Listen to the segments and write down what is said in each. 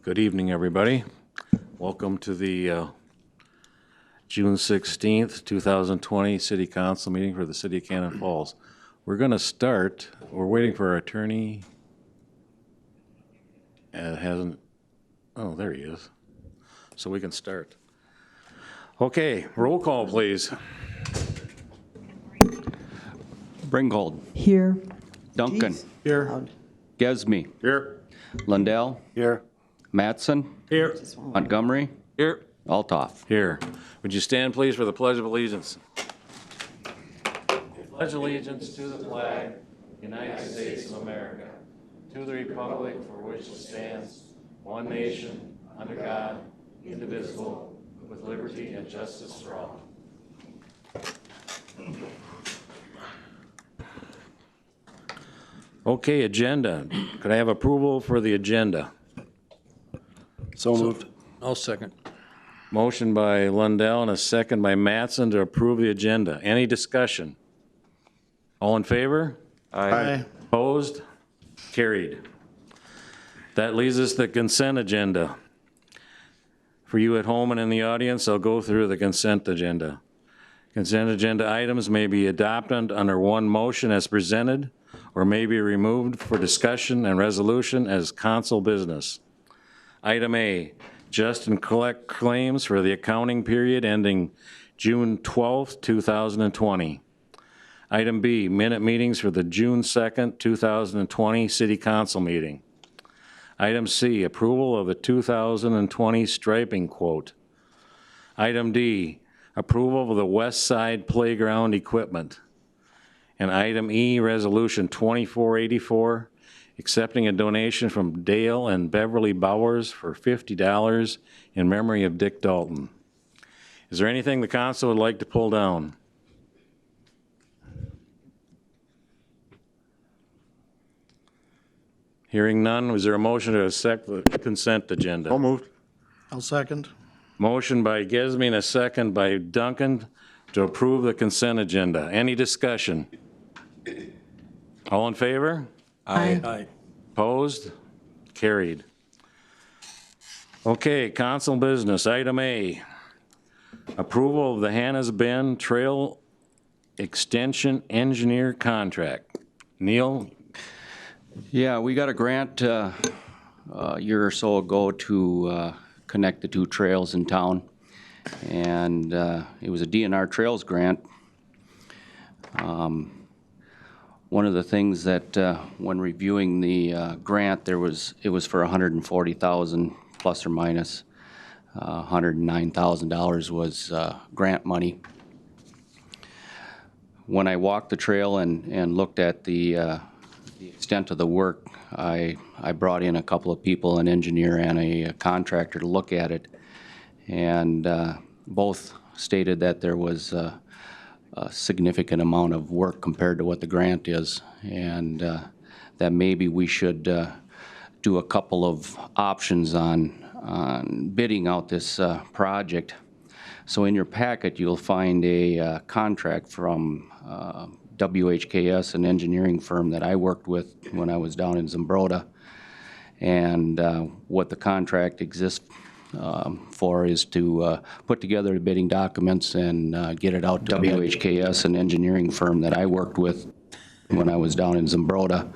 Good evening, everybody. Welcome to the June 16th, 2020 City Council meeting for the City of Cannon Falls. We're going to start. We're waiting for our attorney. Oh, there he is. So we can start. Okay, roll call, please. Bringgold. Here. Duncan. Here. Gesme. Here. Lundell. Here. Matson. Here. Montgomery. Here. Altoff. Here. Would you stand, please, for the Pledge of Allegiance? I pledge allegiance to the flag, United States of America, to the republic for which it stands, one nation, under God, indivisible, with liberty and justice for all. Okay, agenda. Could I have approval for the agenda? So moved. I'll second. Motion by Lundell and a second by Matson to approve the agenda. Any discussion? All in favor? Aye. Opposed? Carried. That leaves us the consent agenda. For you at home and in the audience, I'll go through the consent agenda. Consent agenda items may be adopted under one motion as presented or may be removed for discussion and resolution as council business. Item A, just and collect claims for the accounting period ending June 12th, 2020. Item B, minute meetings for the June 2nd, 2020 City Council meeting. Item C, approval of the 2020 striping quote. Item D, approval of the West Side Playground equipment. And item E, resolution 2484, accepting a donation from Dale and Beverly Bowers for $50 in memory of Dick Dalton. Is there anything the council would like to pull down? Hearing none, was there a motion to accept the consent agenda? So moved. I'll second. Motion by Gesme and a second by Duncan to approve the consent agenda. Any discussion? All in favor? Aye. Opposed? Carried. Okay, council business. Item A, approval of the Hannah's Bend Trail Extension Engineer Contract. Neil? Yeah, we got a grant a year or so ago to connect the two trails in town. And it was a DNR Trails grant. One of the things that when reviewing the grant, it was for $140,000 plus or minus. $109,000 was grant money. When I walked the trail and looked at the extent of the work, I brought in a couple of people, an engineer and a contractor, to look at it, and both stated that there was a significant amount of work compared to what the grant is, and that maybe we should do a couple of options on bidding out this project. So in your packet, you'll find a contract from WHKS, an engineering firm that I worked with when I was down in Zumbrota. And what the contract exists for is to put together the bidding documents and get it out to WHKS, an engineering firm that I worked with when I was down in Zumbrota.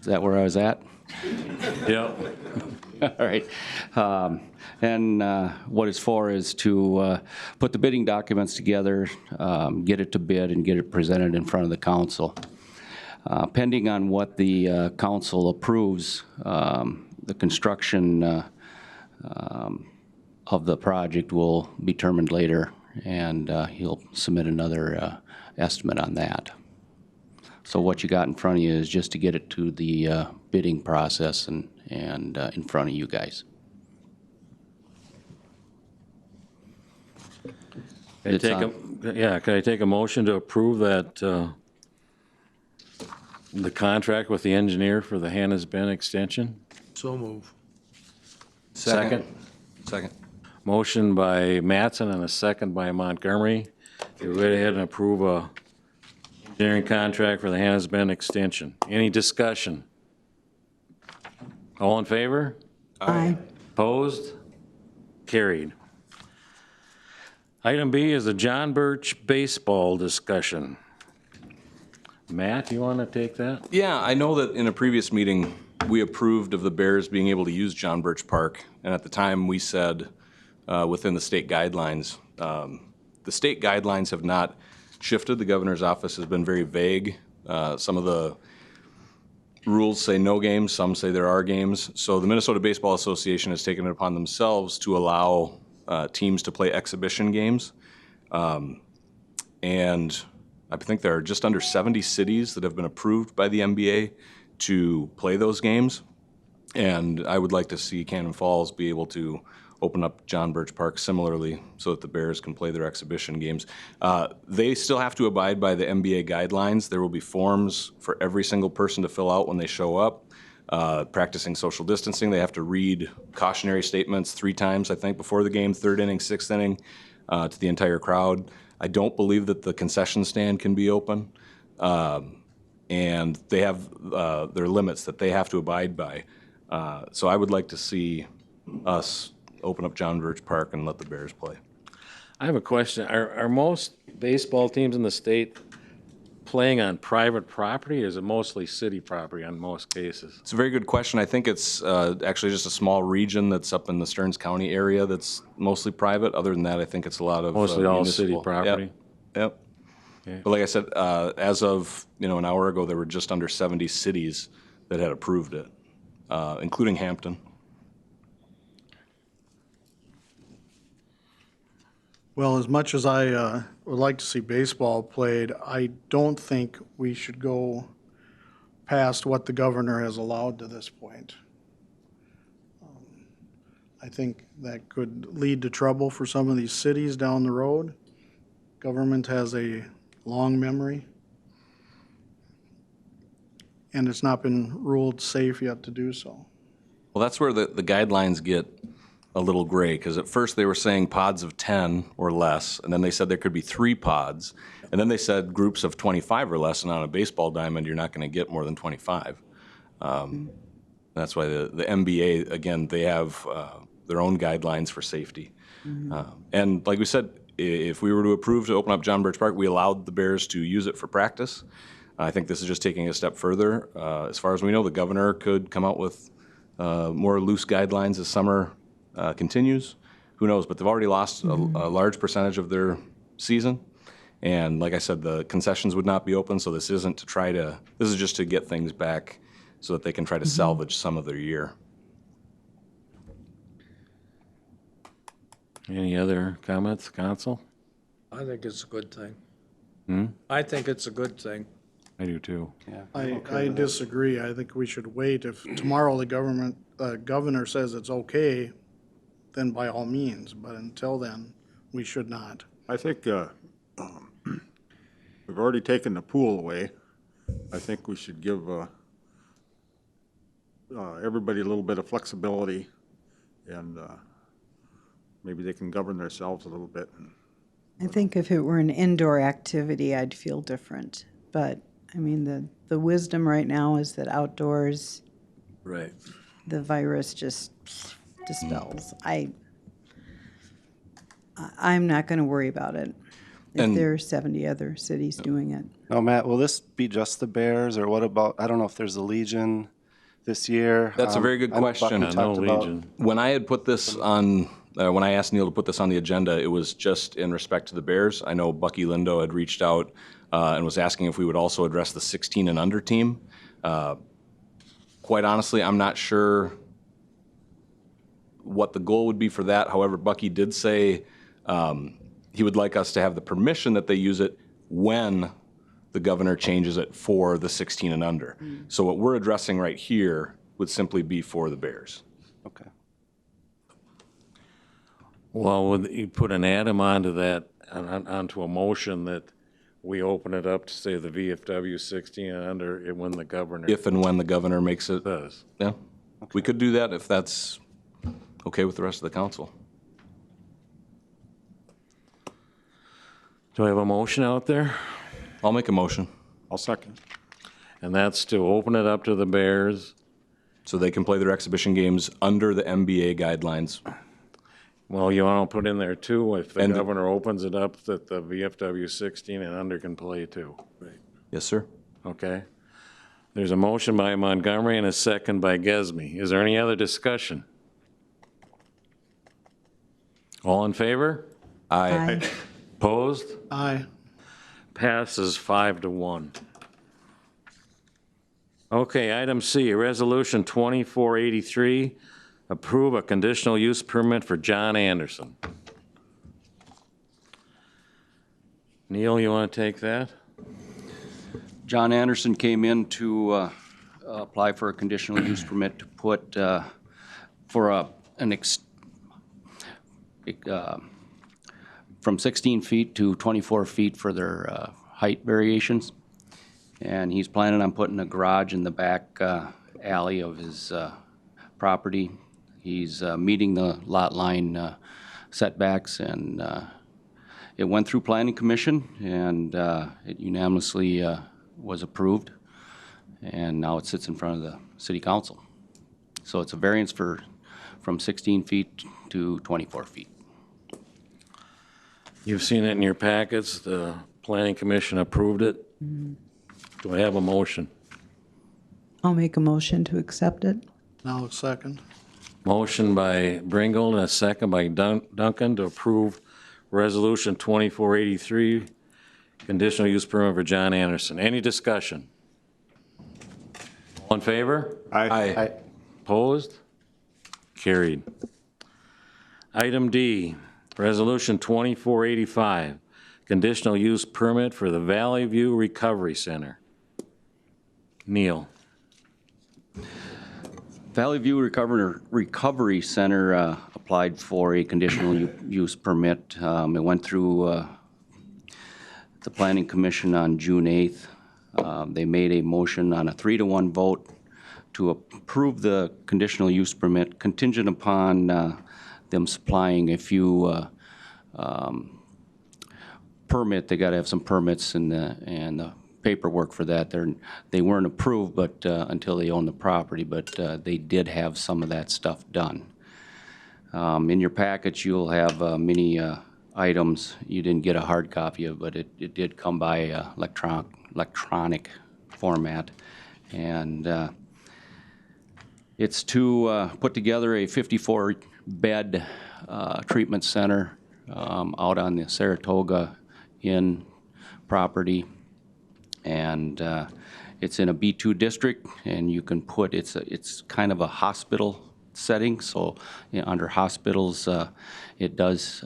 Is that where I was at? Yep. All right. And what it's for is to put the bidding documents together, get it to bid, and get it presented in front of the council. Pending on what the council approves, the construction of the project will be determined later, and he'll submit another estimate on that. So what you got in front of you is just to get it to the bidding process and in front of you guys. Can I take a motion to approve that, the contract with the engineer for the Hannah's Bend extension? So move. Second. Motion by Matson and a second by Montgomery. Go right ahead and approve a engineering contract for the Hannah's Bend extension. Any discussion? All in favor? Aye. Opposed? Carried. Item B is a John Birch baseball discussion. Matt, you want to take that? Yeah, I know that in a previous meeting, we approved of the Bears being able to use John Birch Park, and at the time, we said within the state guidelines. The state guidelines have not shifted. The governor's office has been very vague. Some of the rules say no games, some say there are games. So the Minnesota Baseball Association has taken it upon themselves to allow teams to play exhibition games. And I think there are just under 70 cities that have been approved by the NBA to play those games. And I would like to see Cannon Falls be able to open up John Birch Park similarly so that the Bears can play their exhibition games. They still have to abide by the NBA guidelines. There will be forms for every single person to fill out when they show up. Practicing social distancing, they have to read cautionary statements 3 times, I think, before the game, 3rd inning, 6th inning, to the entire crowd. I don't believe that the concession stand can be open. And they have their limits that they have to abide by. So I would like to see us open up John Birch Park and let the Bears play. I have a question. Are most baseball teams in the state playing on private property, or is it mostly city property in most cases? It's a very good question. I think it's actually just a small region that's up in the Stearns County area that's mostly private. Other than that, I think it's a lot of Mostly all city municipal. property? Yep. Okay. But like I said, as of an hour ago, there were just under 70 cities that had approved it, including Hampton. Well, as much as I would like to see baseball played, I don't think we should go past what the governor has allowed to this point. I think that could lead to trouble for some of these cities down the road. Government has a long memory, and it's not been ruled safe yet to do so. Well, that's where the guidelines get a little gray, because at first they were saying pods of 10 or less, and then they said there could be 3 pods, and then they said groups of 25 or less, and on a baseball diamond, you're not going to get more than 25. That's why the NBA, again, they have their own guidelines for safety. And like we said, if we were to approve to open up John Birch Park, we allowed the Bears to use it for practice. I think this is just taking a step further. As far as we know, the governor could come out with more loose guidelines as summer continues. Who knows? But they've already lost a large percentage of their season. And like I said, the concessions would not be open, so this isn't to try to, this is just to get things back so that they can try to salvage some of their year. Any other comments, council? I think it's a good thing. I think it's a good thing. I do too. I disagree. I think we should wait. If tomorrow the governor says it's okay, then by all means, but until then, we should not. I think we've already taken the pool away. I think we should give everybody a little bit of flexibility, and maybe they can govern themselves a little bit. I think if it were an indoor activity, I'd feel different. But, I mean, the wisdom right now is that outdoors, Right. the virus just dispels. I'm not going to worry about it if And- there are 70 other cities doing it. Now, Matt, will this be just the Bears, or what about, I don't know if there's a Legion this year? That's a very good I know Bucky question. No talked about- Legion. When I had put this on, when I asked Neil to put this on the agenda, it was just in respect to the Bears. I know Bucky Lindo had reached out and was asking if we would also address the 16 and under team. Quite honestly, I'm not sure what the goal would be for that. However, Bucky did say he would like us to have the permission that they use it when the governor changes it for the 16 and under. So what we're addressing right here would simply be for the Bears. Okay. Well, would you put an add-on onto that, onto a motion that we open it up to say the VFW 16 and under when the governor If and when the governor makes it, does? yeah. We could do that if that's okay with the rest of the council. Do I have a motion out there? I'll make a motion. I'll second. And that's to open it up to the Bears So they can play their exhibition games under the MBA guidelines. Well, you want to put in there too, if the And the- governor opens it up, that the VFW 16 and under can play too. Yes, sir. Okay? There's a motion by Montgomery and a second by Gesme. Is there any other discussion? All in favor? Aye. Opposed? Aye. Passes 5-1. Okay, item C, Resolution 2483, approve a conditional use permit for John Anderson. Neil, you want to take that? John Anderson came in to apply for a conditional use permit to put for from 16 feet to 24 feet for their height variations. And he's planning on putting a garage in the back alley of his property. He's meeting the lot line setbacks, and it went through Planning Commission, and it unanimously was approved, and now it sits in front of the City Council. So it's a variance from 16 feet to 24 feet. You've seen it in your packets. The Planning Commission approved it. Do I have a motion? I'll make a motion to accept it. Now a second. Motion by Bringold and a second by Duncan to approve Resolution 2483, conditional use permit for John Anderson. Any discussion? All in favor? Aye. Opposed? Carried. Item D, Resolution 2485, conditional use permit for the Valley View Recovery Center. Neil. Valley View Recovery Center applied for a conditional use permit. It went through the Planning Commission on June 8th. They made a motion on a 3-to-1 vote to approve the conditional use permit contingent upon them supplying a few permit. They got to have some permits and the paperwork for that. They weren't approved, but until they own the property, but they did have some of that stuff done. In your package, you'll have many items. You didn't get a hard copy of, but it did come by electronic format, and it's to put together a 54-bed treatment center out on the Saratoga Inn property. And it's in a B2 district, and you can put, it's kind of a hospital setting, so under hospitals, it does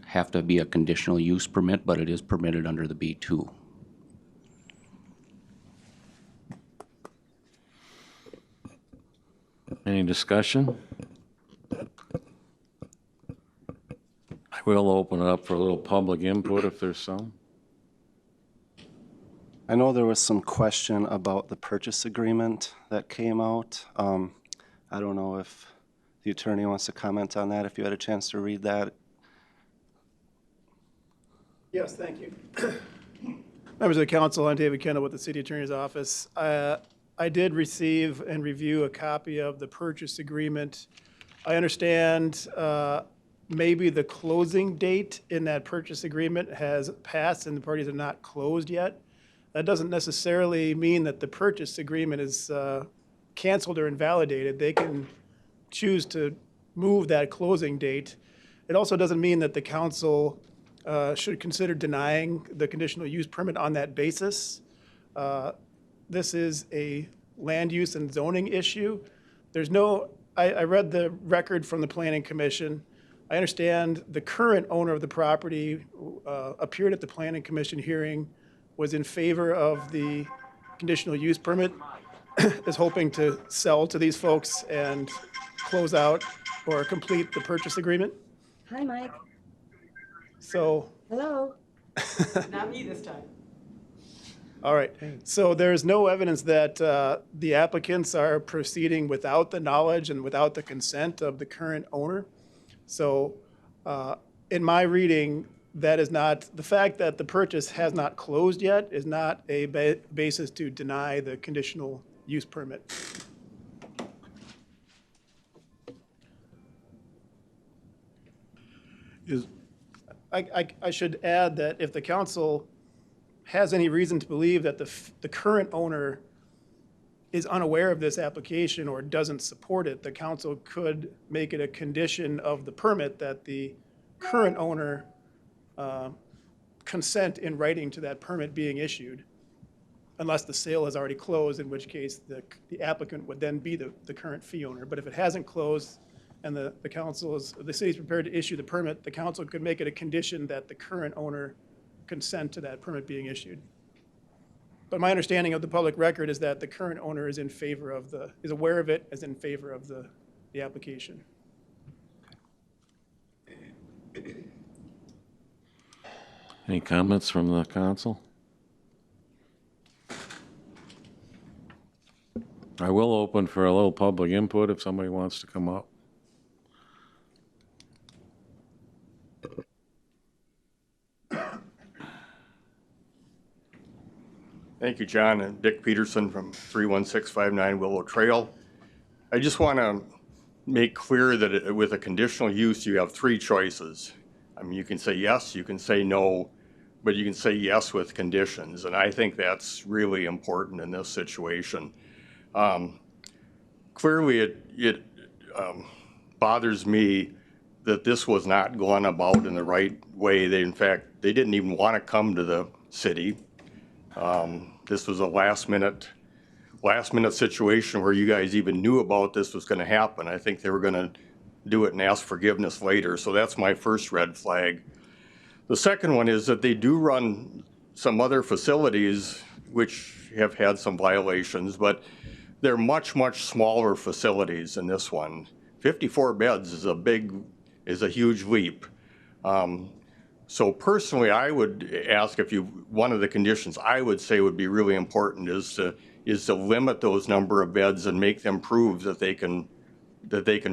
have to be a conditional use permit, but it is permitted under the B2. Any discussion? I will open it up for a little public input if there's some. I know there was some question about the purchase agreement that came out. I don't know if the attorney wants to comment on that, if you had a chance to read that. Yes, thank you. Members of the council, I'm David Kendall with the City Attorney's Office. I did receive and review a copy of the purchase agreement. I understand maybe the closing date in that purchase agreement has passed and the parties are not closed yet. That doesn't necessarily mean that the purchase agreement is canceled or invalidated. They can choose to move that closing date. It also doesn't mean that the council should consider denying the conditional use permit on that basis. This is a land use and zoning issue. There's no, I read the record from the Planning Commission. I understand the current owner of the property appeared at the Planning Commission hearing, was in favor of the conditional use permit, is hoping to sell to these folks and close out or complete the purchase agreement. Hi, Mike. So, Hello. Not me this time. all right. So there's no evidence that the applicants are proceeding without the knowledge and without the consent of the current owner. So in my reading, that is not, the fact that the purchase has not closed yet is not a basis to deny the conditional use permit. Is, I should add that if the council has any reason to believe that the current owner is unaware of this application or doesn't support it, the council could make it a condition of the permit that the current owner consent in writing to that permit being issued, unless the sale has already closed, in which case the applicant would then be the current fee owner. But if it hasn't closed and the city's prepared to issue the permit, the council could make it a condition that the current owner consent to that permit being issued. But my understanding of the public record is that the current owner is is aware of it, is in favor of the application. Any comments from the council? I will open for a little public input if somebody wants to come up. Thank you, John. And Dick Peterson from 31659 Willow Trail. I just want to make clear that with a conditional use, you have three choices. I mean, you can say yes, you can say no, but you can say yes with conditions. And I think that's really important in this situation. Clearly, it bothers me that this was not gone about in the right way. In fact, they didn't even want to come to the city. This was a last minute situation where you guys even knew about this was going to happen. I think they were going to do it and ask forgiveness later. So that's my first red flag. The second one is that they do run some other facilities which have had some violations, but they're much, much smaller facilities than this one. 54 beds is a huge leap. So personally, I would ask one of the conditions I would say would be really important is to limit those number of beds and make them prove that they can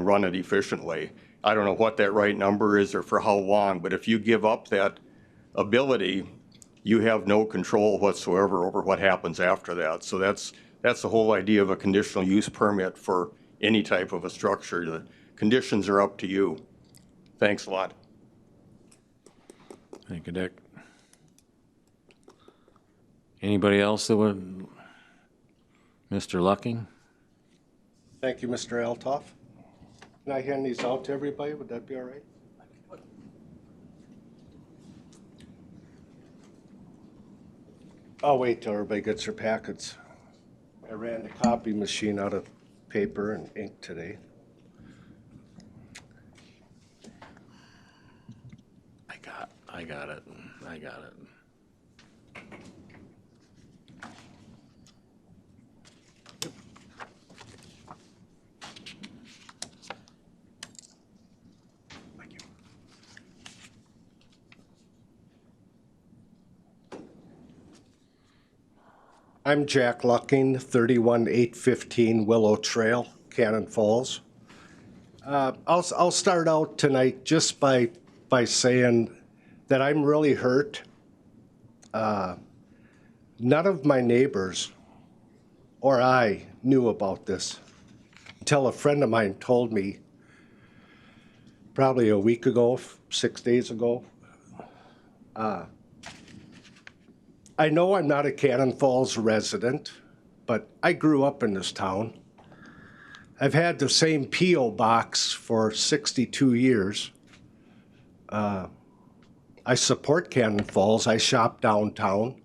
run it efficiently. I don't know what that right number is or for how long, but if you give up that ability, you have no control whatsoever over what happens after that. So that's the whole idea of a conditional use permit for any type of a structure. The conditions are up to you. Thanks a lot. Thank you, Dick. Anybody else that would? Mr. Lucking? Thank you, Mr. Altoff. Can I hand these out to everybody? Would that be all right? I'll wait till everybody gets their packets. I ran the copy machine out of paper and ink today. I got it. Thank you. I'm Jack Lucking, 31815 Willow Trail, Cannon Falls. I'll start out tonight just by saying that I'm really hurt. None of my neighbors or I knew about this until a friend of mine told me probably a week ago, 6 days ago. I know I'm not a Cannon Falls resident, but I grew up in this town. I've had the same P.O. box for 62 years. I support Cannon Falls. I shop downtown,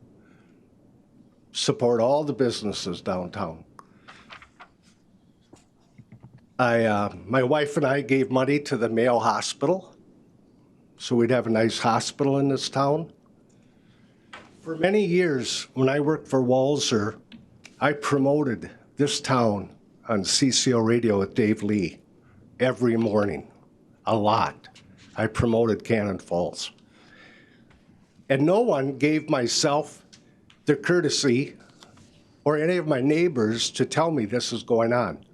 support all the businesses downtown. My wife and I gave money to the Mayo Hospital, so we'd have a nice hospital in this town. For many years, when I worked for Walzer, I promoted this town on CCO radio with Dave Lee every morning, a lot. I promoted Cannon Falls. And no one gave myself the courtesy or any of my neighbors to tell me this is going on.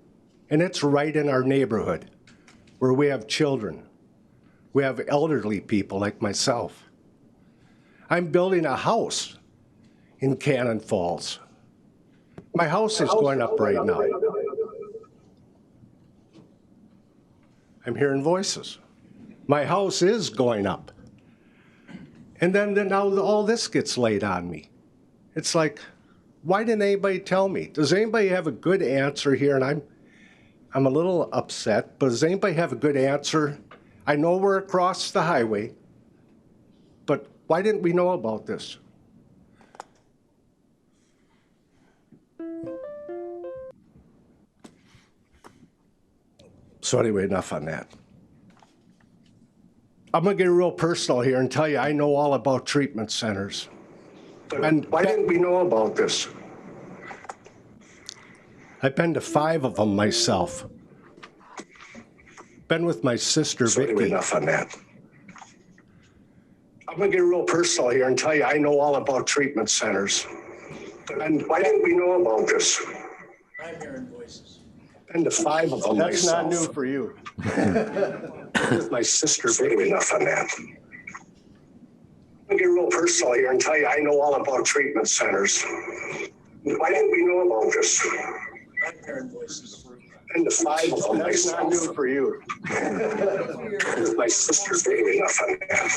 And it's right in our neighborhood where we have children. We have elderly people like myself. I'm building a house in Cannon Falls. My house is going up right now. I'm hearing voices. My house is going up. And then now all this gets laid on me. It's like, why didn't anybody tell me? Does anybody have a good answer here? And I'm a little upset, but does anybody have a good answer? I know we're across the highway, but why didn't we know about this? So anyway, enough on that. I'm gonna get real personal here and tell you I know all about treatment centers. And why didn't we know about this? I've been to 5 of them myself. Been with my sister, Vicky. Anyway, enough on that. I'm gonna get real personal here and tell you I know all about treatment centers. And why didn't we know about this? I'm hearing voices. Been to 5 of them That's myself. not new for you. With my sister, Vicky. Enough on that. I'm gonna get real personal here and tell you I know all about treatment centers. Why didn't we know about this? I'm hearing voices. Been to 5 of them That's not myself. new for you. With my sister, Vicky. Enough on that.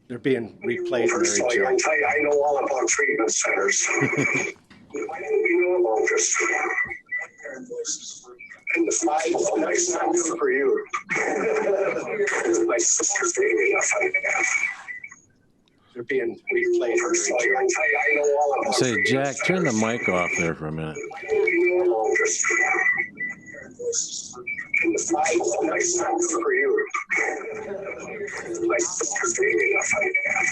They're being replayed. Personal here and tell you I know all about treatment centers. Why didn't we know about this? I'm hearing voices. Been to 5 of them. That's not new for you. With my sister, Vicky. Enough on that. They're being replayed. Personal here and tell you I know all about Say, treatment Jack, turn the centers. mic off there for a minute. Why didn't we know about this? Been to 5 of them. That's not new for you. My sister, Vicky. Enough on that.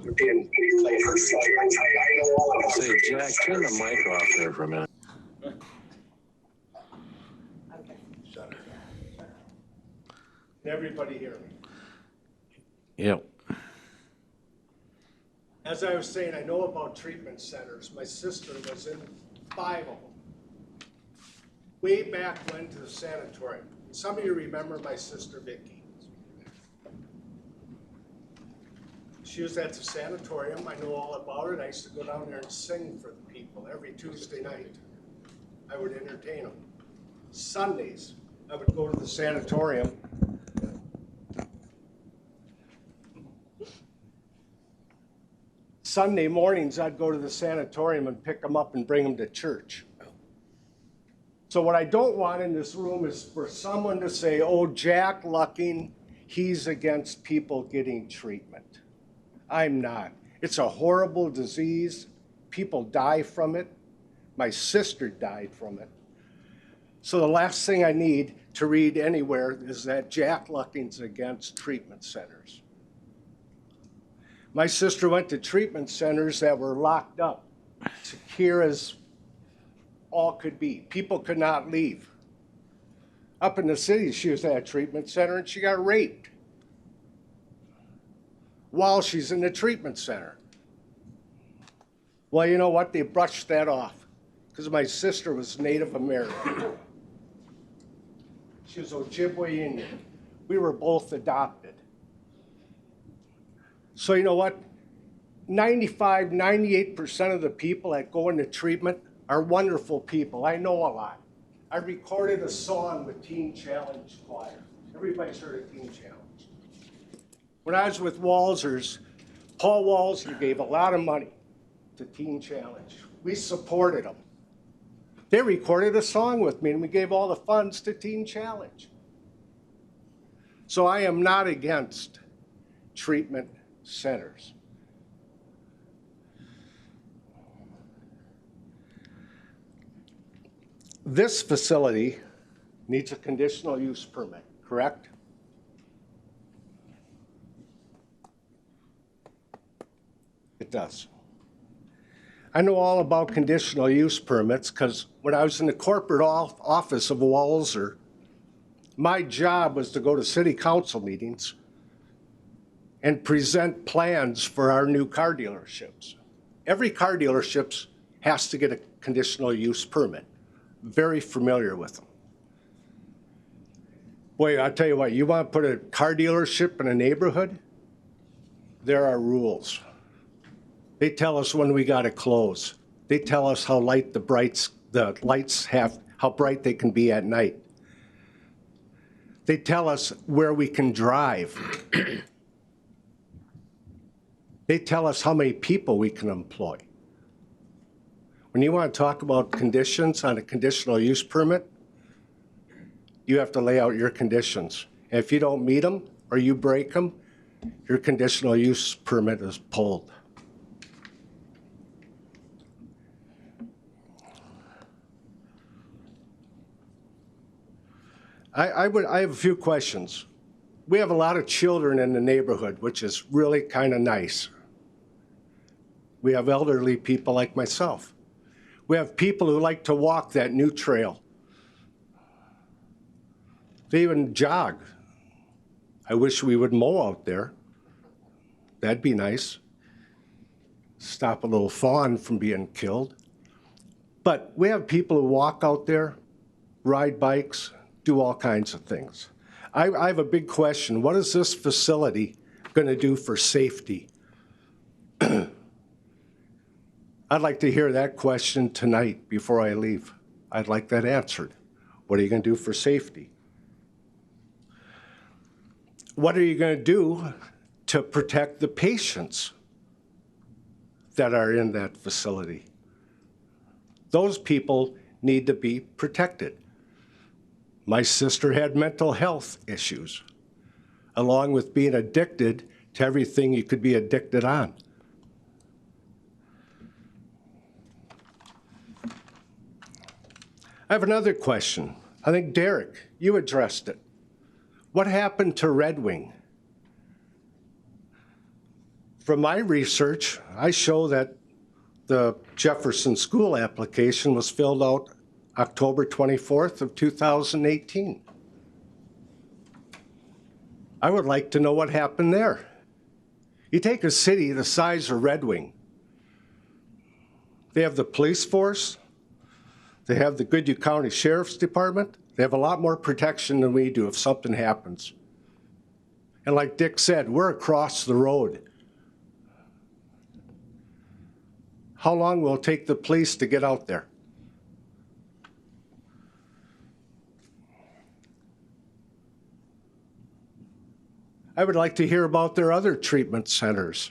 They're being replayed. Personal here and tell you I know all about Say, treatment Jack, turn the centers. mic off there for a minute. Everybody hear me? Yep. As I was saying, I know about treatment centers. My sister was in 5 of them. Way back when to the sanatorium. Some of you remember my sister Vicky. She was at the sanatorium. I know all about it. I used to go down there and sing for the people every Tuesday night. I would entertain them. Sundays, I would go to the sanatorium. Sunday mornings, I'd go to the sanatorium and pick them up and bring them to church. So what I don't want in this room is for someone to say, oh, Jack Lucking, he's against people getting treatment. I'm not. It's a horrible disease. People die from it. My sister died from it. So the last thing I need to read anywhere is that Jack Lucking's against treatment centers. My sister went to treatment centers that were locked up, secure as all could be. People could not leave. Up in the city, she was at a treatment center and she got raped while she's in the treatment center. Well, you know what? They brushed that off because my sister was Native American. She was Ojibwe Indian. We were both adopted. So you know what? 95, 98% of the people that go into treatment are wonderful people. I know a lot. I recorded a song with Teen Challenge Choir. Everybody's heard of Teen Challenge. When I was with Walzers, Paul Walzer gave a lot of money to Teen Challenge. We supported them. They recorded a song with me and we gave all the funds to Teen Challenge. So I am not against treatment centers. This facility needs a conditional use permit, correct? It does. I know all about conditional use permits because when I was in the corporate office of Walzer, my job was to go to city council meetings and present plans for our new car dealerships. Every car dealership has to get a conditional use permit. Very familiar with them. Boy, I'll tell you what, you want to put a car dealership in a neighborhood? There are rules. They tell us when we got to close. They tell us how light the lights have, how bright they can be at night. They tell us where we can drive. They tell us how many people we can employ. When you want to talk about conditions on a conditional use permit, you have to lay out your conditions. And if you don't meet them or you break them, your conditional use permit is pulled. I have a few questions. We have a lot of children in the neighborhood, which is really kind of nice. We have elderly people like myself. We have people who like to walk that new trail. They even jog. I wish we would mow out there. That'd be nice. Stop a little fawn from being killed. But we have people who walk out there, ride bikes, do all kinds of things. I have a big question. What is this facility going to do for safety? I'd like to hear that question tonight before I leave. I'd like that answered. What are you going to do for safety? What are you going to do to protect the patients that are in that facility? Those people need to be protected. My sister had mental health issues, along with being addicted to everything you could be addicted on. I have another question. I think, Derek, you addressed it. What happened to Red Wing? From my research, I show that the Jefferson School application was filled out October 24th of 2018. I would like to know what happened there. You take a city the size of Red Wing. They have the police force. They have the Goodhue County Sheriff's Department. They have a lot more protection than we do if something happens. And like Dick said, we're across the road. How long will it take the police to get out there? I would like to hear about their other treatment centers.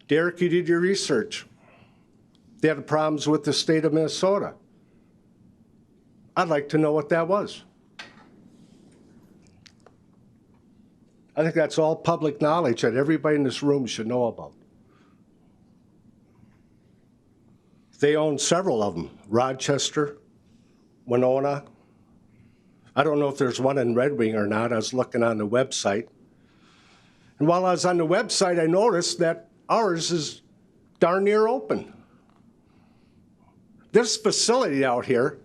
Derek, you did your research. They had problems with the state of Minnesota. I'd like to know what that was. I think that's all public knowledge that everybody in this room should know about. They own several of them, Rochester, Winona. I don't know if there's one in Red Wing or not. I was looking on the website. And while I was on the website, I noticed that ours is darn near open. This facility out here,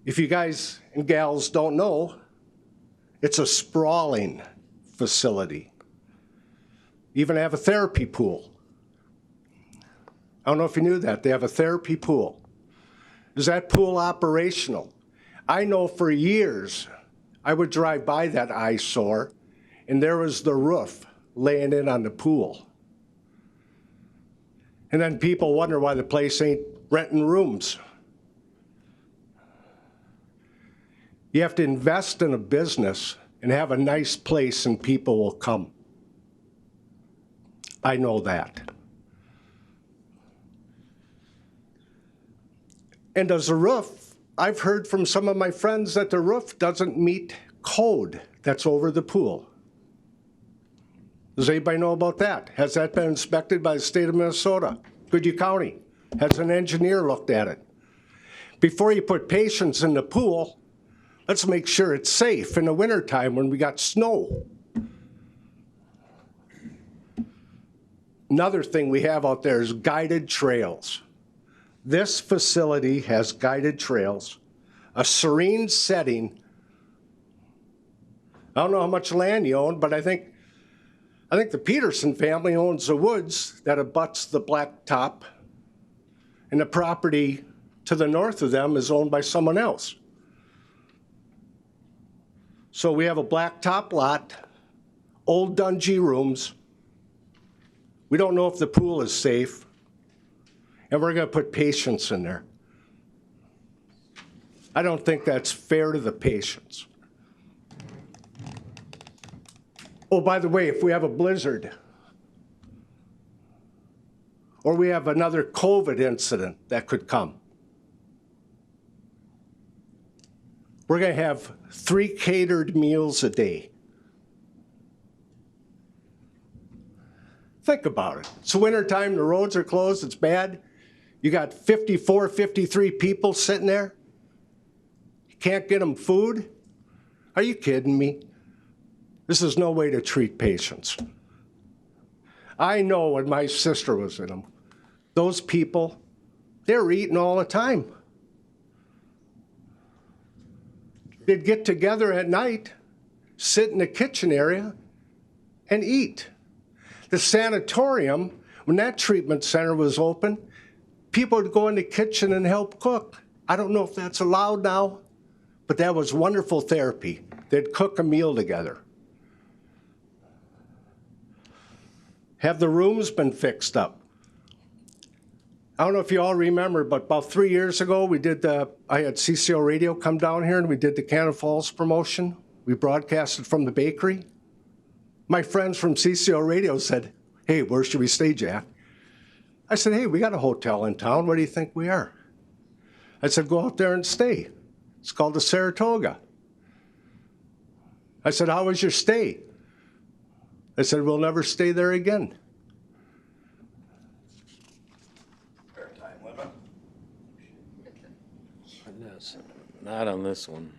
if you guys and gals don't know, it's a sprawling facility. Even have a therapy pool. I don't know if you knew that. They have a therapy pool. Is that pool operational? I know for years I would drive by that eyesore and there was the roof laying in on the pool. And then people wonder why the place ain't renting rooms. You have to invest in a business and have a nice place and people will come. I know that. And does the roof, I've heard from some of my friends that the roof doesn't meet code that's over the pool. Does anybody know about that? Has that been inspected by the state of Minnesota? Goodhue County, has an engineer looked at it? Before you put patients in the pool, let's make sure it's safe in the wintertime when we got snow. Another thing we have out there is guided trails. This facility has guided trails, a serene setting. I don't know how much land you own, but I think the Peterson family owns the woods that abuts the blacktop, and the property to the north of them is owned by someone else. So we have a blacktop lot, old dungy rooms. We don't know if the pool is safe, and we're going to put patients in there. I don't think that's fair to the patients. Oh, by the way, if we have a blizzard, or we have another COVID incident that could come, we're going to have 3 catered meals a day. Think about it. It's wintertime, the roads are closed, it's bad. You got 54, 53 people sitting there. You can't get them food? Are you kidding me? This is no way to treat patients. I know when my sister was in them, those people, they were eating all the time. They'd get together at night, sit in the kitchen area, and eat. The sanatorium, when that treatment center was open, people would go in the kitchen and help cook. I don't know if that's allowed now, but that was wonderful therapy. They'd cook a meal together. Have the rooms been fixed up? I don't know if you all remember, but about 3 years ago, I had CCO Radio come down here and we did the Cannon Falls promotion. We broadcasted from the bakery. My friends from CCO Radio said, "Hey, where should we stay, Jack?" I said, "Hey, we got a hotel in town. Where do you think we are?" I said, "Go out there and stay. It's called the Saratoga." I said, "How was your stay?" I said, "We'll never stay there again." Not on this one.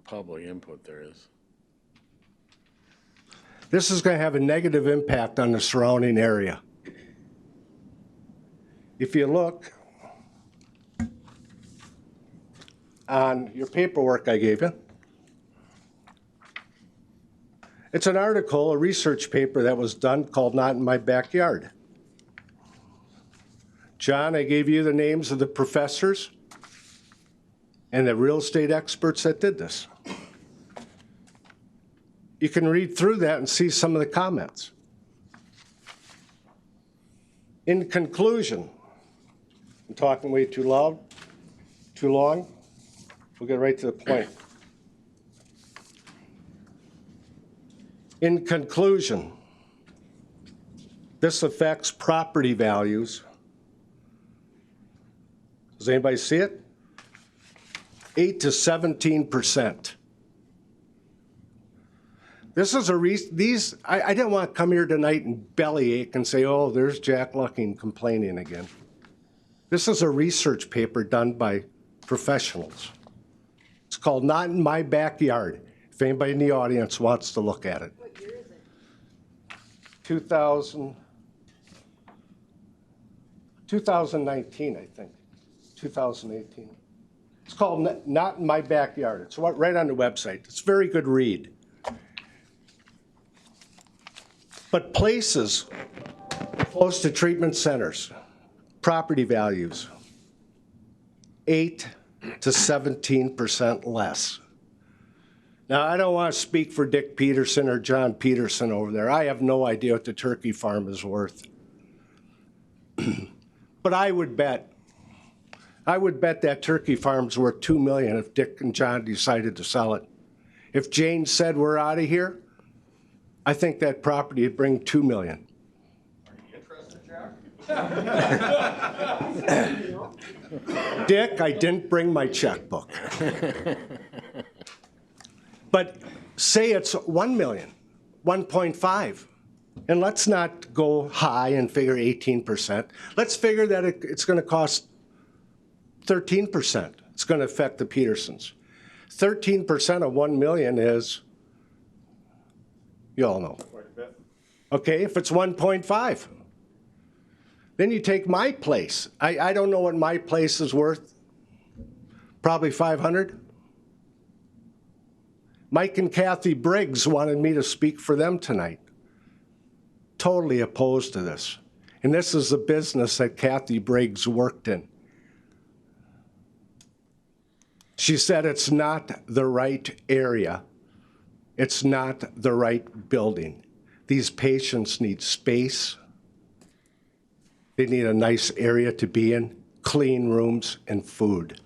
Public input there is. This is going to have a negative impact on the surrounding area. If you look on your paperwork I gave you, it's an article, a research paper that was done called Not in My Backyard. John, I gave you the names of the professors and the real estate experts that did this. You can read through that and see some of the comments. In conclusion, I'm talking way too loud, too long. We'll get right to the point. In conclusion, this affects property values. Does anybody see it? 8 to 17%. This is I didn't want to come here tonight and bellyache and say, "Oh, there's Jack Lucking complaining again." This is a research paper done by professionals. It's called Not in My Backyard, if anybody in the audience wants to look at it. What year is it? 2019, I think, 2018. It's called Not in My Backyard. It's right on the website. It's a very good read. But places close to treatment centers, property values, 8 to 17% less. Now, I don't want to speak for Dick Peterson or John Peterson over there. I have no idea what the turkey farm is worth. But I would bet that turkey farm's worth $2 million if Dick and John decided to sell it. If Jane said we're out of here, I think that property would bring $2 million. Are you interested, Jack? Dick, I didn't bring my checkbook. But say it's $1 million, 1.5. And let's not go high and figure 18%. Let's figure that it's going to cost 13%. It's going to affect the Petersons. 13% of 1 million is, you all know. Okay, if it's 1.5. Then you take my place. I don't know what my place is worth. Probably 500. Mike and Kathy Briggs wanted me to speak for them tonight. Totally opposed to this. And this is the business that Kathy Briggs worked in. She said it's not the right area. It's not the right building. These patients need space. They need a nice area to be in, clean rooms, and food.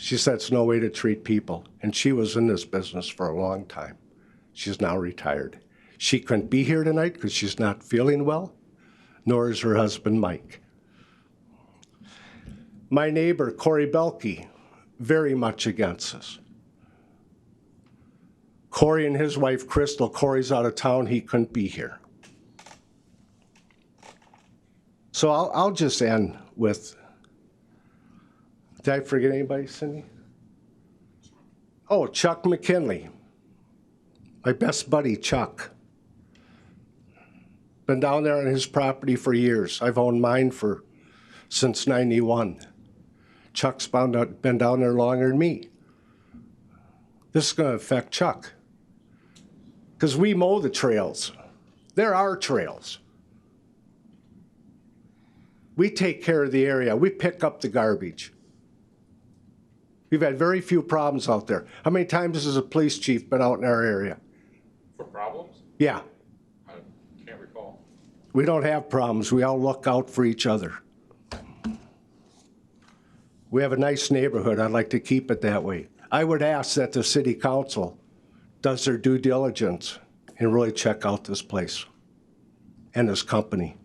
She said it's no way to treat people. And she was in this business for a long time. She's now retired. She couldn't be here tonight because she's not feeling well, nor is her husband, Mike. My neighbor, Corey Belke, very much against this. Corey and his wife, Crystal, Corey's out of town, he couldn't be here. So I'll just end with, did I forget anybody, Cindy? Oh, Chuck McKinley, my best buddy, Chuck. Been down there on his property for years. I've owned mine since '91. Chuck's been down there longer than me. This is going to affect Chuck. Because we mow the trails. They're our trails. We take care of the area. We pick up the garbage. We've had very few problems out there. How many times has a police chief been out in our area? For problems? Yeah. I can't recall. We don't have problems. We all look out for each other. We have a nice neighborhood. I'd like to keep it that way. I would ask that the city council does their due diligence and really check out this place and this company.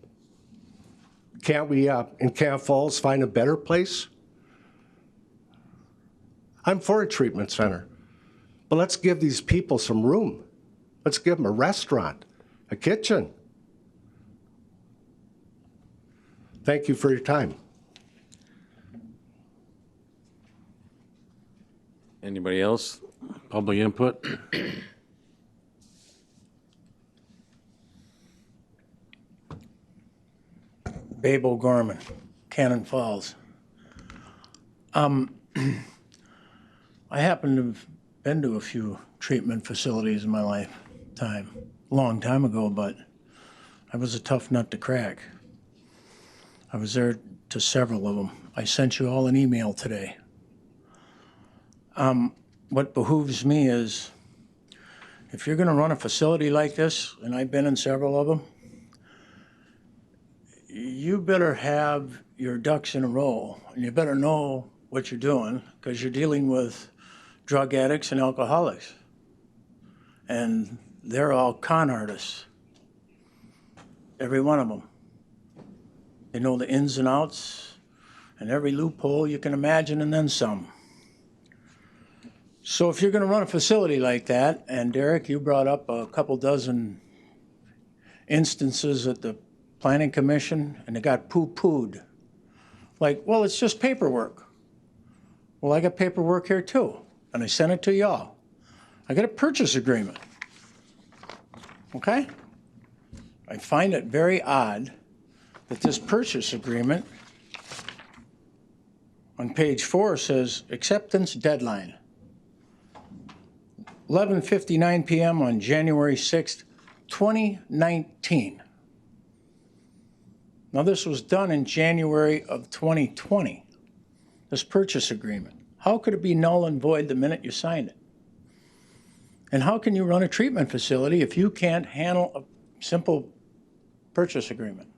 Can't we, in Camp Falls, find a better place? I'm for a treatment center, but let's give these people some room. Let's give them a restaurant, a kitchen. Thank you for your time. Anybody else? Public input? Babe O'Gorman, Cannon Falls. I happen to have been to a few treatment facilities in my lifetime, a long time ago, but I was a tough nut to crack. I was there to several of them. I sent you all an email today. What behooves me is, if you're going to run a facility like this, and I've been in several of them, you better have your ducks in a row, and you better know what you're doing, because you're dealing with drug addicts and alcoholics. And they're all con artists, every one of them. They know the ins and outs and every loophole you can imagine, and then some. So if you're going to run a facility like that, and Derek, you brought up a couple dozen instances at the Planning Commission, and it got poo-pooed. Like, well, it's just paperwork. Well, I got paperwork here too, and I sent it to y'all. I got a purchase agreement. Okay? I find it very odd that this purchase agreement on page 4 says acceptance deadline. 11:59 p.m. on January 6th, 2019. Now, this was done in January of 2020, this purchase agreement. How could it be null and void the minute you signed it? And how can you run a treatment facility if you can't handle a simple purchase agreement?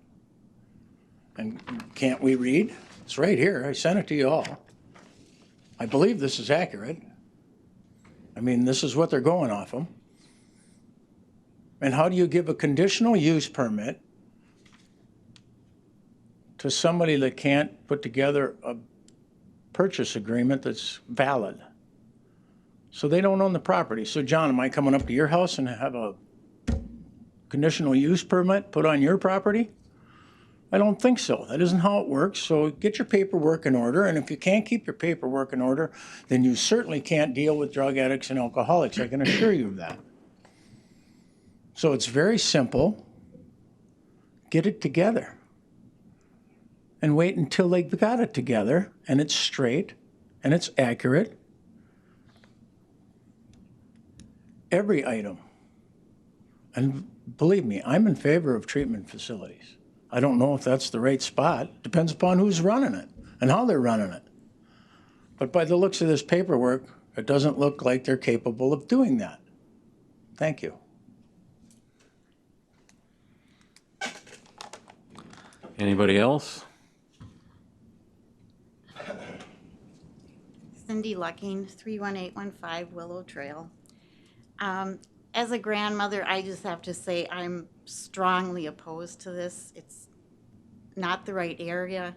And can't we read? It's right here. I sent it to you all. I believe this is accurate. I mean, this is what they're going off of. And how do you give a conditional use permit to somebody that can't put together a purchase agreement that's valid? So they don't own the property. So John, am I coming up to your house and have a conditional use permit put on your property? I don't think so. That isn't how it works. So get your paperwork in order. And if you can't keep your paperwork in order, then you certainly can't deal with drug addicts and alcoholics. I can assure you of that. So it's very simple. Get it together. And wait until they've got it together and it's straight and it's accurate. Every item. And believe me, I'm in favor of treatment facilities. I don't know if that's the right spot. Depends upon who's running it and how they're running it. But by the looks of this paperwork, it doesn't look like they're capable of doing that. Thank you. Anybody else? Cindy Lucking, 31815 Willow Trail. As a grandmother, I just have to say I'm strongly opposed to this. It's not the right area.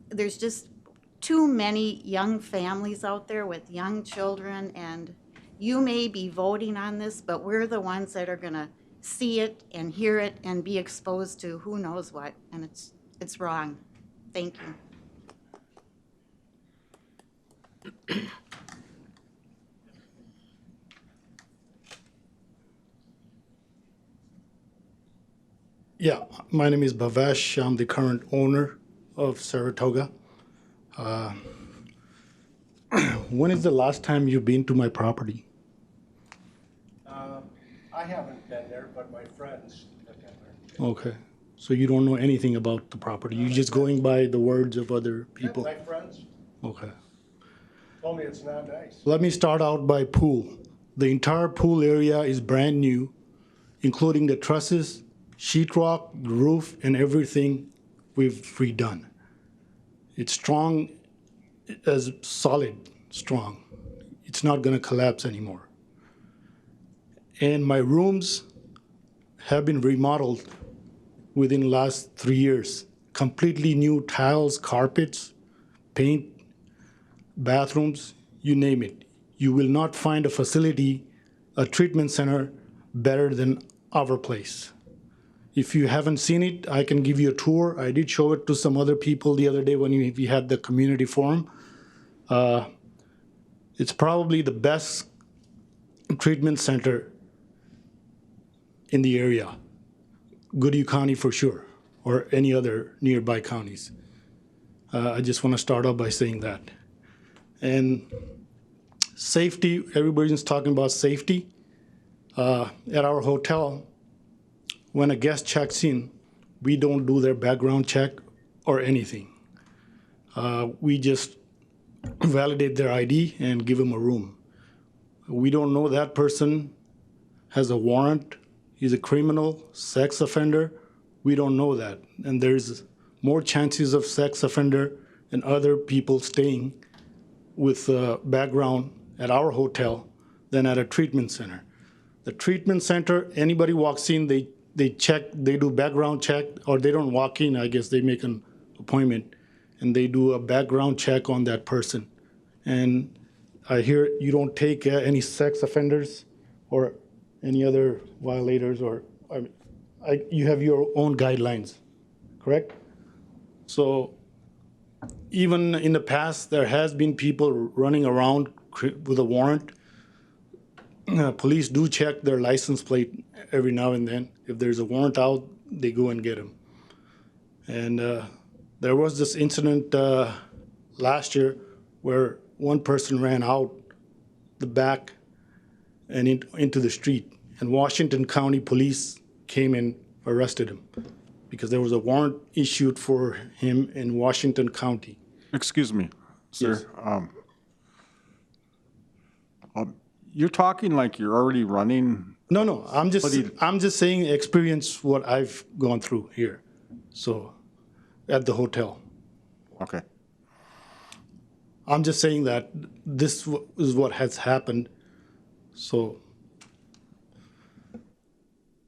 There's just too many young families out there with young children, and you may be voting on this, but we're the ones that are gonna see it and hear it and be exposed to who knows what, and it's wrong. Thank you. Yeah, my name is Bhavesh. I'm the current owner of Saratoga. When is the last time you've been to my property? I haven't been there, but my friends have been there. Okay, so you don't know anything about the property. You're just going by the words of other people. My friends Okay. told me it's not nice. Let me start out by pool. The entire pool area is brand new, including the trusses, sheetrock, the roof, and everything we've redone. It's strong as solid, strong. It's not gonna collapse anymore. And my rooms have been remodeled within the last 3 years. Completely new tiles, carpets, paint, bathrooms, you name it. You will not find a facility, a treatment center better than our place. If you haven't seen it, I can give you a tour. I did show it to some other people the other day when we had the community forum. It's probably the best treatment center in the area. Goodhue County for sure, or any other nearby counties. I just want to start off by saying that. And safety, everybody's talking about safety. At our hotel, when a guest checks in, we don't do their background check or anything. We just validate their ID and give them a room. We don't know that person has a warrant, he's a criminal, sex offender. We don't know that. And there's more chances of sex offender and other people staying with background at our hotel than at a treatment center. The treatment center, anybody walks in, they check, they do background check, or they don't walk in, I guess they make an appointment, and they do a background check on that person. And I hear you don't take any sex offenders or any other violators, or you have your own guidelines, correct? So even in the past, there has been people running around with a warrant. Police do check their license plate every now and then. If there's a warrant out, they go and get them. And there was this incident last year where one person ran out the back and into the street. And Washington County Police came and arrested him because there was a warrant issued for him in Washington County. Excuse me, sir. Yes. You're talking like you're already running. No, I'm just saying experience what I've gone through here. So at the hotel. Okay. I'm just saying that this is what has happened. So,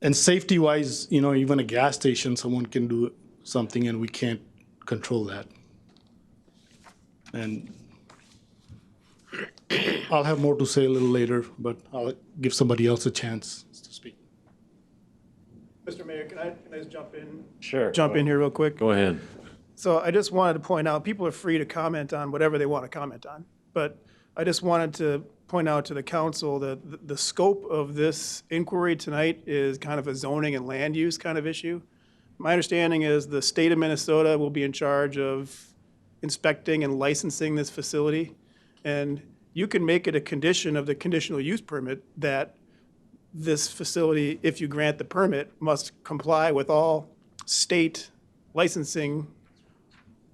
and safety-wise, even a gas station, someone can do something and we can't control that. And I'll have more to say a little later, but I'll give somebody else a chance to speak. Mr. Mayor, can I just jump in? Sure. Jump in here real quick. Go ahead. So I just wanted to point out, people are free to comment on whatever they want to comment on. But I just wanted to point out to the council that the scope of this inquiry tonight is kind of a zoning and land use kind of issue. My understanding is the state of Minnesota will be in charge of inspecting and licensing this facility. And you can make it a condition of the conditional use permit that this facility, if you grant the permit, must comply with all state licensing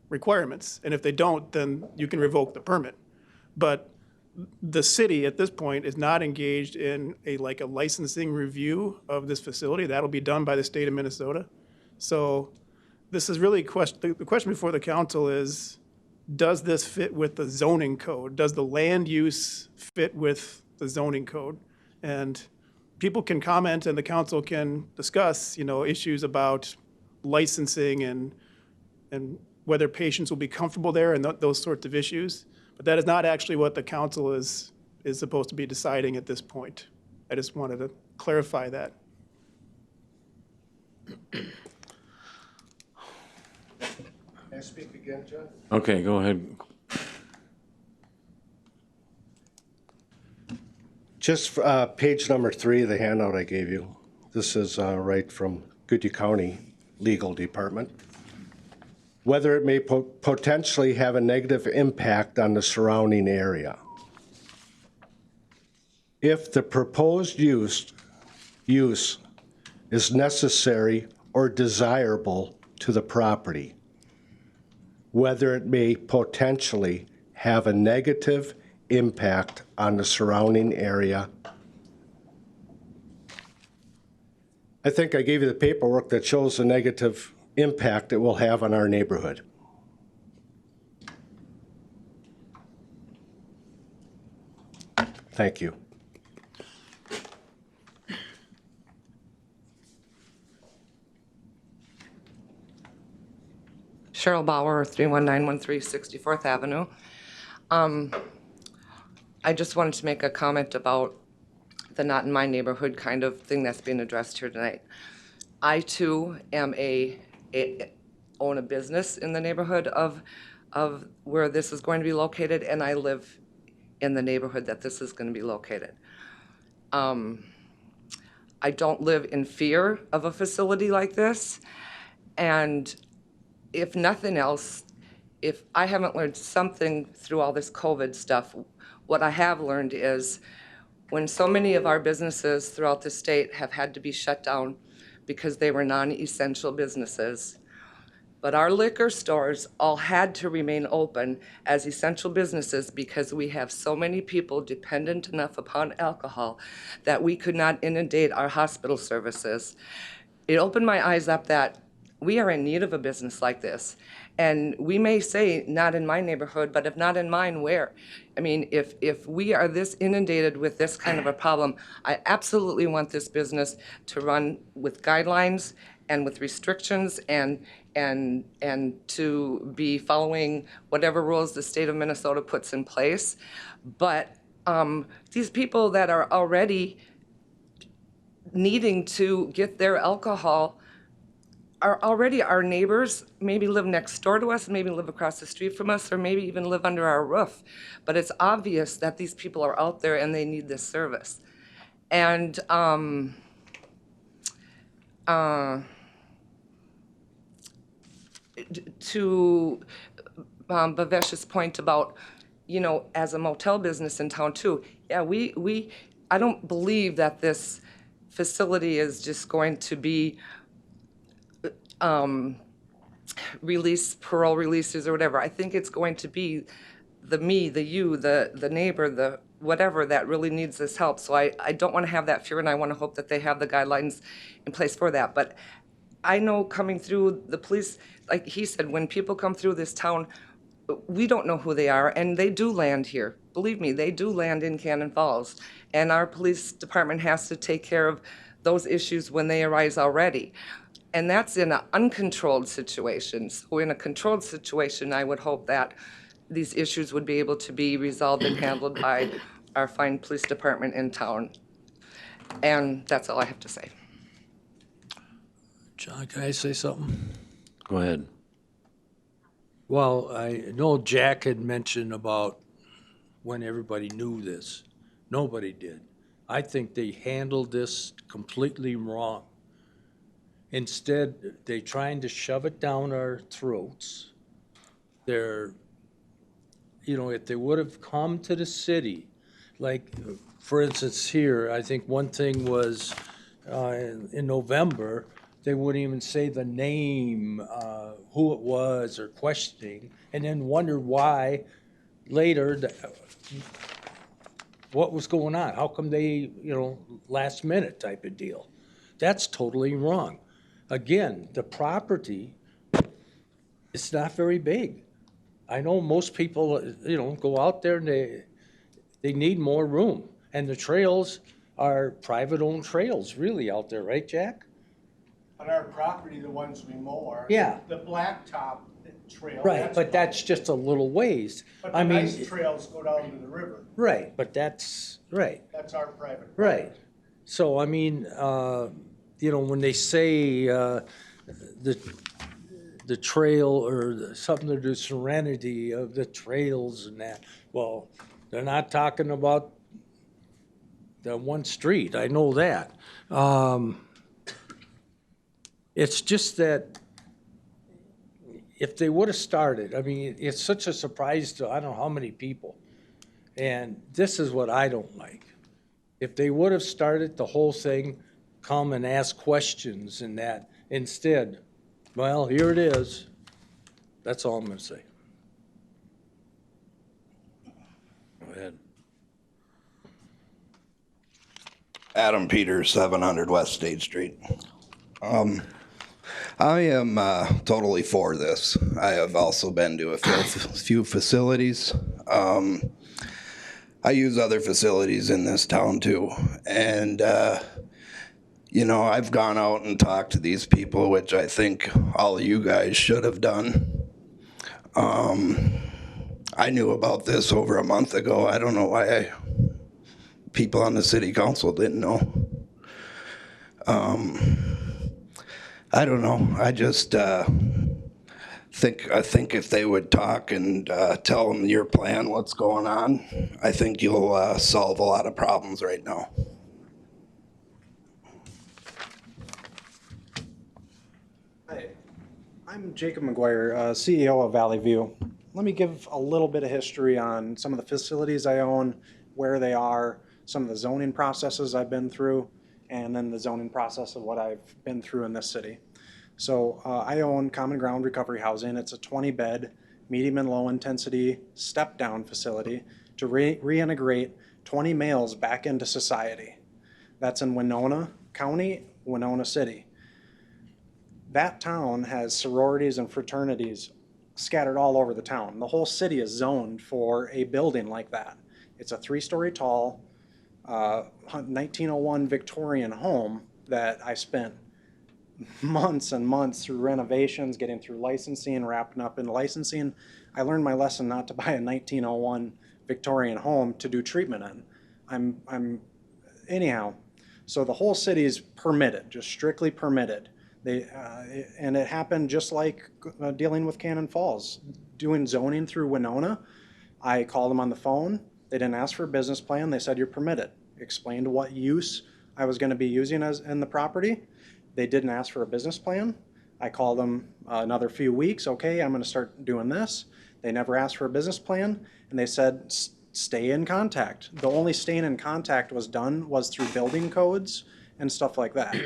requirements. And if they don't, then you can revoke the permit. But the city at this point is not engaged in a licensing review of this facility. That'll be done by the state of Minnesota. So this is really the question before the council is, does this fit with the zoning code? Does the land use fit with the zoning code? And people can comment and the council can discuss, issues about licensing and whether patients will be comfortable there and those sorts of issues. But that is not actually what the council is supposed to be deciding at this point. I just wanted to clarify that. Can I speak again, John? Okay, go ahead. Just page number 3 of the handout I gave you. This is right from Goodhue County Legal Department. Whether it may potentially have a negative impact on the surrounding area. If the proposed use is necessary or desirable to the property. Whether it may potentially have a negative impact on the surrounding area. I think I gave you the paperwork that shows the negative impact it will have on our neighborhood. Thank you. Cheryl Bauer, 31913 64th Avenue. I just wanted to make a comment about the not in my neighborhood kind of thing that's being addressed here tonight. I too am own a business in the neighborhood of where this is going to be located, and I live in the neighborhood that this is going to be located. I don't live in fear of a facility like this, and if nothing else, if I haven't learned something through all this COVID stuff, what I have learned is when so many of our businesses throughout the state have had to be shut down because they were non-essential businesses, but our liquor stores all had to remain open as essential businesses because we have so many people dependent enough upon alcohol that we could not inundate our hospital services. It opened my eyes up that we are in need of a business like this. And we may say, not in my neighborhood, but if not in mine, where? I mean, if we are this inundated with this kind of a problem, I absolutely want this business to run with guidelines and with restrictions and to be following whatever rules the state of Minnesota puts in place. But these people that are already needing to get their alcohol are already our neighbors, maybe live next door to us, maybe live across the street from us, or maybe even live under our roof. But it's obvious that these people are out there and they need this service. And to Bhavesh's point about, as a motel business in town too, yeah, I don't believe that this facility is just going to be parole releases or whatever. I think it's going to be the me, the you, the neighbor, the whatever that really needs this help. So I don't want to have that fear, and I want to hope that they have the guidelines in place for that. But I know coming through the police, like he said, when people come through this town, we don't know who they are, and they do land here. Believe me, they do land in Cannon Falls. And our police department has to take care of those issues when they arise already. And that's in an uncontrolled situation. So in a controlled situation, I would hope that these issues would be able to be resolved and handled by our fine police department in town. And that's all I have to say. John, can I say something? Go ahead. Well, I know Jack had mentioned about when everybody knew this. Nobody did. I think they handled this completely wrong. Instead, they're trying to shove it down our throats. They're, if they would have come to the city, like, for instance, here, I think one thing was in November, they wouldn't even say the name, who it was, or questioning, and then wonder why later, what was going on? How come they, last minute type of deal? That's totally wrong. Again, the property is not very big. I know most people, you know, go out there and they need more room. And the trails are private-owned trails, really, out there, right, Jack? On our property, the ones we mow are. Yeah. The blacktop trail. Right, but that's just a little ways. But I the mean, nice trails go down to the river. right, but that's, right. That's our private. Right. So, I mean, you know, when they say the trail or something to the serenity of the trails and that, well, they're not talking about the one street. I know that. It's just that if they would have started, I mean, it's such a surprise to I don't know how many people. And this is what I don't like. If they would have started the whole thing, come and ask questions and that, instead, well, here it is. That's all I'm gonna say. Go ahead. Adam Peters, 700 West State Street. I am totally for this. I have also been to a few facilities. I use other facilities in this town too. And, you know, I've gone out and talked to these people, which I think all of you guys should have done. I knew about this over a month ago. I don't know why people on the city council didn't know. I don't know. I just think if they would talk and tell them your plan, what's going on, I think you'll solve a lot of problems right now. Hi, I'm Jacob McGuire, CEO of Valley View. Let me give a little bit of history on some of the facilities I own, where they are, some of the zoning processes I've been through, and then the zoning process of what I've been through in this city. So I own Common Ground Recovery Housing. It's a 20-bed, medium and low intensity step-down facility to reintegrate 20 males back into society. That's in Winona County, Winona City. That town has sororities and fraternities scattered all over the town. The whole city is zoned for a building like that. It's a 3-story tall, 1901 Victorian home that I spent months and months through renovations, getting through licensing, wrapping up in licensing. I learned my lesson not to buy a 1901 Victorian home to do treatment in. Anyhow, so the whole city is permitted, just strictly permitted. And it happened just like dealing with Cannon Falls. Doing zoning through Winona, I called them on the phone. They didn't ask for a business plan. They said, you're permitted. Explained what use I was going to be using in the property. They didn't ask for a business plan. I called them another few weeks. Okay, I'm going to start doing this. They never asked for a business plan. And they said, stay in contact. The only staying in contact was through building codes and stuff like that.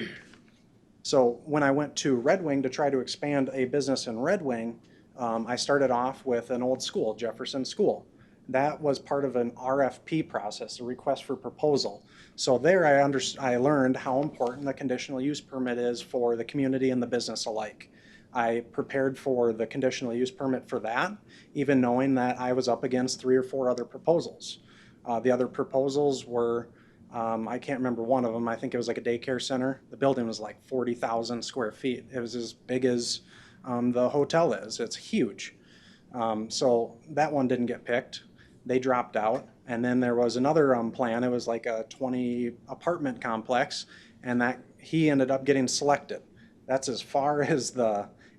So when I went to Red Wing to try to expand a business in Red Wing, I started off with an old school, Jefferson School. That was part of an RFP process, a request for proposal. So there I learned how important the conditional use permit is for the community and the business alike. I prepared for the conditional use permit for that, even knowing that I was up against 3 or 4 other proposals. The other proposals were, I can't remember one of them, I think it was like a daycare center. The building was like 40,000 square feet. It was as big as the hotel is. It's huge. So that one didn't get picked. They dropped out. And then there was another plan. It was like a 20 apartment complex, and that he ended up getting selected. That's as far as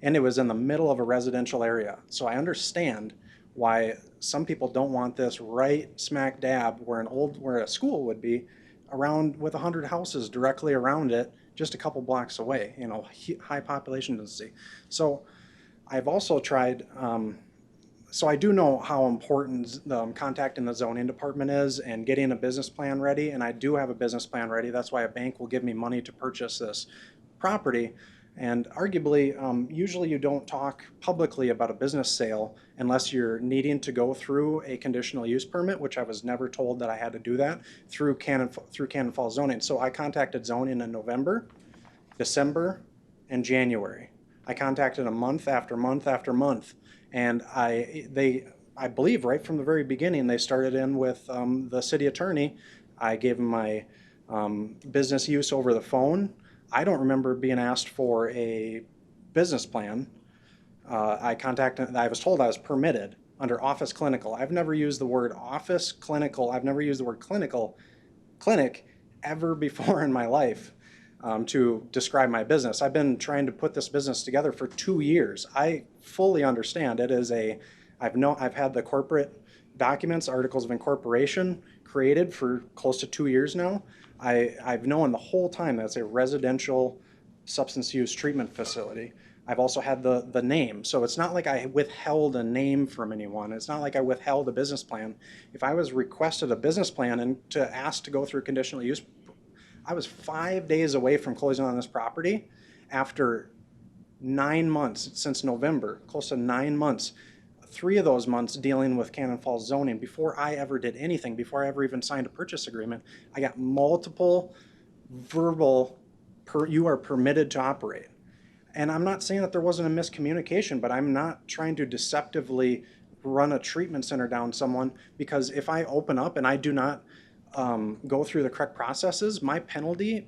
and it was in the middle of a residential area. So I understand why some people don't want this right smack dab where a school would be, around with 100 houses directly around it, just a couple blocks away, you know, high population density. So I've also tried, so I do know how important contacting the zoning department is and getting a business plan ready, and I do have a business plan ready. That's why a bank will give me money to purchase this property. And arguably, usually you don't talk publicly about a business sale unless you're needing to go through a conditional use permit, which I was never told that I had to do that through Cannon Falls zoning. So I contacted zoning in November, December, and January. I contacted them month after month after month. And I believe right from the very beginning, they started in with the city attorney. I gave him my business use over the phone. I don't remember being asked for a business plan. I was told I was permitted under office clinical. I've never used the word office clinical. I've never used the word clinic ever before in my life to describe my business. I've been trying to put this business together for 2 years. I fully understand it is I've had the corporate documents, articles of incorporation created for close to 2 years now. I've known the whole time that it's a residential substance use treatment facility. I've also had the name. So it's not like I withheld a name from anyone. It's not like I withheld a business plan. If I was requested a business plan and asked to go through conditional use, I was 5 days away from closing on this property after 9 months, since November, close to 9 months. 3 of those months dealing with Cannon Falls zoning. Before I ever did anything, before I ever even signed a purchase agreement, I got multiple verbal, you are permitted to operate. And I'm not saying that there wasn't a miscommunication, but I'm not trying to deceptively run a treatment center down someone, because if I open up and I do not go through the correct processes, my penalty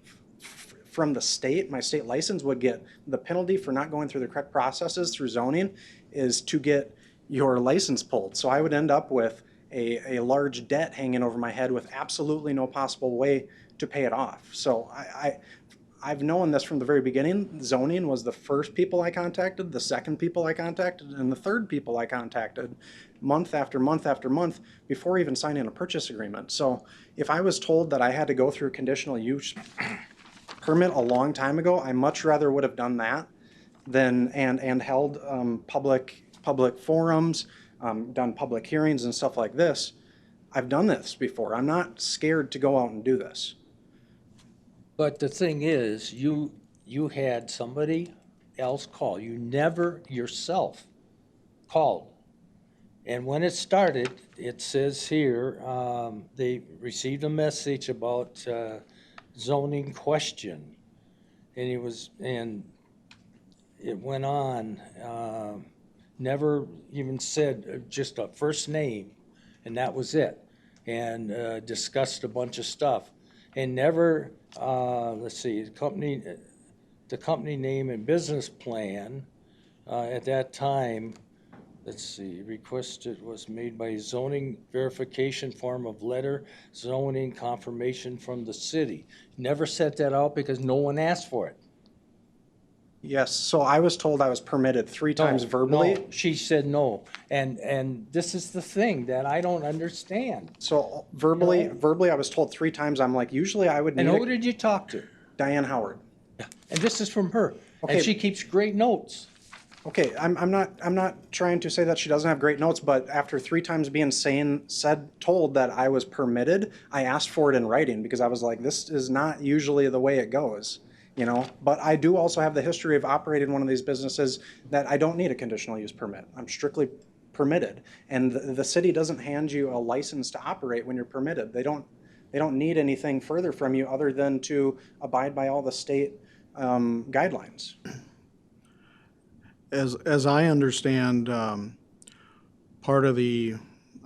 from the state, my state license would get, the penalty for not going through the correct processes through zoning is to get your license pulled. So I would end up with a large debt hanging over my head with absolutely no possible way to pay it off. So I've known this from the very beginning. Zoning was the first people I contacted, the second people I contacted, and the third people I contacted month after month after month before even signing a purchase agreement. So if I was told that I had to go through a conditional use permit a long time ago, I much rather would have done that than and held public forums, done public hearings and stuff like this. I've done this before. I'm not scared to go out and do this. But the thing is, you had somebody else call. You never yourself called. And when it started, it says here, they received a message about zoning question. And it went on, never even said just a first name, and that was it. And discussed a bunch of stuff. And never, let's see, the company name and business plan at that time, let's see, requested was made by zoning verification form of letter, zoning confirmation from the city. Never set that out because no one asked for it. Yes, so I was told I was permitted 3 times verbally. No, she said no. And this is the thing that I don't understand. So verbally, I was told 3 times. I'm like, usually I would need And who did you talk to? Diane Howard. And this is from her. Okay. And she keeps great notes. Okay, I'm not trying to say that she doesn't have great notes, but after 3 times being told that I was permitted, I asked for it in writing because I was like, this is not usually the way it goes. You know, but I do also have the history of operating one of these businesses that I don't need a conditional use permit. I'm strictly permitted, and the city doesn't hand you a license to operate when you're permitted. They don't need anything further from you other than to abide by all the state guidelines. As I understand, part of the,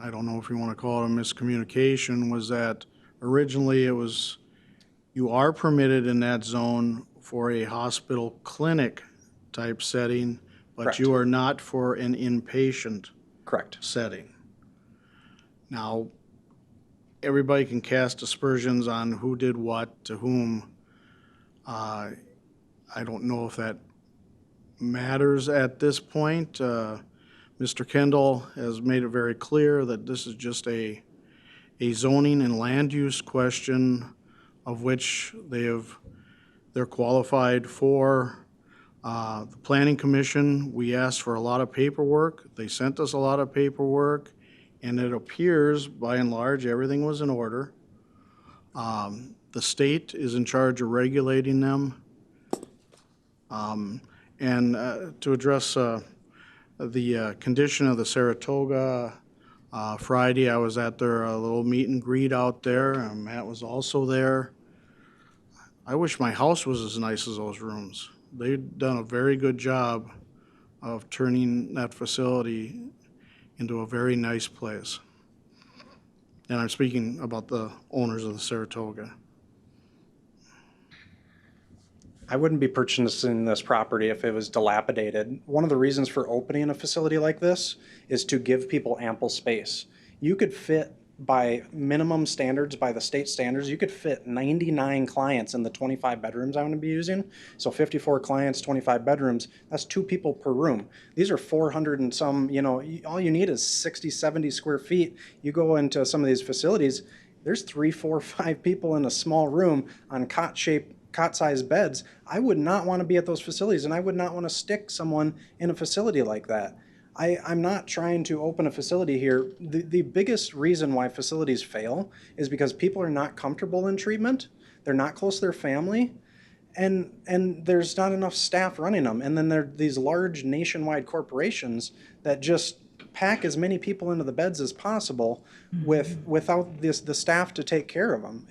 I don't know if you want to call it a miscommunication, was that originally it was, you are permitted in that zone for a hospital clinic type setting, but Correct. you are not for an inpatient Correct. setting. Now, everybody can cast aspersions on who did what to whom. I don't know if that matters at this point. Mr. Kendall has made it very clear that this is just a zoning and land use question of which they're qualified for. The Planning Commission, we asked for a lot of paperwork. They sent us a lot of paperwork, and it appears, by and large, everything was in order. The state is in charge of regulating them. And to address the condition of the Saratoga, Friday I was at their little meet and greet out there. Matt was also there. I wish my house was as nice as those rooms. they've done a very good job of turning that facility into a very nice place. And I'm speaking about the owners of the Saratoga. I wouldn't be purchasing this property if it was dilapidated. One of the reasons for opening a facility like this is to give people ample space. You could fit, by minimum standards, by the state standards, you could fit 99 clients in the 25 bedrooms I'm going to be using. So 54 clients, 25 bedrooms, that's 2 people per room. These are 400 and some, all you need is 60, 70 square feet. You go into some of these facilities, there's 3, 4, 5 people in a small room on cot-sized beds. I would not want to be at those facilities, and I would not want to stick someone in a facility like that. I'm not trying to open a facility here. The biggest reason why facilities fail is because people are not comfortable in treatment, they're not close to their family, and there's not enough staff running them. And then there are these large nationwide corporations that just pack as many people into the beds as possible without the staff to take care of them.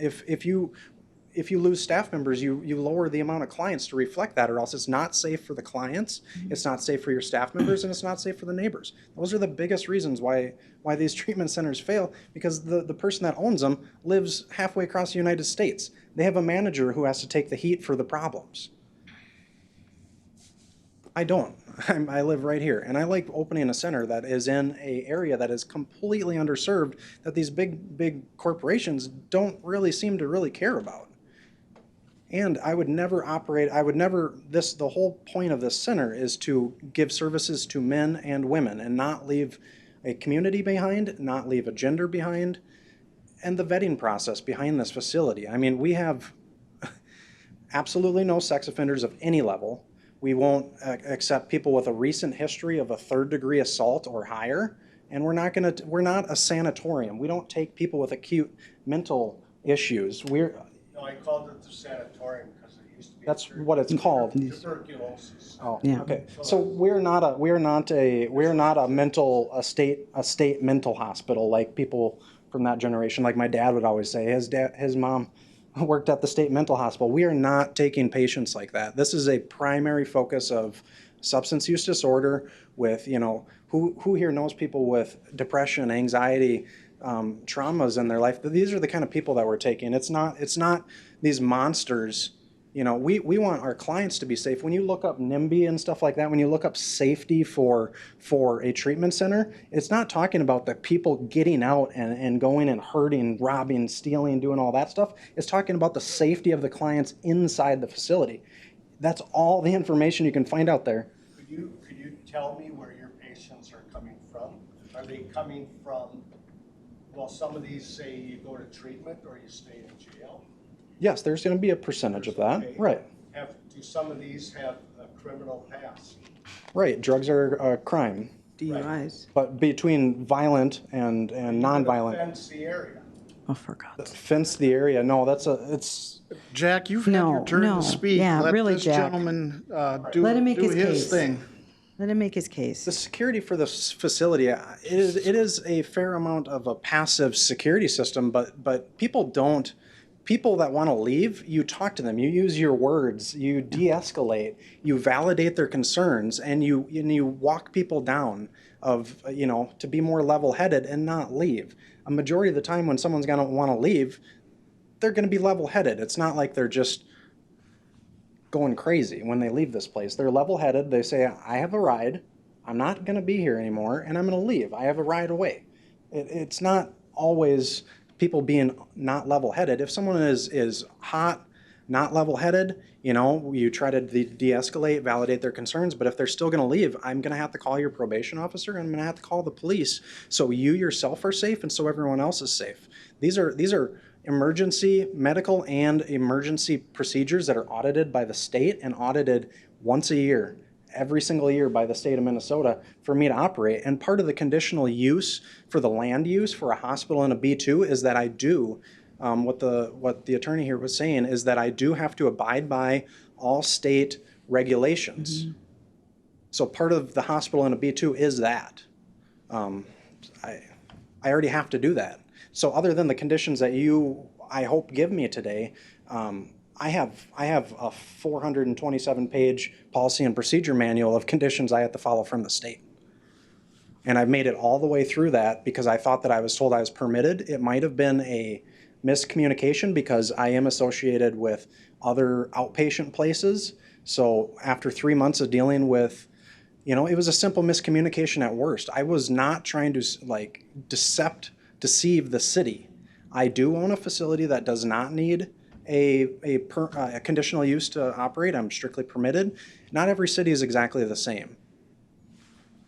If you lose staff members, you lower the amount of clients to reflect that, or else it's not safe for the clients, it's not safe for your staff members, and it's not safe for the neighbors. Those are the biggest reasons why these treatment centers fail, because the person that owns them lives halfway across the United States. They have a manager who has to take the heat for the problems. I don't. I live right here, and I like opening a center that is in an area that is completely underserved, that these big corporations don't really seem to really care about. And I would never the whole point of this center is to give services to men and women and not leave a community behind, not leave a gender behind, and the vetting process behind this facility. I mean, we have absolutely no sex offenders of any level. We won't accept people with a recent history of a 3rd-degree assault or higher, and we're not a sanatorium. We don't take people with acute mental issues. No, I called it the sanatorium because it used to be. That's what it's called. Tuberculosis. Oh, Yeah. okay. So we're not a state mental hospital like people from that generation. Like my dad would always say, his mom worked at the state mental hospital. We are not taking patients like that. This is a primary focus of substance use disorder with, who here knows people with depression, anxiety, traumas in their life. These are the kind of people that we're taking. It's not these monsters. We want our clients to be safe. When you look up NIMBY and stuff like that, when you look up safety for a treatment center, it's not talking about the people getting out and going and hurting, robbing, stealing, doing all that stuff. It's talking about the safety of the clients inside the facility. That's all the information you can find out there. Could you tell me where your patients are coming from? Are they coming from, well, some of these say you go to treatment or you stay in jail? Yes, there's going to be a percentage of that. Okay. Right. Do some of these have a criminal past? Right. Drugs are a crime. DUIs. But between violent and nonviolent. Fence the area. Oh, for God's sake. Fence the area. No, it's. Jack, you've had your turn to speak. Yeah, Let really, this Jack. gentleman Let him make do his case. thing. Let him make his case. The security for this facility, it is a fair amount of a passive security system, but people that want to leave, you talk to them, you use your words, you de-escalate, you validate their concerns, and you walk people down to be more level-headed and not leave. A majority of the time when someone's going to want to leave, they're going to be level-headed. It's not like they're just going crazy when they leave this place. They're level-headed. They say, I have a ride. I'm not going to be here anymore, and I'm going to leave. I have a ride away. It's not always people being not level-headed. If someone is hot, not level-headed, you try to de-escalate, validate their concerns, but if they're still going to leave, I'm going to have to call your probation officer, and I'm going to have to call the police so you yourself are safe and so everyone else is safe. These are emergency medical and emergency procedures that are audited by the state and audited once a year, every single year by the state of Minnesota for me to operate. And part of the conditional use for the land use for a hospital in a B2 is that I do, what the attorney here was saying is that I do have to abide by all state regulations. Mm-hmm. So part of the hospital in a B2 is that. I already have to do that. So other than the conditions that you, I hope, give me today, I have a 427-page policy and procedure manual of conditions I have to follow from the state. And I've made it all the way through that because I thought that I was told I was permitted. It might have been a miscommunication because I am associated with other outpatient places. So after 3 months of dealing with, you know, it was a simple miscommunication at worst. I was not trying to like deceive the city. I do own a facility that does not need a conditional use to operate. I'm strictly permitted. Not every city is exactly the same.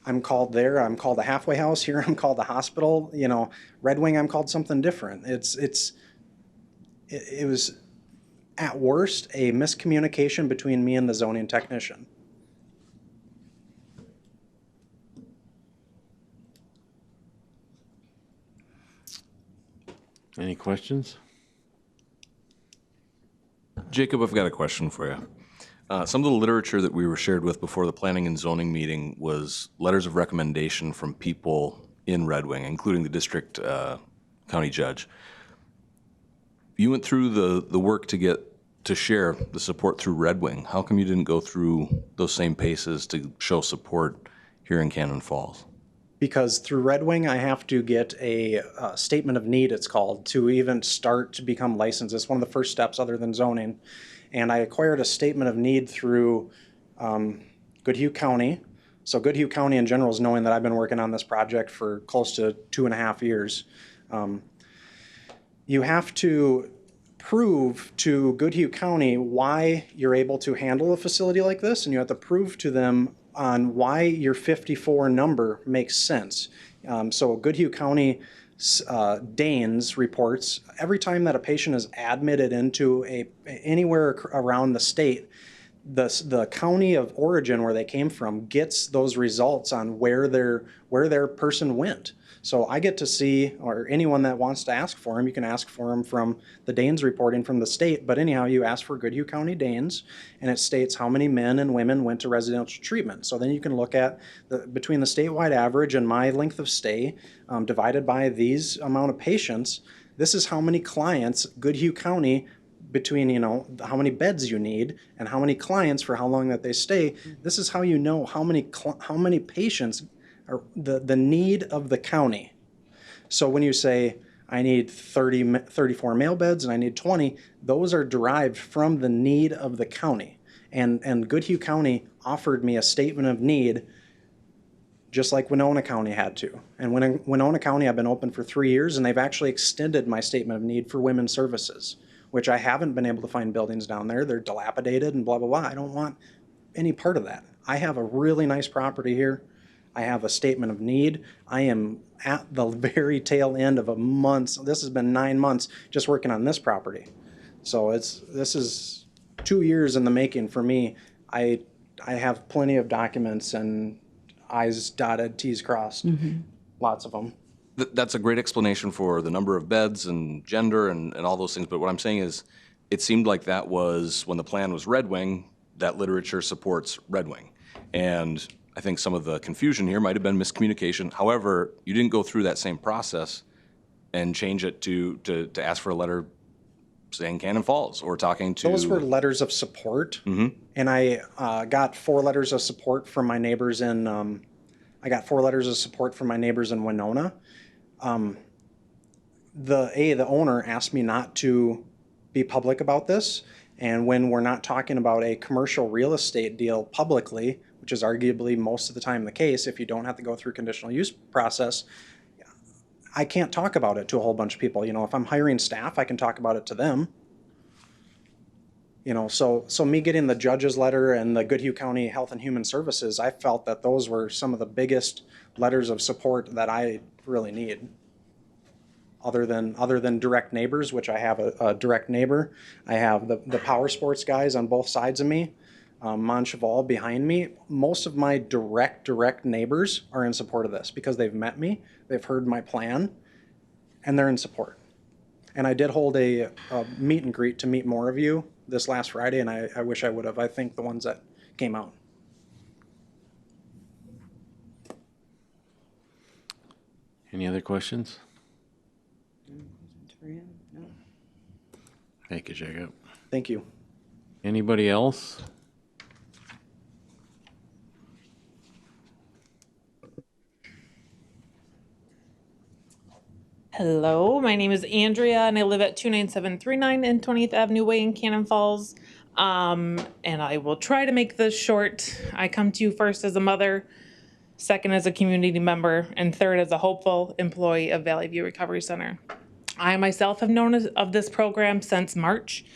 I'm called there, I'm called a halfway house. Here I'm called a hospital. You know, Red Wing, I'm called something different. It was at worst a miscommunication between me and the zoning technician. Any questions? Jacob, I've got a question for you. Some of the literature that we were shared with before the planning and zoning meeting was letters of recommendation from people in Red Wing, including the district county judge. You went through the work to share the support through Red Wing. How come you didn't go through those same paces to show support here in Cannon Falls? Because through Red Wing, I have to get a statement of need, it's called, to even start to become licensed. It's one of the first steps other than zoning. And I acquired a statement of need through Goodhue County. So Goodhue County in general is knowing that I've been working on this project for close to 2.5 years. You have to prove to Goodhue County why you're able to handle a facility like this, and you have to prove to them on why your 54 number makes sense. So Goodhue County Danes reports every time that a patient is admitted into anywhere around the state, the county of origin where they came from gets those results on where their person went. So I get to see, or anyone that wants to ask for them, you can ask for them from the Danes reporting from the state. But anyhow, you ask for Goodhue County Danes, and it states how many men and women went to residential treatment. So then you can look at between the statewide average and my length of stay divided by these amount of patients. This is how many clients Goodhue County, between, you know, how many beds you need and how many clients for how long that they stay. This is how you know how many patients are the need of the county. So when you say I need 34 male beds and I need 20, those are derived from the need of the county. And Goodhue County offered me a statement of need just like Winona County had to. And Winona County, I've been open for 3 years, and they've actually extended my statement of need for women's services, which I haven't been able to find buildings down there. They're dilapidated and blah, blah, blah. I don't want any part of that. I have a really nice property here. I have a statement of need. I am at the very tail end of a month. This has been 9 months just working on this property. So this is 2 years in the making for me. I have plenty of documents and I's dotted, T's crossed, lots of them. That's a great explanation for the number of beds and gender and all those things. But what I'm saying is, it seemed like that was, when the plan was Red Wing, that literature supports Red Wing. And I think some of the confusion here might have been miscommunication. However, you didn't go through that same process and change it to ask for a letter saying Cannon Falls or talking to... Those were letters of support. And I got 4 letters of support from my neighbors in... I got 4 letters of support from my neighbors in Winona. The owner asked me not to be public about this. And when we're not talking about a commercial real estate deal publicly, which is arguably most of the time the case, if you don't have to go through conditional use process, I can't talk about it to a whole bunch of people. You know, if I'm hiring staff, I can talk about it to them. You know, so me getting the judge's letter and the Goodhue County Health and Human Services, I felt that those were some of the biggest letters of support that I really need. Other than direct neighbors, which I have a direct neighbor. I have the power sports guys on both sides of me, Moncheval behind me. Most of my direct neighbors are in support of this because they've met me, they've heard my plan, and they're in support. And I did hold a meet and greet to meet more of you this last Friday, and I wish I would have. I think the ones that came out. Any other questions? No. Thank you, Jacob. Thank you. Anybody else? Hello, my name is Andrea and I live at 29739 and 20th Avenue Way in Cannon Falls. And I will try to make this short. I come to you first as a mother, second as a community member, and third as a hopeful employee of Valley View Recovery Center. I myself have known of this program since March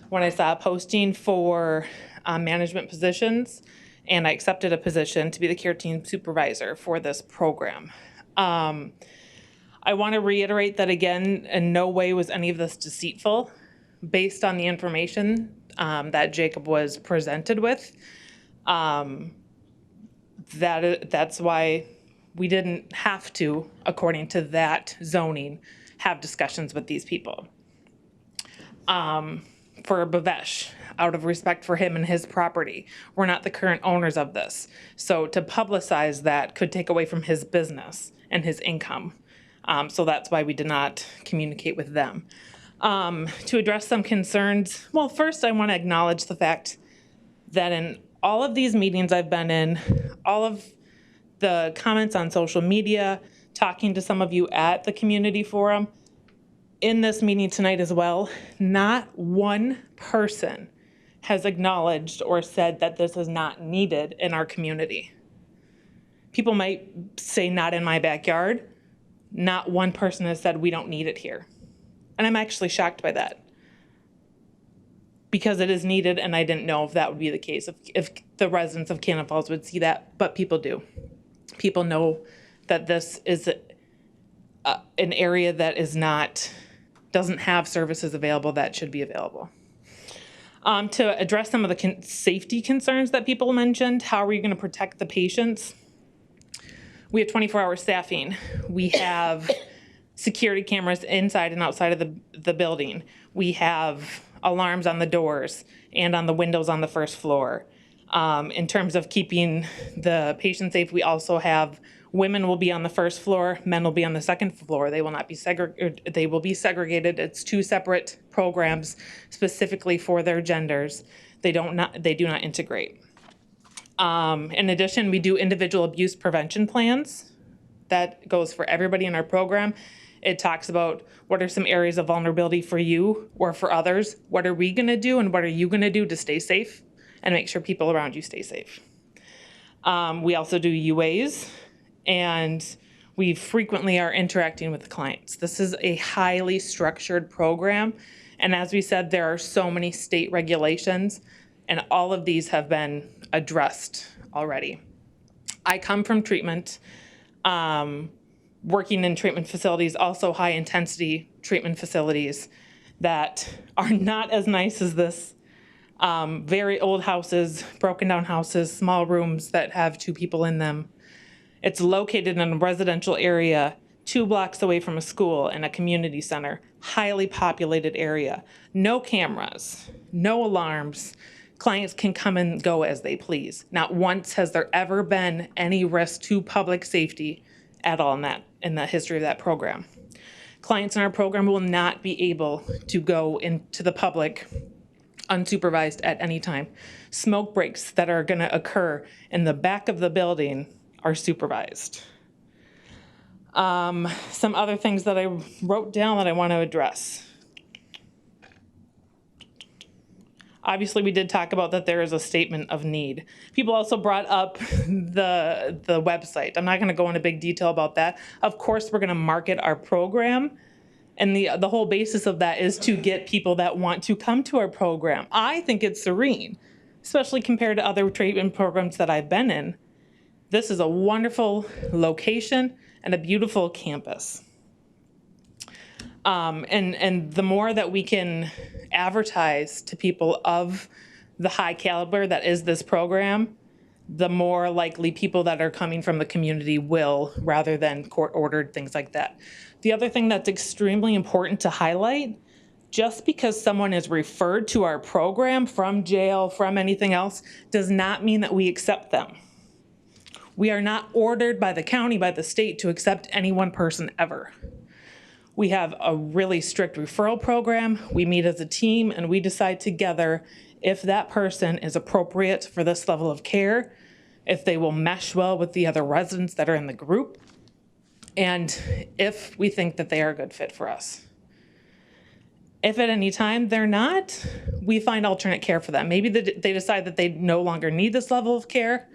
when I saw a posting for management positions, and I accepted a position to be the care team supervisor for this program. I want to reiterate that again, in no way was any of this deceitful based on the information that Jacob was presented with. That's why we didn't have to, according to that zoning, have discussions with these people. For Bhavesh, out of respect for him and his property, we're not the current owners of this. So to publicize that could take away from his business and his income. So that's why we did not communicate with them. To address some concerns, well, first I want to acknowledge the fact that in all of these meetings I've been in, all of the comments on social media, talking to some of you at the community forum, in this meeting tonight as well, not one person has acknowledged or said that this is not needed in our community. People might say not in my backyard. Not one person has said we don't need it here. And I'm actually shocked by that. Because it is needed, and I didn't know if that would be the case, if the residents of Cannon Falls would see that, but people do. People know that this is an area that doesn't have services available that should be available. To address some of the safety concerns that people mentioned, how are we going to protect the patients? We have 24-hour staffing. We have security cameras inside and outside of the building. We have alarms on the doors and on the windows on the first floor. In terms of keeping the patient safe, we also have women will be on the first floor, men will be on the second floor. They will not be segregated. They will be segregated. It's two separate programs specifically for their genders. They do not integrate. In addition, we do individual abuse prevention plans. That goes for everybody in our program. It talks about what are some areas of vulnerability for you or for others. What are we going to do and what are you going to do to stay safe and make sure people around you stay safe. We also do UAs, and we frequently are interacting with the clients. This is a highly structured program. And as we said, there are so many state regulations, and all of these have been addressed already. I come from treatment, working in treatment facilities, also high intensity treatment facilities that are not as nice as this. Very old houses, broken down houses, small rooms that have two people in them. It's located in a residential area 2 blocks away from a school and a community center, highly populated area. No cameras, no alarms. Clients can come and go as they please. Not once has there ever been any risk to public safety at all in the history of that program. Clients in our program will not be able to go into the public unsupervised at any time. Smoke breaks that are going to occur in the back of the building are supervised. Some other things that I wrote down that I want to address. Obviously, we did talk about that there is a statement of need. People also brought up the website. I'm not going to go into big detail about that. Of course, we're going to market our program. And the whole basis of that is to get people that want to come to our program. I think it's serene, especially compared to other treatment programs that I've been in. This is a wonderful location and a beautiful campus. And the more that we can advertise to people of the high caliber that is this program, the more likely people that are coming from the community will, rather than court-ordered things like that. The other thing that's extremely important to highlight, just because someone is referred to our program from jail, from anything else, does not mean that we accept them. We are not ordered by the county, by the state, to accept any one person ever. We have a really strict referral program. We meet as a team and we decide together if that person is appropriate for this level of care, if they will mesh well with the other residents that are in the group, and if we think that they are a good fit for us. If at any time they're not, we find alternate care for them. Maybe they decide that they no longer need this level of care.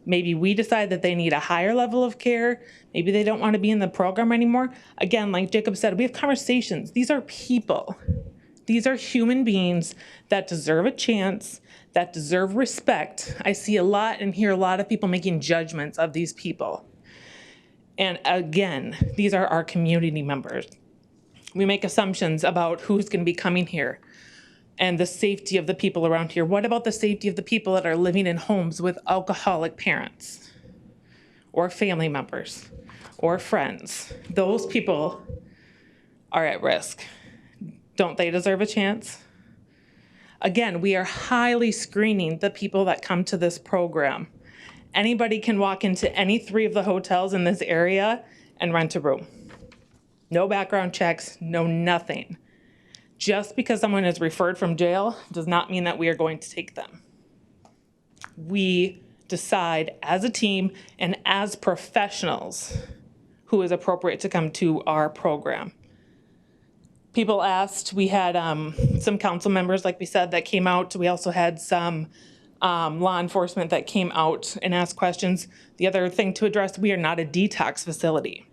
Maybe we decide that they need a higher level of care. Maybe they don't want to be in the program anymore. Again, like Jacob said, we have conversations. These are people. These are human beings that deserve a chance, that deserve respect. I see a lot and hear a lot of people making judgments of these people. And again, these are our community members. We make assumptions about who's going to be coming here and the safety of the people around here. What about the safety of the people that are living in homes with alcoholic parents or family members or friends? Those people are at risk. Don't they deserve a chance? Again, we are highly screening the people that come to this program. Anybody can walk into any 3 of the hotels in this area and rent a room. No background checks, no nothing. Just because someone is referred from jail does not mean that we are going to take them. We decide as a team and as professionals who is appropriate to come to our program. People asked, we had some council members, like we said, that came out. We also had some law enforcement that came out and asked questions. The other thing to address, we are not a detox facility.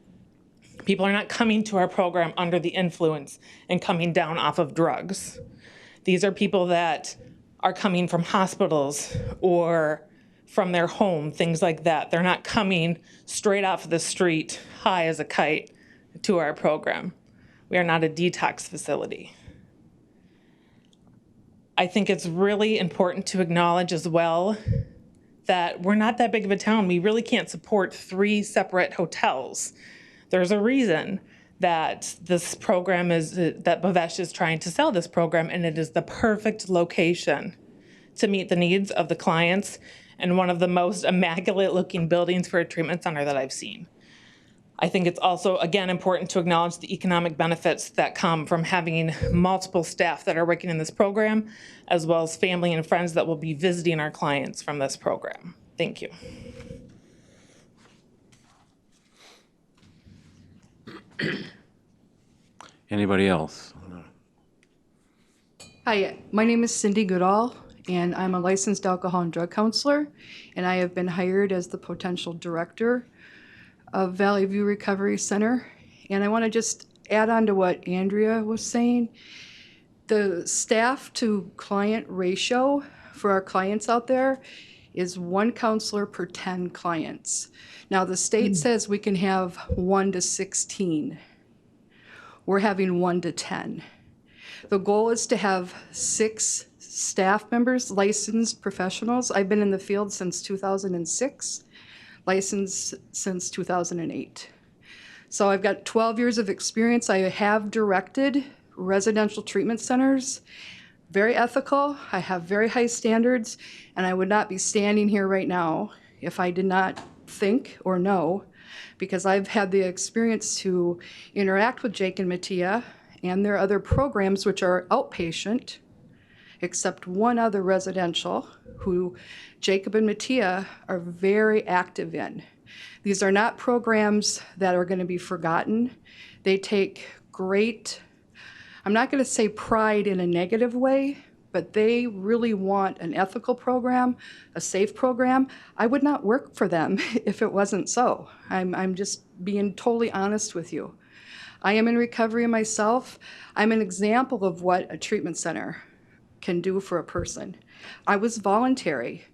People are not coming to our program under the influence and coming down off of drugs. These are people that are coming from hospitals or from their home, things like that. They're not coming straight off the street, high as a kite, to our program. We are not a detox facility. I think it's really important to acknowledge as well that we're not that big of a town. We really can't support 3 separate hotels. There's a reason that this program is, that Bavesh is trying to sell this program, and it is the perfect location to meet the needs of the clients and one of the most immaculate looking buildings for a treatment center that I've seen. I think it's also, again, important to acknowledge the economic benefits that come from having multiple staff that are working in this program, as well as family and friends that will be visiting our clients from this program. Thank you. Anybody else? Hi, my name is Cindy Goodall, and I'm a licensed alcohol and drug counselor, and I have been hired as the potential director of Valley View Recovery Center. And I want to just add on to what Andrea was saying. The staff to client ratio for our clients out there is 1 counselor per 10 clients. Now, the state says we can have 1 to 16. We're having 1 to 10. The goal is to have 6 staff members, licensed professionals. I've been in the field since 2006, licensed since 2008. So I've got 12 years of experience. I have directed residential treatment centers, very ethical. I have very high standards, and I would not be standing here right now if I did not think or know, because I've had the experience to interact with Jake and Mattia and their other programs, which are outpatient, except one other residential, who Jacob and Mattia are very active in. These are not programs that are going to be forgotten. They take great, I'm not going to say pride in a negative way, but they really want an ethical program, a safe program. I would not work for them if it wasn't so. I'm just being totally honest with you. I am in recovery myself. I'm an example of what a treatment center can do for a person. I was voluntary.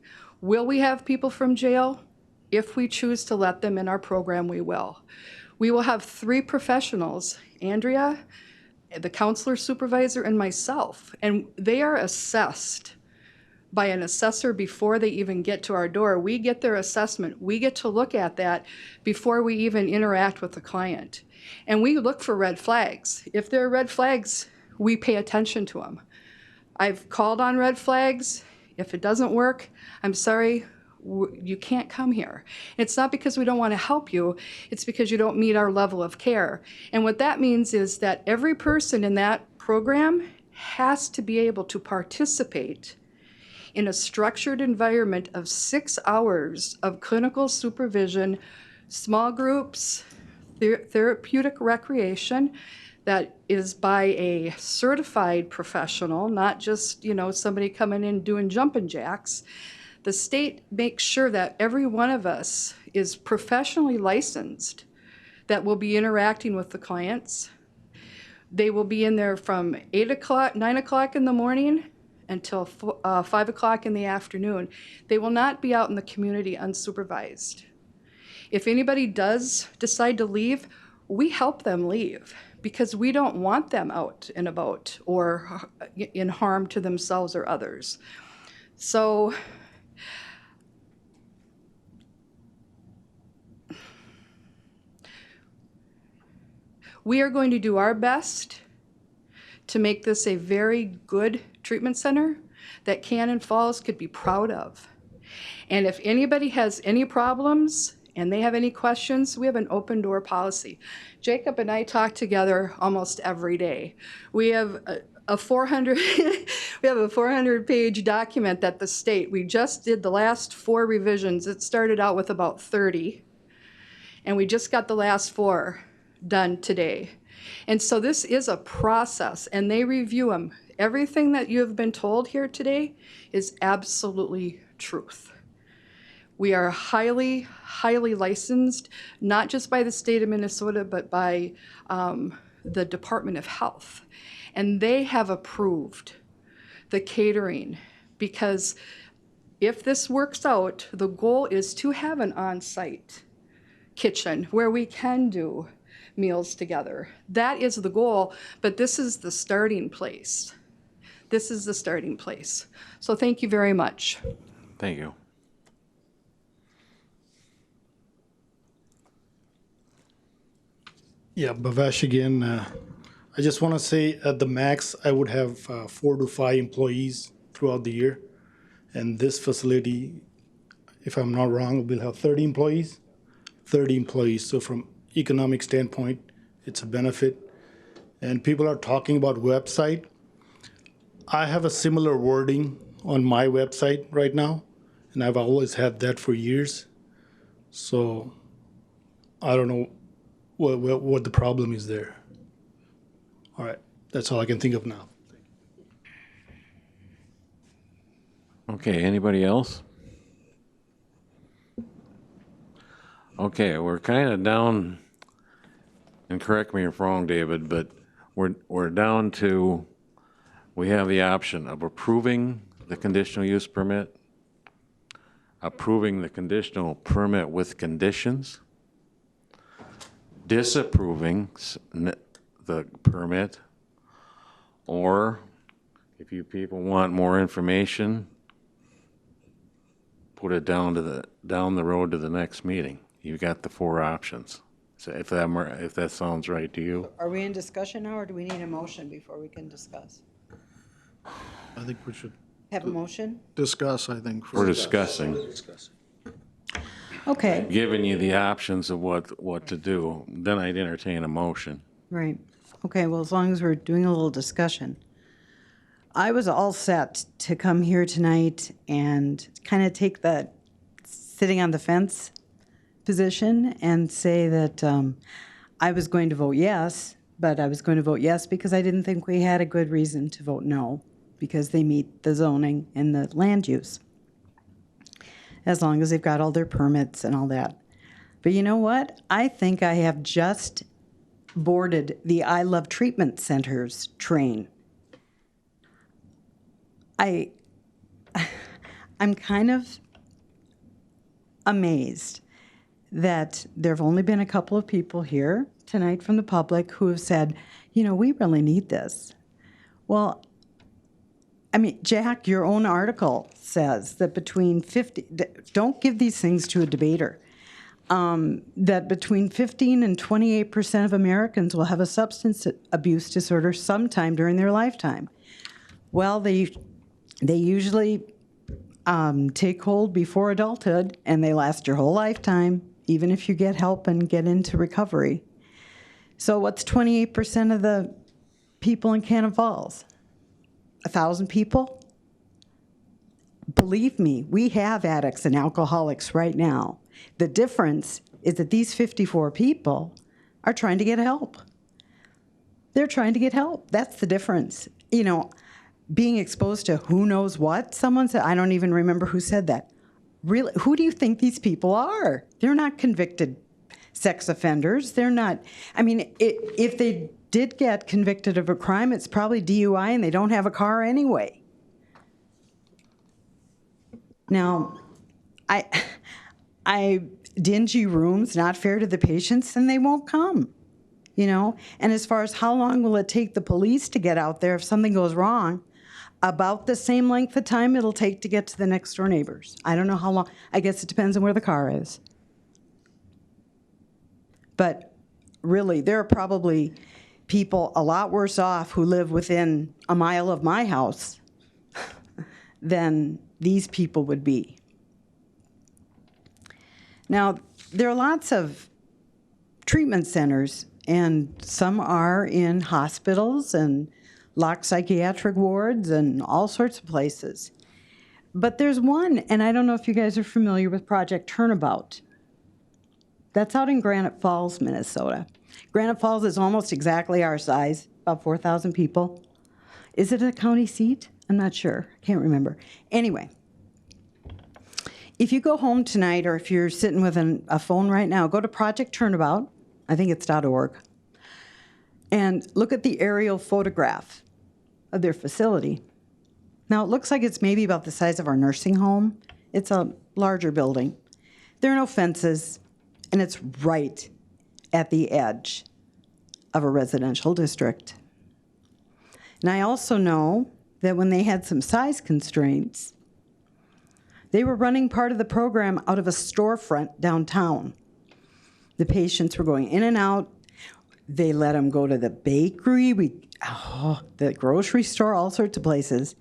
Will we have people from jail? If we choose to let them in our program, we will. We will have 3 professionals, Andrea, the counselor supervisor, and myself, and they are assessed by an assessor before they even get to our door. We get their assessment. We get to look at that before we even interact with the client. And we look for red flags. If there are red flags, we pay attention to them. I've called on red flags. If it doesn't work, I'm sorry, you can't come here. It's not because we don't want to help you, it's because you don't meet our level of care. And what that means is that every person in that program has to be able to participate in a structured environment of 6 hours of clinical supervision, small groups, therapeutic recreation that is by a certified professional, not just, somebody coming in doing jumping jacks. The state makes sure that every one of us is professionally licensed, that will be interacting with the clients. They will be in there from 8 o'clock, 9 o'clock in the morning until 5 o'clock in the afternoon. They will not be out in the community unsupervised. If anybody does decide to leave, we help them leave because we don't want them out and about or in harm to themselves or others. So we are going to do our best to make this a very good treatment center that Cannon Falls could be proud of. And if anybody has any problems and they have any questions, we have an open door policy. Jacob and I talk together almost every day. We have a 400-page document that the state, we just did the last 4 revisions. It started out with about 30, and we just got the last 4 done today. And so this is a process, and they review them. Everything that you have been told here today is absolutely truth. We are highly, highly licensed, not just by the state of Minnesota, but by the Department of Health. And they have approved the catering because if this works out, the goal is to have an on-site kitchen where we can do meals together. That is the goal, but this is the starting place. This is the starting place. So thank you very much. Thank you. Yeah, Bhavesh again. I just want to say at the max, I would have 4 to 5 employees throughout the year. And this facility, if I'm not wrong, will have 30 employees. 30 employees. So from economic standpoint, it's a benefit. And people are talking about website. I have a similar wording on my website right now, and I've always had that for years. So I don't know what the problem is there. All right, that's all I can think of now. Okay, anybody else? Okay, we're kind of down, and correct me if wrong, David, but we're down to, we have the option of approving the conditional use permit, approving the conditional permit with conditions, disapproving the permit, or if you people want more information, put it down the road to the next meeting. You've got the 4 options. So if that sounds right to you. Are we in discussion now, or do we need a motion before we can discuss? I think we should Have a motion? discuss, I think. We're discussing. Okay, Giving you the options of what to do. Then I'd entertain a motion. right. Okay, well, as long as we're doing a little discussion. I was all set to come here tonight and kind of take that sitting on the fence position and say that I was going to vote yes, but I was going to vote yes because I didn't think we had a good reason to vote no, because they meet the zoning and the land use, as long as they've got all their permits and all that. But you know what? I think I have just boarded the I Love Treatment Centers train. I'm kind of amazed that there have only been a couple of people here tonight from the public who have said, we really need this. Well, I mean, Jack, your own article says that don't give these things to a debater, that between 15 and 28% of Americans will have a substance abuse disorder sometime during their lifetime. Well, they usually take hold before adulthood, and they last your whole lifetime, even if you get help and get into recovery. So what's 28% of the people in Cannon Falls? 1,000 people? believe me, we have addicts and alcoholics right now. The difference is that these 54 people are trying to get help. They're trying to get help. That's the difference. You know, being exposed to who knows what, someone said, I don't even remember who said that. Really, who do you think these people are? They're not convicted sex offenders. They're not, I mean, if they did get convicted of a crime, it's probably DUI and they don't have a car anyway. Now, dingy rooms, not fair to the patients, then they won't come, you know? And as far as how long will it take the police to get out there if something goes wrong, about the same length of time it'll take to get to the next door neighbors. I don't know how long. I guess it depends on where the car is. But really, there are probably people a lot worse off who live within a mile of my house than these people would be. Now, there are lots of treatment centers, and some are in hospitals and locked psychiatric wards and all sorts of places. But there's one, and I don't know if you guys are familiar with Project Turnabout. That's out in Granite Falls, Minnesota. Granite Falls is almost exactly our size, about 4,000 people. Is it a county seat? I'm not sure. I can't remember. Anyway, if you go home tonight or if you're sitting with a phone right now, go to Project Turnabout, I think it's .org, and look at the aerial photograph of their facility. Now, it looks like it's maybe about the size of our nursing home. It's a larger building. There are no fences, and it's right at the edge of a residential district. And I also know that when they had some size constraints, they were running part of the program out of a storefront downtown. The patients were going in and out. They let them go to the bakery, the grocery store, all sorts of places.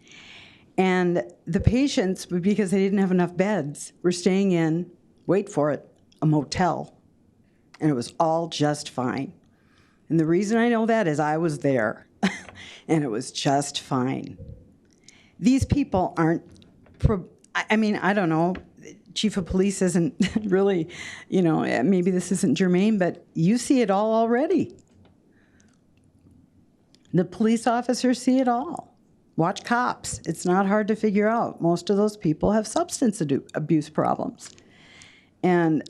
And the patients, because they didn't have enough beds, were staying in, wait for it, a motel. And it was all just fine. And the reason I know that is I was there, and it was just fine. These people aren't, I mean, I don't know, Chief of Police isn't really, you know, maybe this isn't germane, but you see it all already. The police officers see it all. Watch Cops. It's not hard to figure out. Most of those people have substance abuse problems. And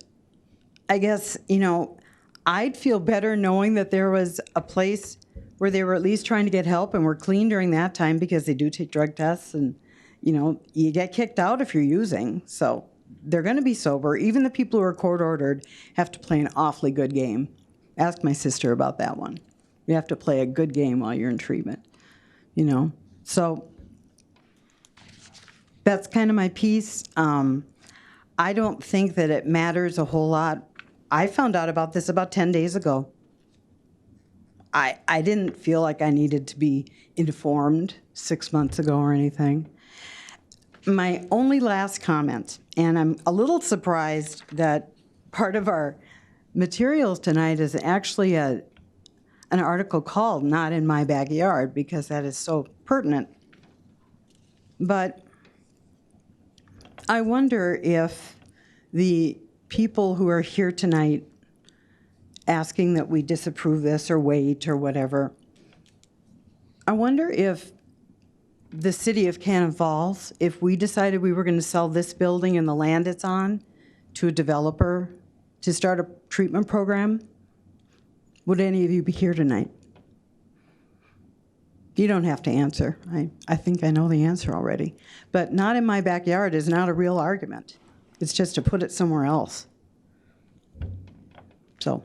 I guess, you know, I'd feel better knowing that there was a place where they were at least trying to get help and were clean during that time, because they do take drug tests and, you know, you get kicked out if you're using. So they're going to be sober. Even the people who are court-ordered have to play an awfully good game. Ask my sister about that one. You have to play a good game while you're in treatment, you know. So that's kind of my piece. I don't think that it matters a whole lot. I found out about this about 10 days ago. I didn't feel like I needed to be informed 6 months ago or anything. My only last comment, and I'm a little surprised that part of our materials tonight is actually an article called Not in My Backyard, because that is so pertinent. But I wonder if the people who are here tonight asking that we disapprove this or wait or whatever, I wonder if the city of Cannon Falls, if we decided we were going to sell this building and the land it's on to a developer to start a treatment program, would any of you be here tonight? You don't have to answer. I think I know the answer already. But not in my backyard is not a real argument. It's just to put it somewhere else. So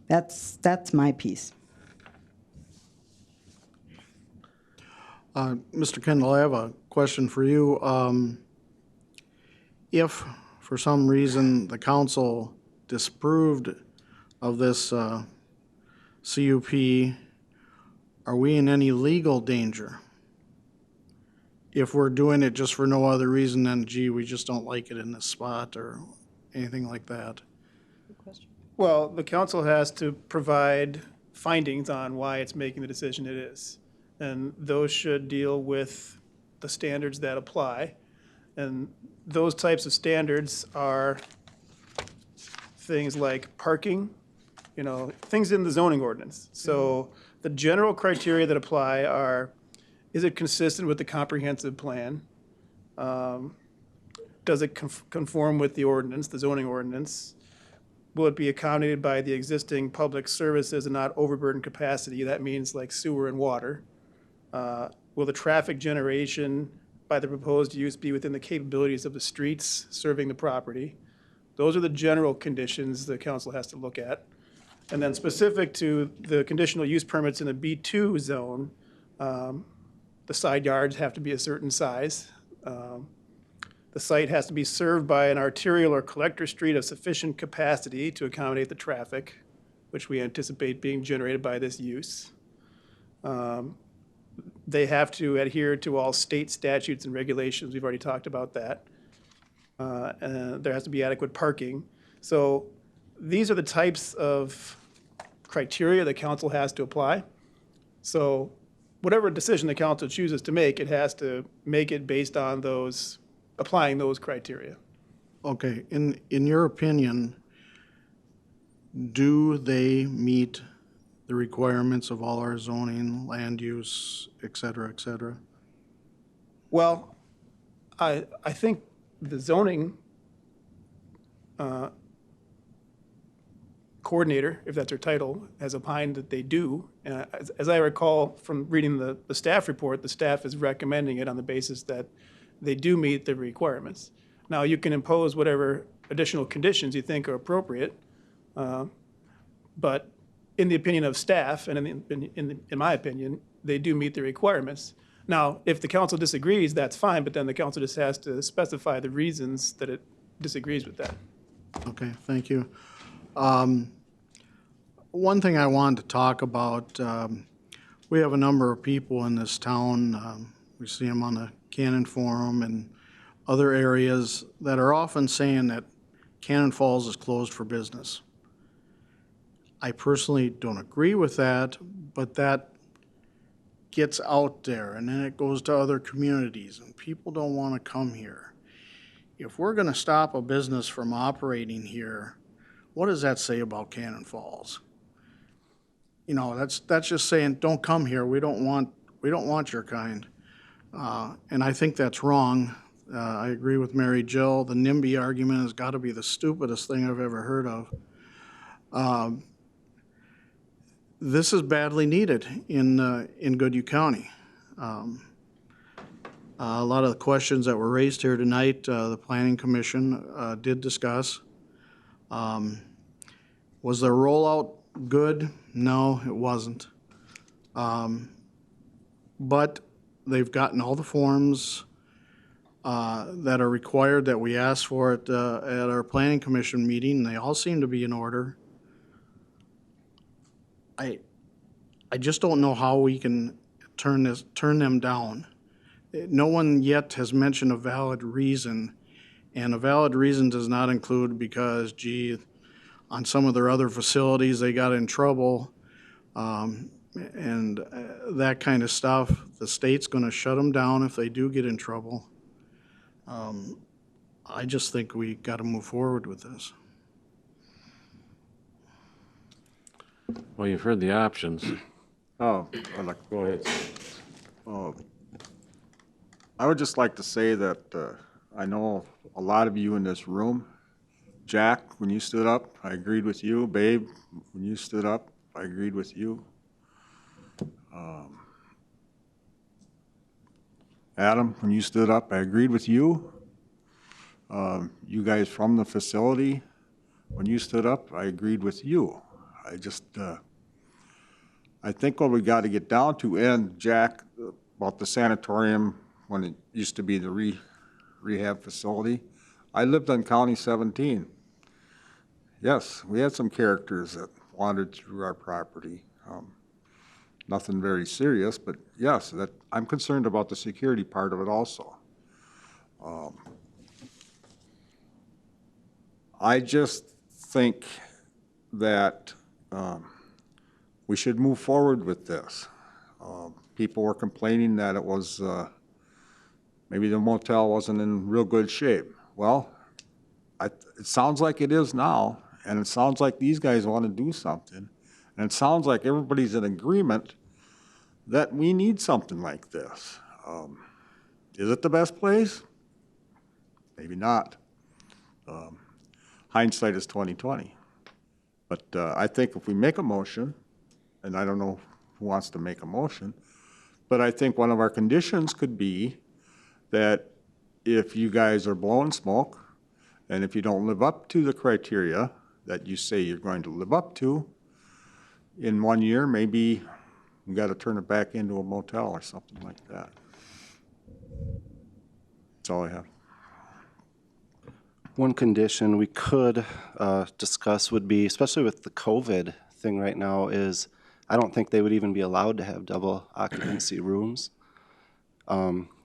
that's my piece. Mr. Kendall, I have a question for you. If, for some reason, the council disapproved of this CUP, are we in any legal danger? If we're doing it just for no other reason than, gee, we just don't like it in this spot or anything like that? Well, the council has to provide findings on why it's making the decision it is. And those should deal with the standards that apply. And those types of standards are things like parking, things in the zoning ordinance. So the general criteria that apply are, is it consistent with the comprehensive plan? Does it conform with the ordinance, the zoning ordinance? Will it be accommodated by the existing public services and not overburden capacity? That means like sewer and water. Will the traffic generation by the proposed use be within the capabilities of the streets serving the property? Those are the general conditions the council has to look at. And then specific to the conditional use permits in the B2 zone, the side yards have to be a certain size. The site has to be served by an arterial or collector street of sufficient capacity to accommodate the traffic, which we anticipate being generated by this use. They have to adhere to all state statutes and regulations. We've already talked about that. And there has to be adequate parking. So these are the types of criteria the council has to apply. So whatever decision the council chooses to make, it has to make it based on those, applying those criteria. Okay, in your opinion, do they meet the requirements of all our zoning, land use, et cetera, et cetera? Well, I think the zoning coordinator, if that's her title, has opined that they do. As I recall from reading the staff report, the staff is recommending it on the basis that they do meet the requirements. Now, you can impose whatever additional conditions you think are appropriate, but in the opinion of staff, and in my opinion, they do meet the requirements. Now, if the council disagrees, that's fine, but then the council just has to specify the reasons that it disagrees with that. Okay, thank you. One thing I wanted to talk about, we have a number of people in this town, we see them on the Cannon Forum and other areas that are often saying that Cannon Falls is closed for business. I personally don't agree with that, but that gets out there and then it goes to other communities and people don't want to come here. If we're going to stop a business from operating here, what does that say about Cannon Falls? That's just saying, don't come here. We don't want your kind. And I think that's wrong. I agree with Mary Jo. The NIMBY argument has got to be the stupidest thing I've ever heard of. This is badly needed in Goodhue County. A lot of the questions that were raised here tonight, the Planning Commission did discuss. Was their rollout good? No, it wasn't. But they've gotten all the forms that are required that we asked for at our Planning Commission meeting, and they all seem to be in order. I just don't know how we can turn them down. No one yet has mentioned a valid reason, and a valid reason does not include because, gee, on some of their other facilities they got in trouble, and that kind of stuff. The state's going to shut them down if they do get in trouble. I just think we got to move forward with this. Well, you've heard the options. Oh, Go ahead. I would just like to say that I know a lot of you in this room. Jack, when you stood up, I agreed with you. Babe, when you stood up, I agreed with you. Adam, when you stood up, I agreed with you. You guys from the facility, when you stood up, I agreed with you. I think what we got to get down to, and Jack, about the sanatorium when it used to be the rehab facility. I lived on County 17. Yes, we had some characters that wandered through our property. Nothing very serious, but yes, that I'm concerned about the security part of it also. I just think that we should move forward with this. People were complaining that it was maybe the motel wasn't in real good shape. Well, it sounds like it is now, and it sounds like these guys want to do something. And it sounds like everybody's in agreement that we need something like this. Is it the best place? Maybe not. Hindsight is 20/20. But I think if we make a motion, and I don't know who wants to make a motion, but I think one of our conditions could be that if you guys are blowing smoke, and if you don't live up to the criteria that you say you're going to live up to, in 1 year, maybe we got to turn it back into a motel or something like that. That's all I have. One condition we could discuss would be, especially with the COVID thing right now, is I don't think they would even be allowed to have double occupancy rooms.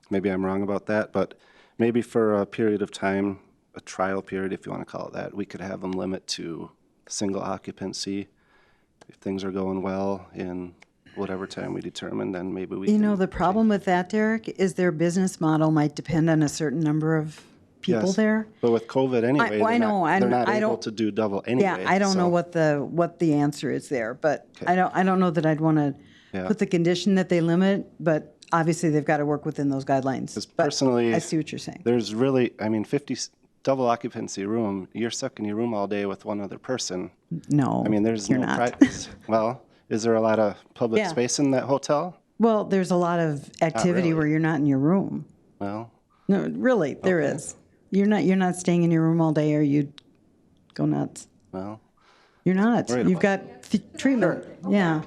Maybe I'm wrong about that, but maybe for a period of time, a trial period, if you want to call it that, we could have them limit to single occupancy. If things are going well in whatever time we determine, then maybe we You can. know, the problem with that, Derek, is their business model might depend on a certain number of people Yes, there. But with COVID anyway, I know, they're not I able don't- to do double anyway. Yeah, I don't know so- what the answer is there, but I don't know that I'd want to Yeah. put the condition that they limit, but obviously they've got to work within those guidelines. But Personally, I see what you're saying. There's really, 50 double occupancy room, you're stuck in your room all day with one other person. No, I mean, there's you're no not. Well, is there a lot of public Yeah. space in that hotel? Well, there's a lot of activity really. where you're not in your room. Well, No, really, there is. You're not staying in your room all day, or you'd go nuts. well, You're not. Worried You've got treatment. Yeah.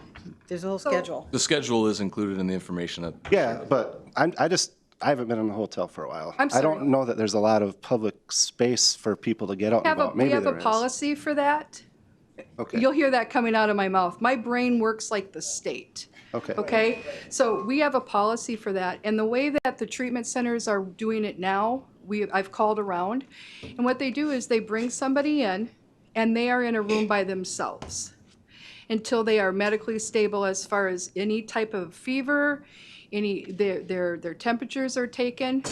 There's a whole schedule. The schedule is included in the information that. yeah, but I haven't been in a hotel for a while. I'm I don't sorry. know that there's a lot of public space for people to get out and about. We Maybe have a there is. policy for that. Okay. You'll hear that coming out of my mouth. My brain works like the state. Okay. Okay? So we have a policy for that. And the way that the treatment centers are doing it now, I've called around. And what they do is they bring somebody in and they are in a room by themselves until they are medically stable as far as any type of fever, their temperatures are taken,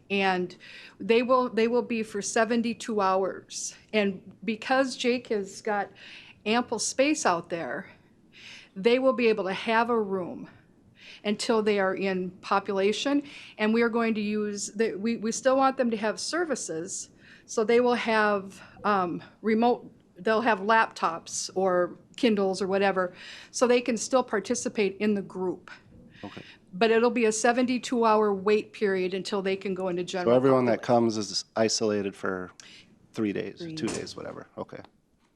and they will be for 72 hours. And because Jake has got ample space out there, they will be able to have a room until they are in population. And we are going to use, we still want them to have services, so they will have they'll have laptops or Kindles or whatever, so they can still participate in the group. Okay. But it'll be a 72-hour wait period until they can go into So general. everyone that comes is isolated for 3 days, 2 days, whatever. Okay.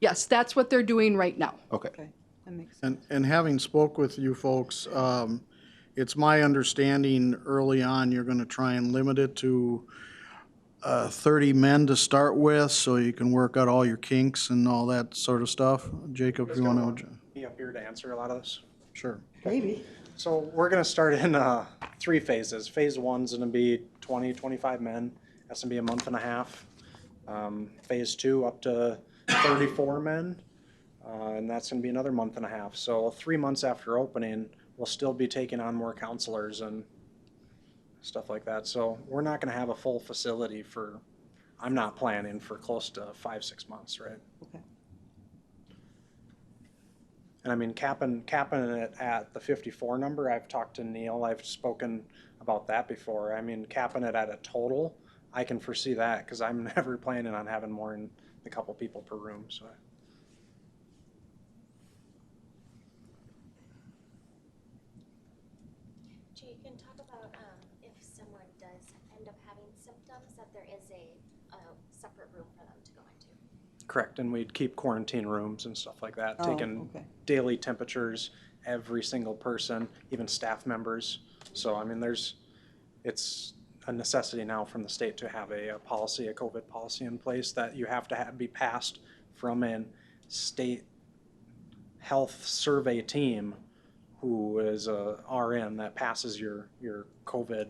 Yes, that's what they're doing right now. Okay. That makes sense. And having spoke with you folks, it's my understanding early on, you're going to try and limit it to 30 men to start with, so you can work out all your kinks and all that sort of stuff. Jacob, if you want to. Be up here to answer a lot of this. Sure. Maybe. So we're gonna start in 3 phases. Phase 1's gonna be 20, 25 men. That's gonna be a month and a half. Phase 2 up to 34 men, and that's gonna be another month and a half. So 3 months after opening, we'll still be taking on more counselors and stuff like that. So we're not gonna have a full facility for, I'm not planning for close to 5-6 months, right? Okay. And I mean, capping it at the 54 number, I've talked to Neil, I've spoken about that before. I mean, capping it at a total, I can foresee that, because I'm never planning on having more than a couple people per room, so. Jake, you can talk about if someone does end up having symptoms, that there is a separate room for them to go into. Correct, and we'd keep quarantine rooms and stuff like that, Oh, taking okay. daily temperatures, every single person, even staff members. So, I mean, it's a necessity now from the state to have a policy, a COVID policy in place that you have to be passed from a state health survey team who is a RN that passes your COVID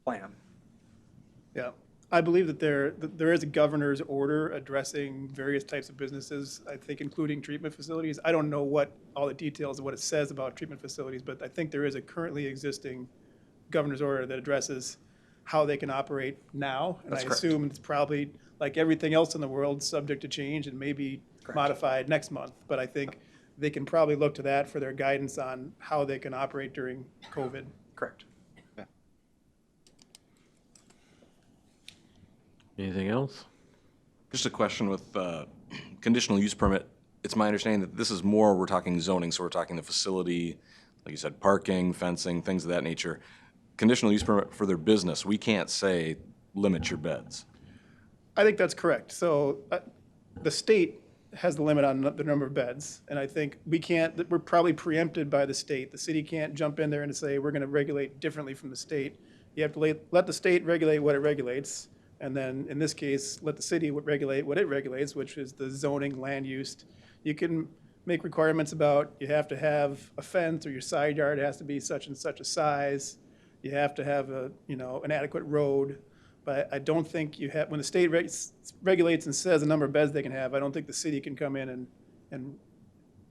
plan. Yeah, I believe that there is a governor's order addressing various types of businesses, I think including treatment facilities. I don't know what all the details of what it says about treatment facilities, but I think there is a currently existing governor's order that addresses how they can operate now. And I assume it's probably, like everything else in the world, subject to change and maybe modified next month. But I think they can probably look to that for their guidance on how they can operate during COVID. Correct. Anything else? Just a question with conditional use permit. It's my understanding that this is more, we're talking zoning, so we're talking the facility, like you said, parking, fencing, things of that nature. Conditional use permit for their business, we can't say limit your beds. I think that's correct. So the state has the limit on the number of beds, and I think we're probably preempted by the state. The city can't jump in there and say, we're gonna regulate differently from the state. You have to let the state regulate what it regulates, and then, in this case, let the city regulate what it regulates, which is the zoning, land use. You can make requirements about, you have to have a fence, or your side yard has to be such and such a size. You have to have an adequate road. But I don't think when the state regulates and says the number of beds they can have, I don't think the city can come in and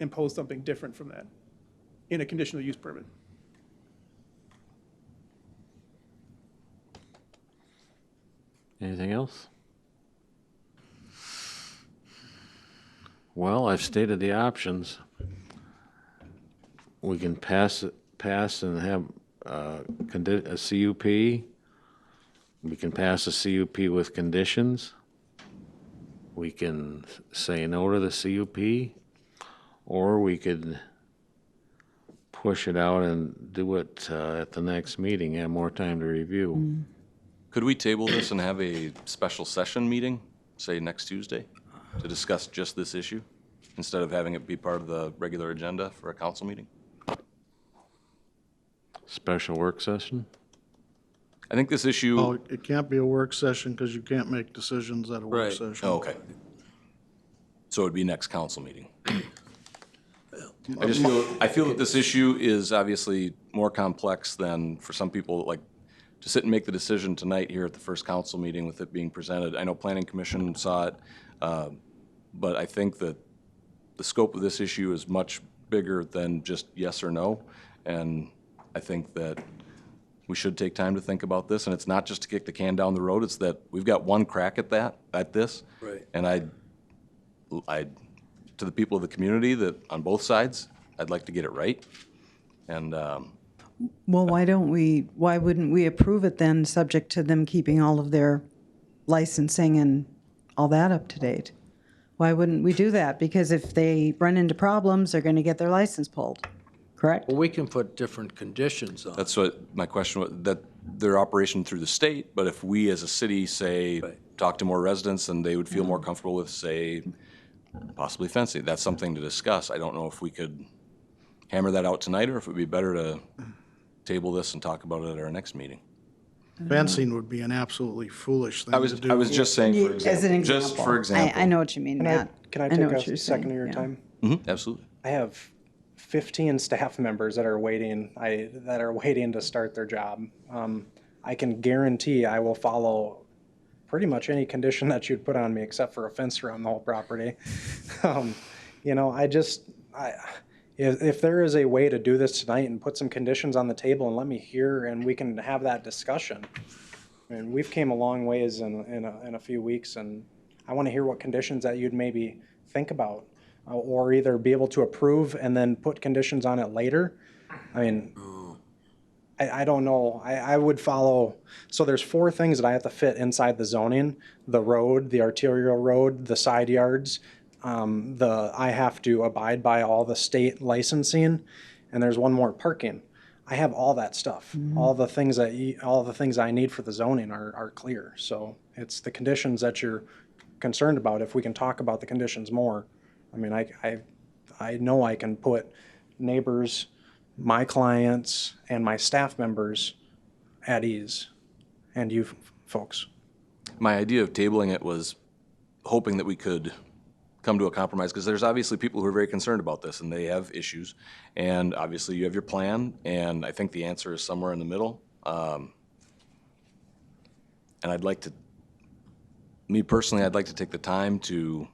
impose something different from that in a conditional use permit. Anything else? Well, I've stated the options. We can pass and have a CUP. We can pass a CUP with conditions. We can say no to the CUP, or we could push it out and do it at the next meeting, have more time to review. Could we table this and have a special session meeting, say next Tuesday, to discuss just this issue, instead of having it be part of the regular agenda for a council meeting? Special work session? I think this issue. Oh, it can't be a work session because you can't make decisions at a work Right. session. Oh, okay. So it'd be next council meeting. I feel that this issue is obviously more complex than, for some people, like, to sit and make the decision tonight here at the first council meeting with it being presented. I know Planning Commission saw it, but I think that the scope of this issue is much bigger than just yes or no. And I think that we should take time to think about this. And it's not just to kick the can down the road, it's that we've got one crack at this. Right. And to the people of the community that, on both sides, I'd like to get it right. And, Well, why wouldn't we approve it then, subject to them keeping all of their licensing and all that up to date? Why wouldn't we do that? Because if they run into problems, they're going to get their license pulled, correct? Well, we can put different conditions on it. that's what my question was, that their operation through the state, but if we as a city say, talk to more residents, and they would feel more comfortable with, say, possibly fencing, that's something to discuss. I don't know if we could hammer that out tonight, or if it would be better to table this and talk about it at our next meeting. Fencing would be an absolutely foolish thing to do. I was just saying, for example. As an example. Just for example. I know what you mean, Matt. Can I know take what you're a second saying, of your yeah. time? Absolutely. I have 15 staff members that are waiting. To start their job. I can guarantee I will follow pretty much any condition that you'd put on me, except for a fence around the whole property. If there is a way to do this tonight and put some conditions on the table and let me hear, and we can have that discussion. I mean, we've came a long ways in a few weeks, and I want to hear what conditions that you'd maybe think about, or either be able to approve and then put conditions on it later. I mean, I don't know. I would follow. So there's 4 things that I have to fit inside the zoning: the road, the arterial road, the side yards. I have to abide by all the state licensing, and there's one more: parking. I have all that stuff. All the things I need for the zoning are clear. So it's the conditions that you're concerned about. If we can talk about the conditions more, I mean, I know I can put neighbors, my clients, and my staff members at ease, and you folks. My idea of tabling it was hoping that we could come to a compromise, because there's obviously people who are very concerned about this, and they have issues. And obviously you have your plan, and I think the answer is somewhere in the middle. And me personally, I'd like to take the time to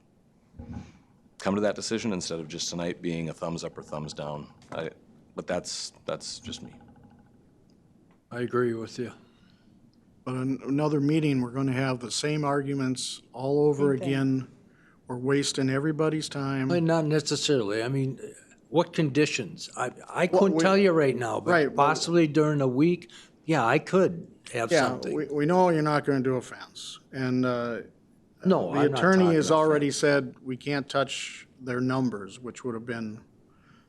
come to that decision instead of just tonight being a thumbs up or thumbs down. But that's just me. I agree with you. But in another meeting, we're gonna have the same arguments all over Same thing. again. We're wasting everybody's time. Not necessarily. I mean, what conditions? I couldn't we- tell you right now, but Right, but- possibly during a week, yeah, I could have Yeah, something. we know you're not gonna do a fence, and, No, the I'm not attorney talking has a already said we can't touch their numbers, which would have been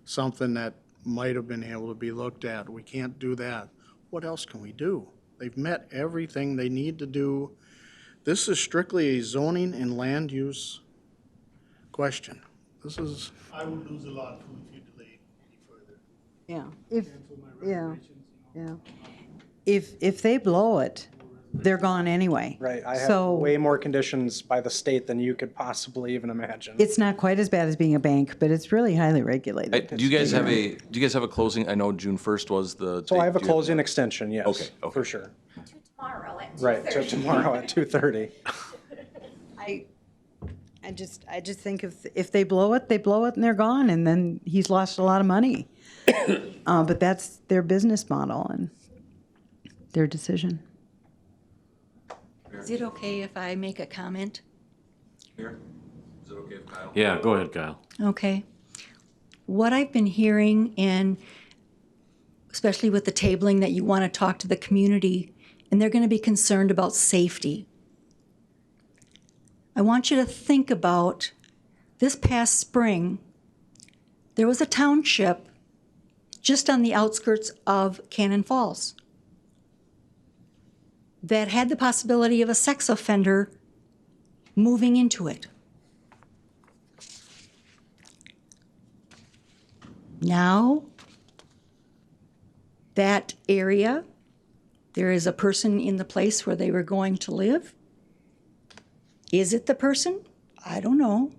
something that might have been able to be looked at. We can't do that. What else can we do? They've met everything they need to do. This is strictly a zoning and land use question. This is. I would lose a lot if you delayed any further. Yeah, yeah. If they blow it, they're gone anyway. Right, I have So way more conditions by the state than you could possibly even imagine. it's not quite as bad as being a bank, but it's really highly regulated. Do you guys have a closing? I know June 1st was the. So I have a date. Do you closing extension, yes. Okay, For sure. Tomorrow at 2:30. Right, so tomorrow at 2:30. I just think if they blow it and they're gone, and then he's lost a lot of money. But that's their business model and their decision. Is it okay if I make a comment? Here? Is it okay if Kyle? Yeah, go ahead, Kyle. Okay. What I've been hearing, and especially with the tabling, that you want to talk to the community, and they're going to be concerned about safety. I want you to think about this past spring, there was a township just on the outskirts of Cannon Falls that had the possibility of a sex offender moving into it. Now, that area, there is a person in the place where they were going to live. Is it the person? I don't know.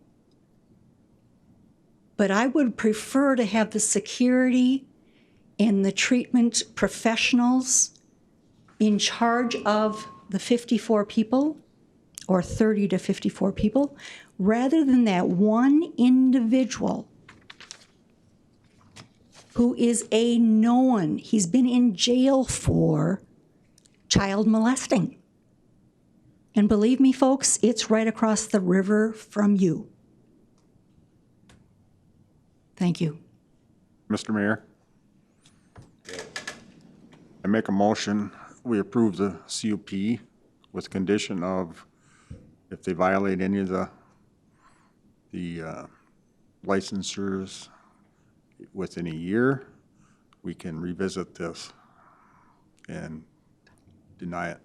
But I would prefer to have the security and the treatment professionals in charge of the 54 people, or 30 to 54 people, rather than that one individual who is a known. He's been in jail for child molesting. And believe me, folks, it's right across the river from you. Thank you. Mr. Mayor? I make a motion, we approve the CUP with condition of if they violate any of the licensures within a year, we can revisit this and deny it.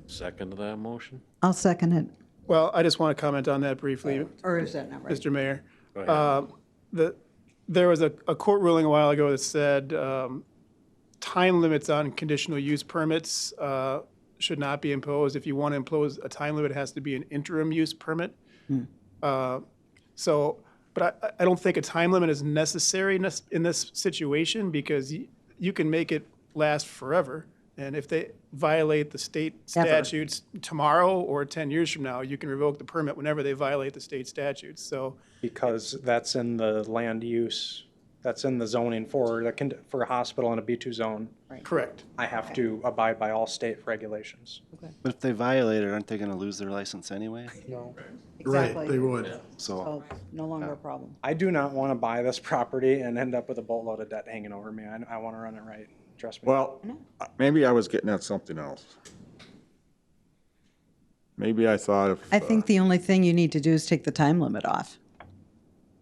Second to that motion? I'll second it. Well, I just want to comment on that briefly, Or is that not right? Mr. Mayor. Go ahead. There was a court ruling a while ago that said time limits on conditional use permits should not be imposed. If you want to impose a time limit, it has to be an interim use permit. But I don't think a time limit is necessary in this situation because you can make it last forever. And if they violate the state statutes tomorrow or 10 years from now, you can revoke the permit whenever they violate the state statutes. So Because that's in the land use, that's in the zoning for a hospital in a B2 zone. correct. I have to abide by all state regulations. But if they violate it, aren't they gonna lose their license anyway? No. Right, Exactly. they would. So, No longer a problem. I do not want to buy this property and end up with a boatload of debt hanging over me. I want to run it right. Trust me. Well, maybe I was getting at something else. Maybe I thought if. I think the only thing you need to do is take the time limit off.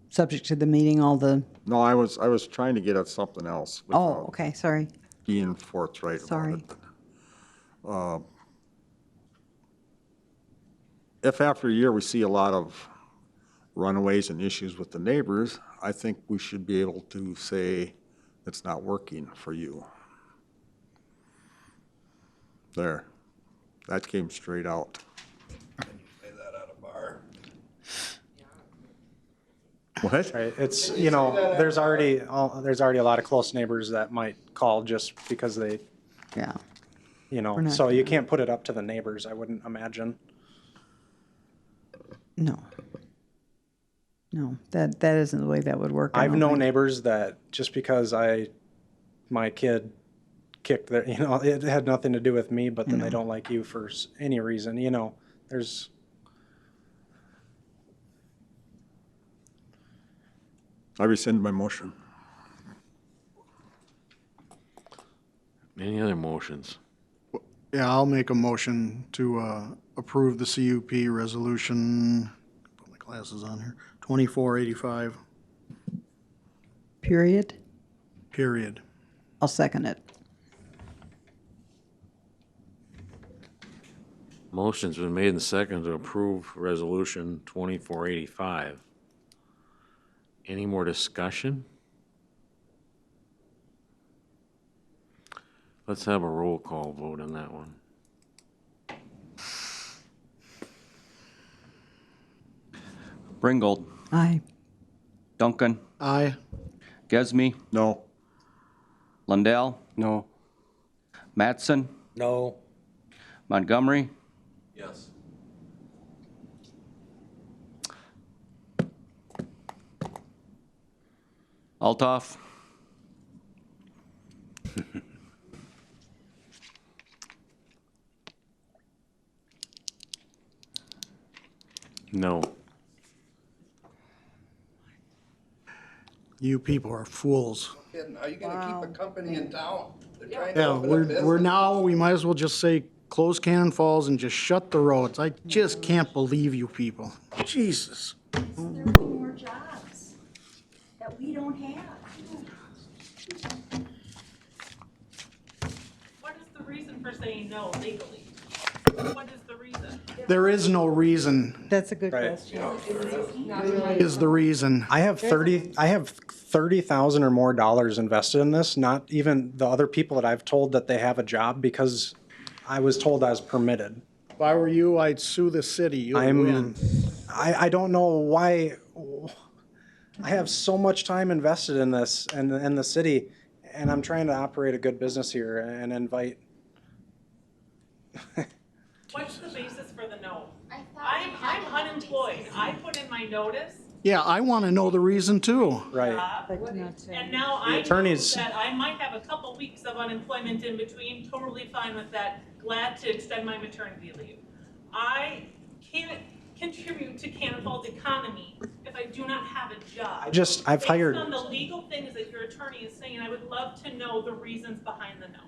Subject to the meeting, all the, No, I was trying to get at something else. oh, without okay, sorry. Being forthright about Sorry. it. If after a year we see a lot of runaways and issues with the neighbors, I think we should be able to say it's not working for you. There, that came straight out. Say that at a bar. What? Right, it's, there's already a lot of close neighbors that might call just because they, Yeah. not so you gonna- can't put it up to the neighbors, I wouldn't imagine. No. No, that isn't the way that would work. I I've don't known think. neighbors that just because my kid kicked their, it had nothing to do with me, but then they don't like you for any reason, there's. I rescind my motion. Any other motions? Yeah, I'll make a motion to approve the CUP resolution, put my glasses on here, 2485, Period. period. I'll second it. Motion's been made and seconded to approve resolution 2485. Any more discussion? Let's have a roll call vote on that one. Ringgold, Aye. Duncan, Aye. Gesme, No. Lundell, No. Mattson, No. Montgomery, Yes. Altoff, No. You people are fools. Are you gonna keep a company in town? They're trying to Yeah, open a business. we're now, we might as well just say close Cannon Falls and just shut the roads. I just can't believe you people. Jesus. There will be more jobs that we don't have. What is the reason for saying no legally? What is the reason? There is no reason, That's a good Right. question. is the reason. I have $30,000 or more dollars invested in this, not even the other people that I've told that they have a job because I was told I was permitted. If I were you, I'd sue the city. You'll win. I don't know why. I have so much time invested in this and in the city, and I'm trying to operate a good business here and invite. What's the basis for the no? I'm unemployed. I put in my notice. Yeah, I want to know the reason too. Right. And now I know attorneys- that I might have a couple weeks of unemployment in between, totally fine with that, glad to extend my maternity leave. I can't contribute to Cannon Falls economy if I do not have a job. I've hired. Based on the legal things that your attorney is saying, I would love to know the reasons behind the no.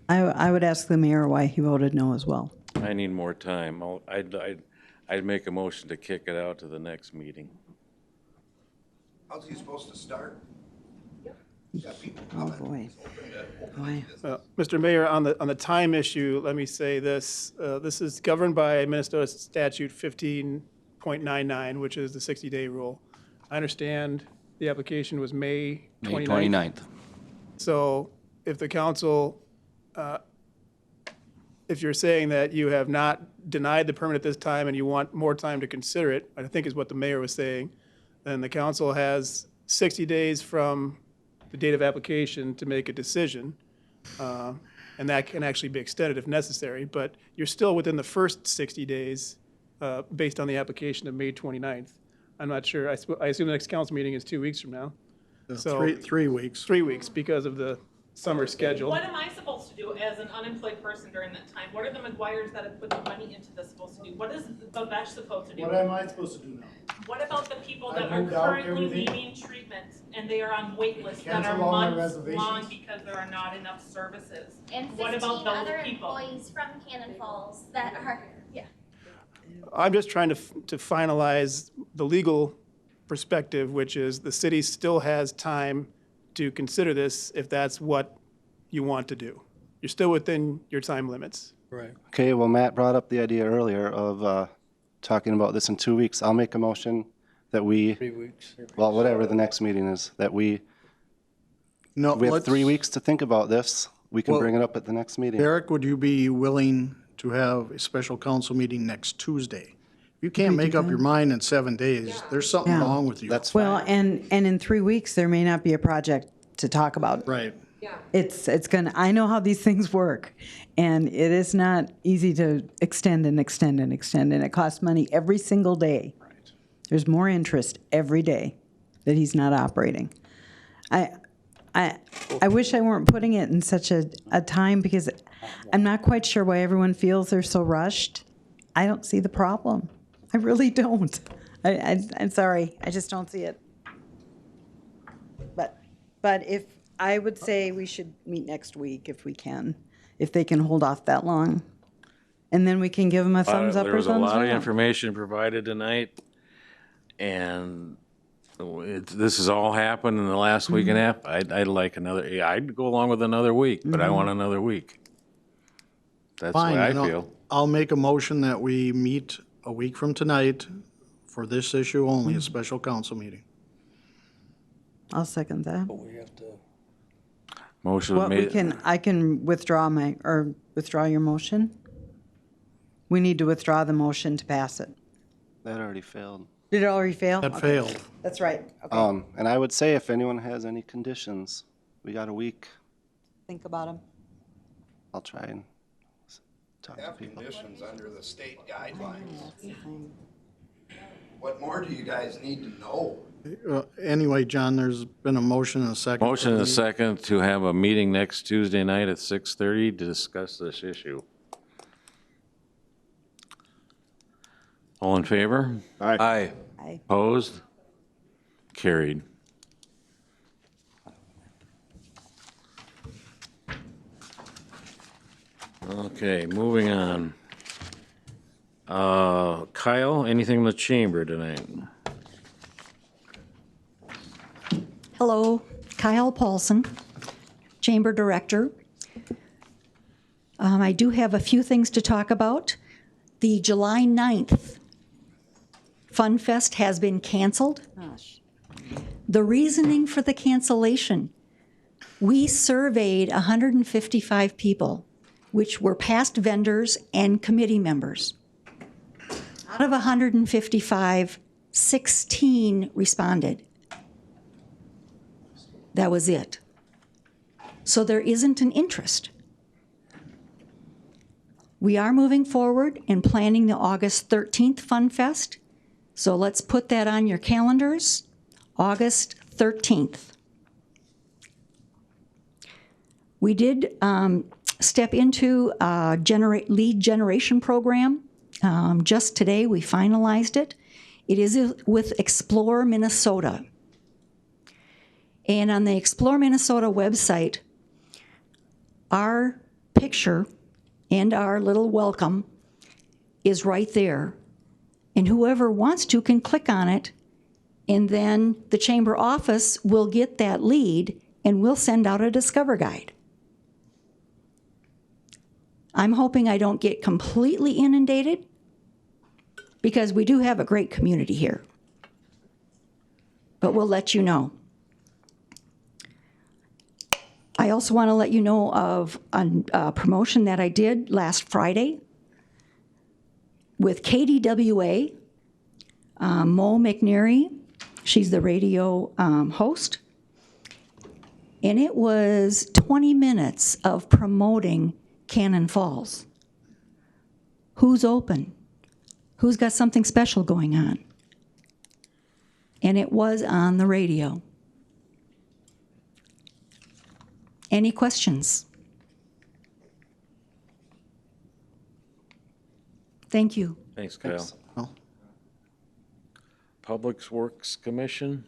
I would ask the mayor why he voted no as well. I need more time. I'd make a motion to kick it out to the next meeting. How's he supposed to start? Oh, boy. Boy. Mr. Mayor, on the time issue, let me say this. This is governed by Minnesota Statute 15.99, which is the 60-day rule. I understand the application was May 29th. 29th. So if the council, if you're saying that you have not denied the permit at this time and you want more time to consider it, I think is what the mayor was saying, then the council has 60 days from the date of application to make a decision. And that can actually be extended if necessary, but you're still within the first 60 days based on the application of May 29th. I'm not sure, I assume the next council meeting is 2 weeks from now. So 3 weeks. 3 weeks because of the summer schedule. What am I supposed to do as an unemployed person during that time? What are the McGuires that have put the money into this supposed to do? What is Babesh supposed to do? What am I supposed to do now? What about the people I that are moved out currently everything. needing treatment and they are on wait lists that are Cancel all my months reservations. long because there are not enough services? And What 15 about those other people? employees from Cannon Falls that are, yeah. I'm just trying to finalize the legal perspective, which is the city still has time to consider this if that's what you want to do. You're still within your time limits. Right. Okay, well, Matt brought up the idea earlier of talking about this in 2 weeks. I'll make a motion that we, 3 weeks. well, whatever the next meeting is, that we have let's- 3 weeks to think about this. We can Well, bring it up at the next meeting. Derek, would you be willing to have a special council meeting next Tuesday? If you can't make up your mind in 7 days, there's something Yeah. wrong with you. That's Well, and in 3 weeks, there may not be a project to talk about. Right. It's gonna, I know how these things work, and it is not easy to extend and extend and extend, and it costs money every single day. There's more interest every day that he's not operating. I wish I weren't putting it in such a time because I'm not quite sure why everyone feels they're so rushed. I don't see the problem. I really don't. I'm sorry. I just don't see it. But if I would say we should meet next week if we can, if they can hold off that long. And then we can give them a thumbs up There or was a thumbs lot of down. information provided tonight, and this has all happened in the last week and a half. I'd like another, I'd go along with another week, but I want another week. That's the Fine, way I then feel. I'll make a motion that we meet a week from tonight for this issue only, a special council meeting. I'll second that. But we have to, Motion What we made. can, I can withdraw withdraw your motion. We need to withdraw the motion to pass it. That already failed. Did it already fail? That Okay. failed. That's right. Okay. And I would say if anyone has any conditions, we got a week. Think about them. I'll try and talk to Have people. conditions under the state guidelines. What more do you guys need to know? Anyway, John, there's been a motion and a second. Motion and a second to have a meeting next Tuesday night at 6:30 to discuss this issue. All in favor? Aye. Aye. Opposed? Carried. Okay, moving on. Kyle, anything in the chamber tonight? Hello, Kyle Paulson, Chamber Director. I do have a few things to talk about. The July 9th Fun Fest has been canceled. The reasoning for the cancellation, we surveyed 155 people, which were past vendors and committee members. Out of 155, 16 responded. That was it. So there isn't an interest. We are moving forward and planning the August 13th Fun Fest. So let's put that on your calendars, August 13th. We did step into a lead generation program. Just today, we finalized it. It is with Explore Minnesota. And on the Explore Minnesota website, our picture and our little welcome is right there. And whoever wants to can click on it, and then the chamber office will get that lead and we'll send out a Discover Guide. I'm hoping I don't get completely inundated because we do have a great community here. But we'll let you know. I also want to let you know of a promotion that I did last Friday with KDWA, Mo McNary. She's the radio host. And it was 20 minutes of promoting Cannon Falls. Who's open? Who's got something special going on? And it was on the radio. Any questions? Thank you. Thanks, Kyle. Thanks. Well, Public Works Commission?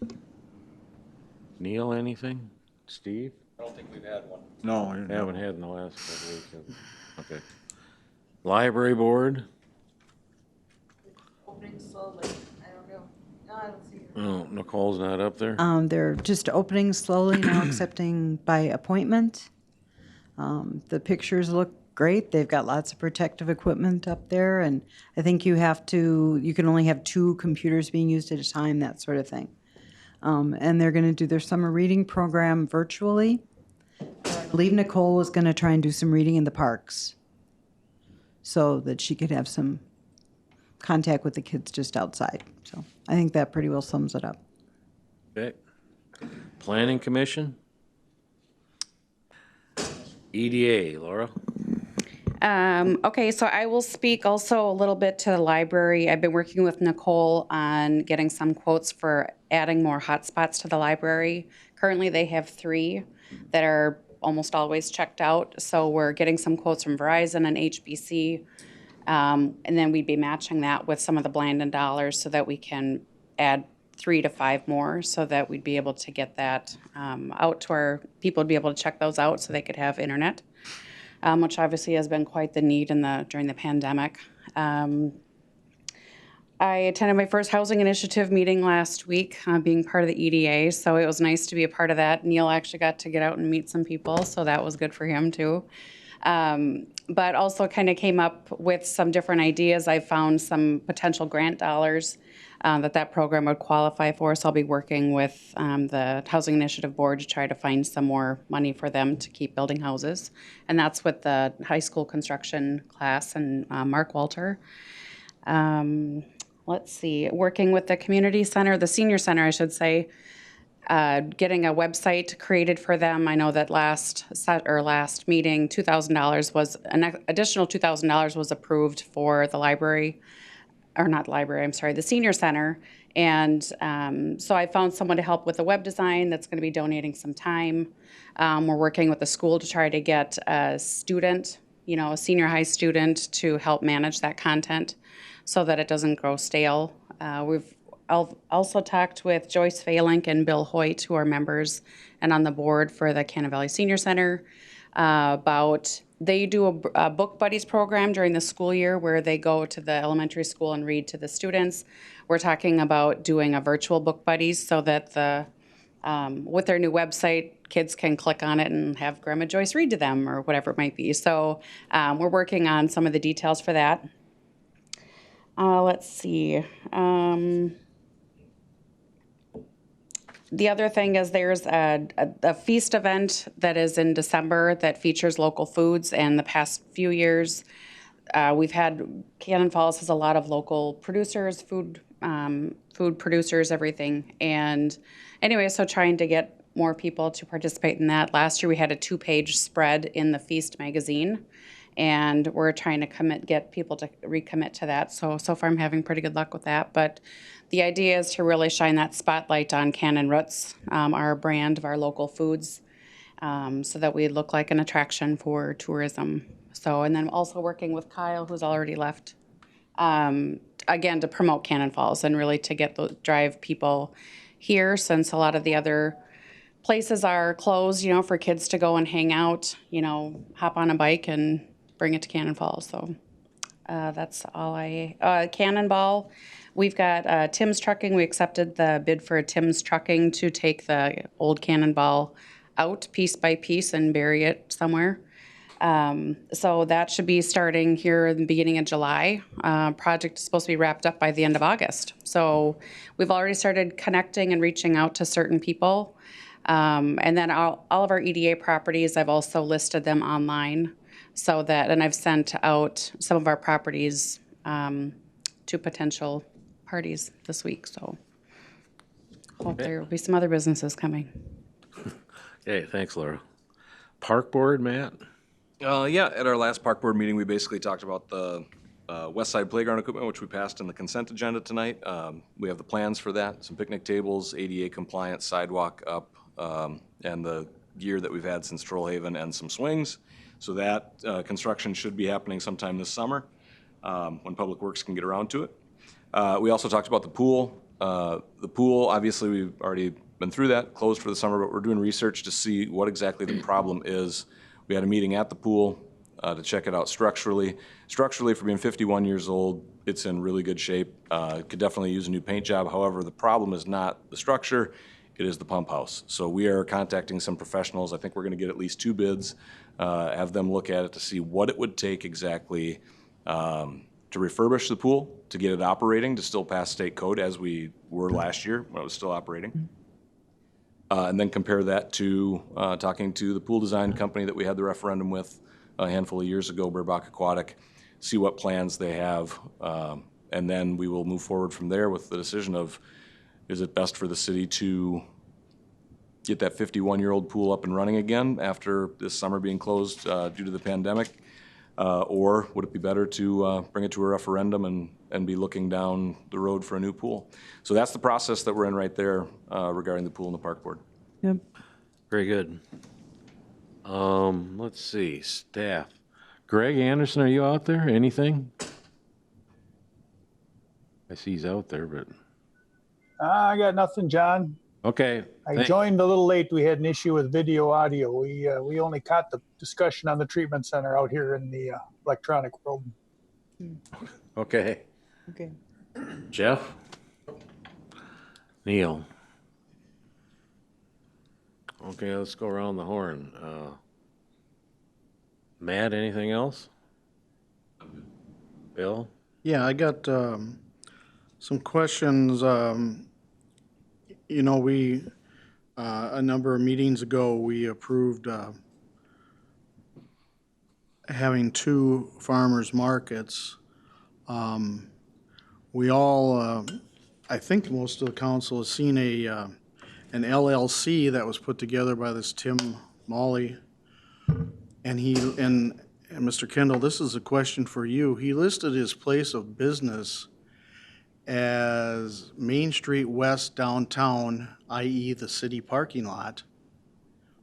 Neil, anything? Steve? I don't think we've had one. No. Haven't had in the last couple weeks. have we? Okay. Library Board? Opening slowly. I don't know. No, I don't see it. Oh, Nicole's not up there? They're just opening slowly now, accepting by appointment. The pictures look great. They've got lots of protective equipment up there, and I think you can only have 2 computers being used at a time, that sort of thing. And they're going to do their summer reading program virtually. I believe Nicole was going to try and do some reading in the parks so that she could have some contact with the kids just outside. So I think that pretty well sums it up. Okay. Planning Commission? EDA, Laura? Okay, so I will speak also a little bit to the library. I've been working with Nicole on getting some quotes for adding more hotspots to the library. Currently, they have 3 that are almost always checked out. So we're getting some quotes from Verizon and HBC. And then we'd be matching that with some of the Blandon dollars so that we can add 3 to 5 more so that we'd be able to get that out to our people, would be able to check those out so they could have internet. Which obviously has been quite the need during the pandemic. I attended my first housing initiative meeting last week, being part of the EDA, so it was nice to be a part of that. Neil actually got to get out and meet some people, so that was good for him too. But also kind of came up with some different ideas. I found some potential grant dollars that program would qualify for, so I'll be working with the Housing Initiative Board to try to find some more money for them to keep building houses. And that's with the high school construction class and Mark Walter. Let's see, working with the community center, the senior center, I should say, getting a website created for them. I know that last meeting, $2,000 was, an additional $2,000 was approved for the library, or not the library, I'm sorry, the senior center. And so I found someone to help with the web design that's going to be donating some time. We're working with the school to try to get a student, a senior high student to help manage that content so that it doesn't grow stale. We've also talked with Joyce Falink and Bill Hoyt, who are members and on the board for the Cannon Valley Senior Center, about they do a book buddies program during the school year where they go to the elementary school and read to the students. We're talking about doing a virtual book buddies so that with their new website, kids can click on it and have Grandma Joyce read to them or whatever it might be. So we're working on some of the details for that. Let's see. The other thing is there's a feast event that is in December that features local foods, and the past few years we've had, Cannon Falls has a lot of local producers, food producers, everything. And anyway, so trying to get more people to participate in that. Last year we had a 2-page spread in the Feast magazine, and we're trying to get people to recommit to that. So far I'm having pretty good luck with that. But the idea is to really shine that spotlight on Cannon Roots, our brand of our local foods, so that we look like an attraction for tourism. So, and then also working with Kyle, who's already left, again, to promote Cannon Falls and really to drive people here, since a lot of the other places are closed, for kids to go and hang out, hop on a bike and bring it to Cannon Falls. So that's all Cannonball. We've got Tim's Trucking. We accepted the bid for Tim's Trucking to take the old Cannonball out piece by piece and bury it somewhere. So that should be starting here in the beginning of July. Project is supposed to be wrapped up by the end of August. So we've already started connecting and reaching out to certain people. And then all of our EDA properties, I've also listed them online so that, and I've sent out some of our properties to potential parties this week. So hope there will be some other businesses coming. Okay, thanks, Laura. Park Board, Matt? Yeah, at our last park board meeting, we basically talked about the west side playground equipment, which we passed in the consent agenda tonight. We have the plans for that, some picnic tables, ADA compliant sidewalk up, and the gear that we've had since Trollhaven, and some swings. So that construction should be happening sometime this summer when Public Works can get around to it. We also talked about the pool. The pool, obviously, we've already been through that, closed for the summer, but we're doing research to see what exactly the problem is. We had a meeting at the pool to check it out structurally. Structurally, for being 51 years old, it's in really good shape. Could definitely use a new paint job. However, the problem is not the structure, it is the pump house. So we are contacting some professionals. I think we're gonna get at least 2 bids, have them look at it to see what it would take exactly to refurbish the pool, to get it operating, to still pass state code as we were last year when it was still operating. And then compare that to talking to the pool design company that we had the referendum with a handful of years ago, Burbach Aquatic, see what plans they have. And then we will move forward from there with the decision of, is it best for the city to get that 51-year-old pool up and running again after this summer being closed due to the pandemic? Or would it be better to bring it to a referendum and be looking down the road for a new pool? So that's the process that we're in right there regarding the pool and the park board. Yep. Very good. Let's see, staff. Greg Anderson, are you out there? Anything? I see he's out there, but, I got nothing, John. okay. I joined a little late. We had an issue with video audio. We only caught the discussion on the treatment center out here in the electronic world. Okay. Okay. Jeff? Neil? Okay, let's go around the horn. Matt, anything else? Bill? Yeah, I got some questions. You know, we, a number of meetings ago, we approved having 2 farmers markets. We all, I think most of the council has seen an LLC that was put together by this Tim Molly. And Mr. Kendall, this is a question for you. He listed his place of business as Main Street West downtown, i.e. the city parking lot.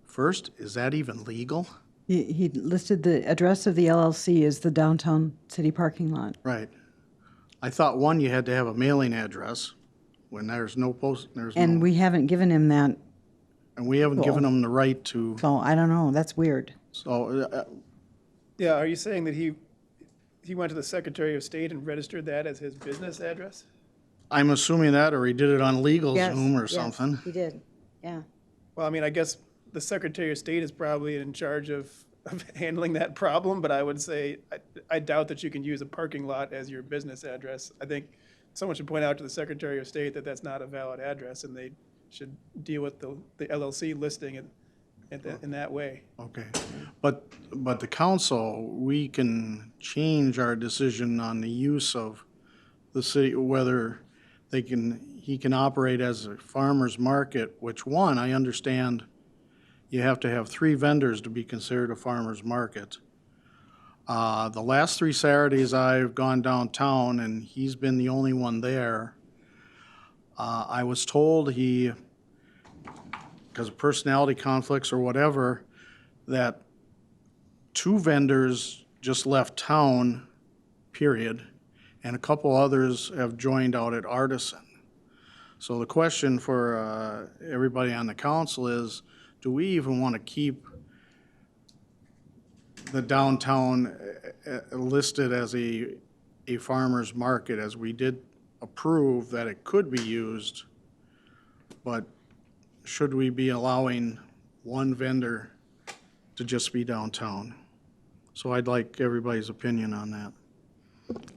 First, is that even legal? He listed the address of the LLC as the downtown city parking lot. Right. I thought, one, you had to have a mailing address when there's no post, And we haven't given him that. And we haven't given him the right to. So I don't know, that's weird. So, Yeah, are you saying that he went to the Secretary of State and registered that as his business address? I'm assuming that, or he did it on LegalZoom or Yes, something. he did, yeah. Well, I mean, I guess the Secretary of State is probably in charge of handling that problem, but I would say, I doubt that you can use a parking lot as your business address. I think someone should point out to the Secretary of State that that's not a valid address, and they should deal with the LLC listing in that way. Okay, but the council, we can change our decision on the use of the city, whether he can operate as a farmer's market, which one, I understand you have to have 3 vendors to be considered a farmer's market. The last 3 Saturdays I've gone downtown, and he's been the only one there. I was told because of personality conflicts or whatever, that 2 vendors just left town, period, and a couple others have joined out at Artisan. So the question for everybody on the council is, do we even want to keep the downtown listed as a farmer's market, as we did approve that it could be used, but should we be allowing one vendor to just be downtown? So I'd like everybody's opinion on that.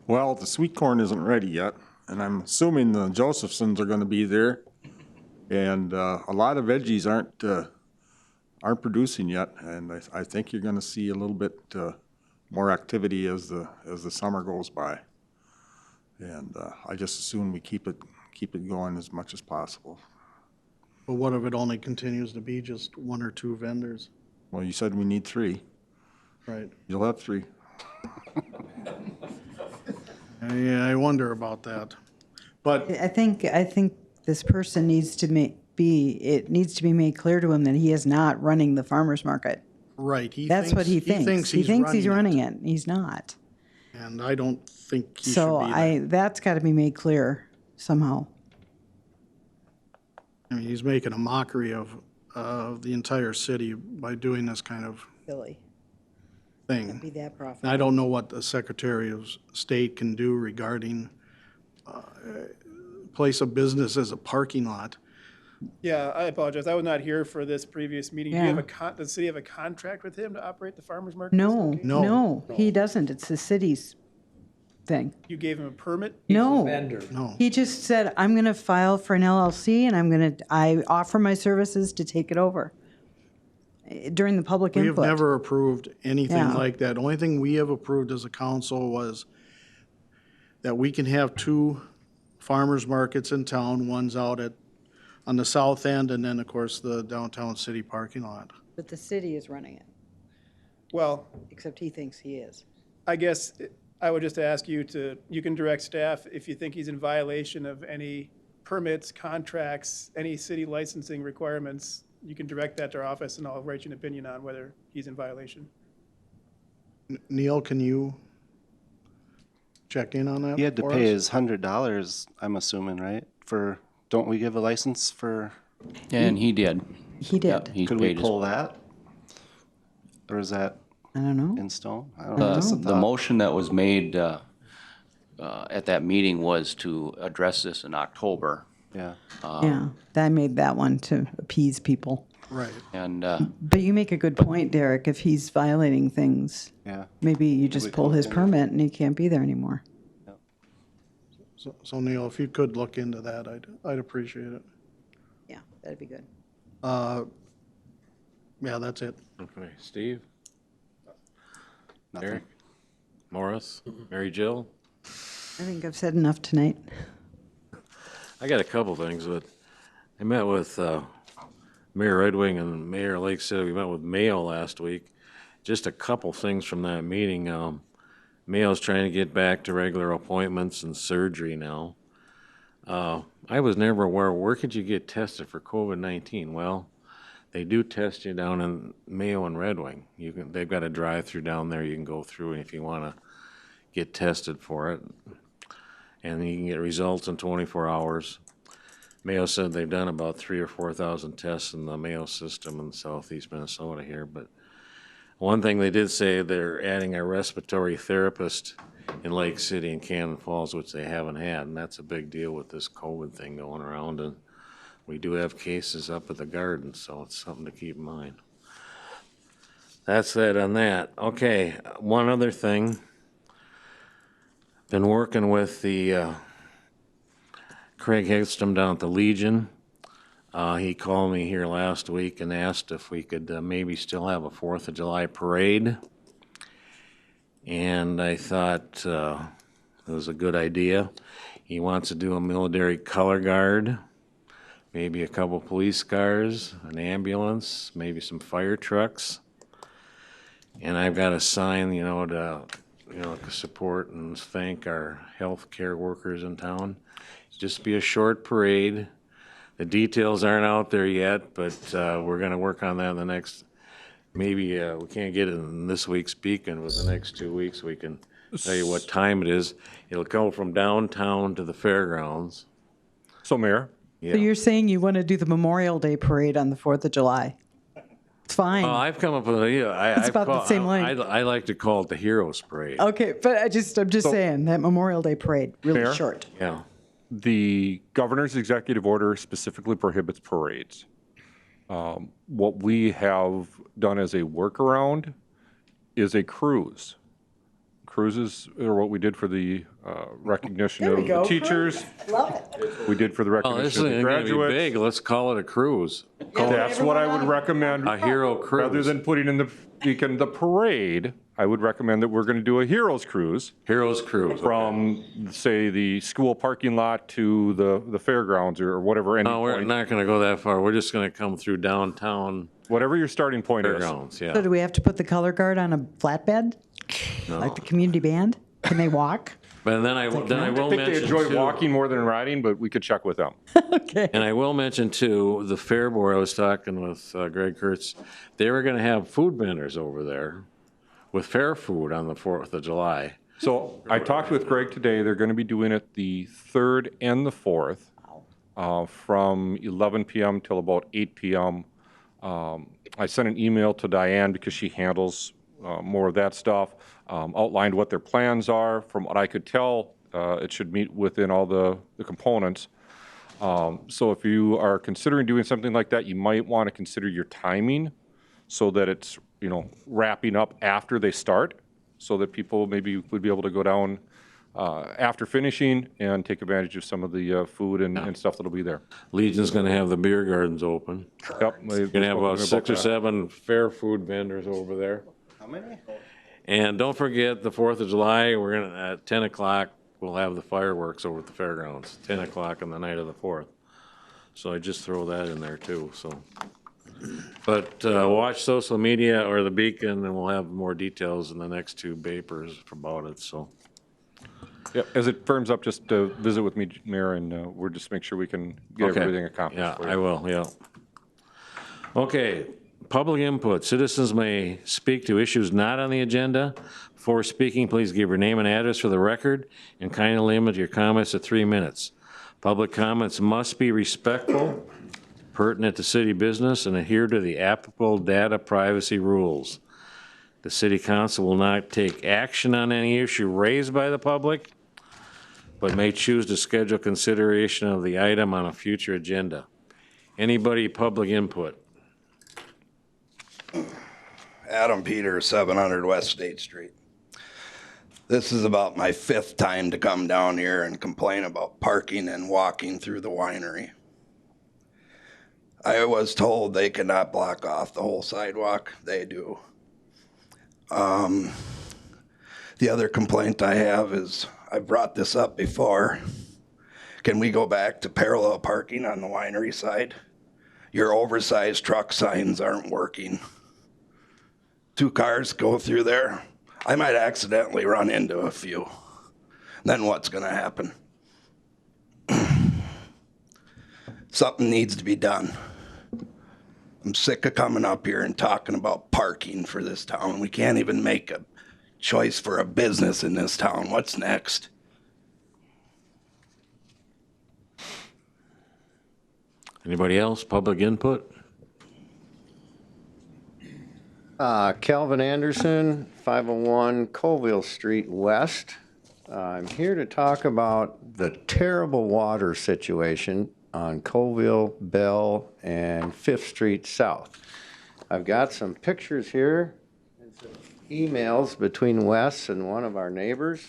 Well, the sweet corn isn't ready yet, and I'm assuming the Josephsons are gonna be there. And a lot of veggies aren't producing yet, and I think you're gonna see a little bit more activity as the summer goes by. And I just assume we keep it going as much as possible. But what if it only continues to be just 1 or 2 vendors? Well, you said we need 3. Right. You'll have 3. Yeah, I wonder about that. But I think this person needs to it needs to be made clear to him that he is not running the farmer's market. Right. That's what he thinks. He thinks he's running it. He's not. And I don't think he So should be there. that's got to be made clear somehow. I mean, he's making a mockery of the entire city by doing this kind of Silly. thing. Be that And profitable. I don't know what the Secretary of State can do regarding place of business as a parking lot. Yeah, I apologize. I was not here for this previous meeting. Do you Yeah. have does the city have a contract with him to operate the farmer's market? No, he doesn't. It's the city's thing. You gave him a permit? No. No. He just said, I'm going to file for an LLC and I offer my services to take it over during the public We have input. never approved anything Yeah. like that. The only thing we have approved as a council was that we can have 2 farmers markets in town. One's out on the south end, and then, of course, the downtown city parking lot. But the city is running it, Well, except he thinks he is. I guess I would just ask you you can direct staff if you think he's in violation of any permits, contracts, any city licensing requirements, you can direct that to our office and I'll write you an opinion on whether he's in violation. Neil, can you check in on that? He had to for pay us? his $100, I'm assuming, right? Don't we give a license for? And he did. He did. Yep, he Could we paid his- pull that? Or is that I don't know. in stone? I don't know. That's The, the the thought. motion that was made at that meeting was to address this in October. Yeah. Yeah, I made that one to appease people. Right. And But you make a good point, Derek. If he's violating things, Yeah. maybe you just we pull pull his it in? permit and he can't be there anymore. So Neil, if you could look into that, I'd appreciate it. Yeah, that'd be good. Yeah, that's it. Okay, Steve? Nothing. Eric? Morris? Mary Jill? I think I've said enough tonight. I got a couple things, but I met with Mayor Red Wing and Mayor Lake City. We met with Mayo last week. Just a couple things from that meeting. Mayo's trying to get back to regular appointments and surgery now. I was never aware, where could you get tested for COVID-19? Well, they do test you down in Mayo and Red Wing. They've got a drive-through down there you can go through if you want to get tested for it. And you can get results in 24 hours. Mayo said they've done about 3,000 or 4,000 tests in the Mayo system in southeast Minnesota here. But one thing they did say, they're adding a respiratory therapist in Lake City and Cannon Falls, which they haven't had. And that's a big deal with this COVID thing going around. And we do have cases up at the garden, so it's something to keep in mind. That's it on that. Okay, one other thing. Been working with the Craig Hegstrom down at the Legion. He called me here last week and asked if we could maybe still have a 4th of July parade. And I thought it was a good idea. He wants to do a military color guard, maybe a couple police cars, an ambulance, maybe some fire trucks. And I've got a sign, to support and thank our healthcare workers in town. Just be a short parade. The details aren't out there yet, but we're going to work on that in the next, maybe we can't get it in this week's Beacon, but the next 2 weeks we can tell you what time it is. It'll go from downtown to the fairgrounds. So, Mayor? Yeah. So you're saying you want to do the Memorial Day parade on the 4th of July? It's fine. I've come up with It's about the same length. I like to call it the Heroes Parade. Okay, but I'm just saying that Memorial Day parade, really Mayor? short. Yeah. The governor's executive order specifically prohibits parades. What we have done as a workaround is a cruise. Cruises are what we did for the recognition There we of go, the teachers. Love it. We did for the Oh, this is recognition of the going to be graduates. big. Let's call it a cruise. That's what I would recommend. A hero cruise. Rather than putting in the Beacon the parade, I would recommend that we're going to do a heroes cruise. Heroes cruise. From, say, the school parking lot to the fairgrounds or whatever. No, we're not going to go that far. We're just going to come through downtown. Whatever your starting point fairgrounds, yeah. So do we have to put the color guard on a flatbed? No. Like the community band? Can they walk? But then I will I think they mention enjoy too, walking more than riding, but we could check with them. Okay. and I will mention too, the Fair Board, I was talking with Greg Kurtz, they were going to have food vendors over there with fair food on the 4th of July. So I talked with Greg today. They're going to be doing it the 3rd and the 4th from 11 p.m. till about 8 p.m. I sent an email to Diane because she handles more of that stuff, outlined what their plans are. From what I could tell, it should meet within all the components. So if you are considering doing something like that, you might want to consider your timing so that it's, wrapping up after they start, so that people maybe would be able to go down after finishing and take advantage of some of the food and stuff that'll be there. Legion's going to have the beer gardens open. Yep. You're going to have about 6 or 7 fair food vendors over there. How many? And don't forget the 4th of July, we're going to, at 10 o'clock, we'll have the fireworks over at the fairgrounds, 10 o'clock on the night of the 4th. So I just throw that in there too, so. But watch social media or the Beacon, and we'll have more details in the next two papers about it, so. Yeah, as it firms up, just visit with me, Mayor, and we'll just make sure we can get Okay. everything accomplished Yeah, for you. I will, yeah. Okay, public input. Citizens may speak to issues not on the agenda. Before speaking, please give your name and address for the record, and kindly limit your comments to 3 minutes. Public comments must be respectful, pertinent to city business, and adhere to the applicable data privacy rules. The city council will not take action on any issue raised by the public, but may choose to schedule consideration of the item on a future agenda. Anybody public input? Adam Peters, 700 West State Street. This is about my 5th time to come down here and complain about parking and walking through the winery. I was told they cannot block off the whole sidewalk. They do. The other complaint I have is, I brought this up before. Can we go back to parallel parking on the winery side? Your oversized truck signs aren't working. 2 cars go through there. I might accidentally run into a few. Then what's gonna happen? Something needs to be done. I'm sick of coming up here and talking about parking for this town. We can't even make a choice for a business in this town. What's next? Anybody else, public input? Calvin Anderson, 501 Colville Street West. I'm here to talk about the terrible water situation on Colville, Bell, and 5th Street South. I've got some pictures here and some emails between Wes and one of our neighbors.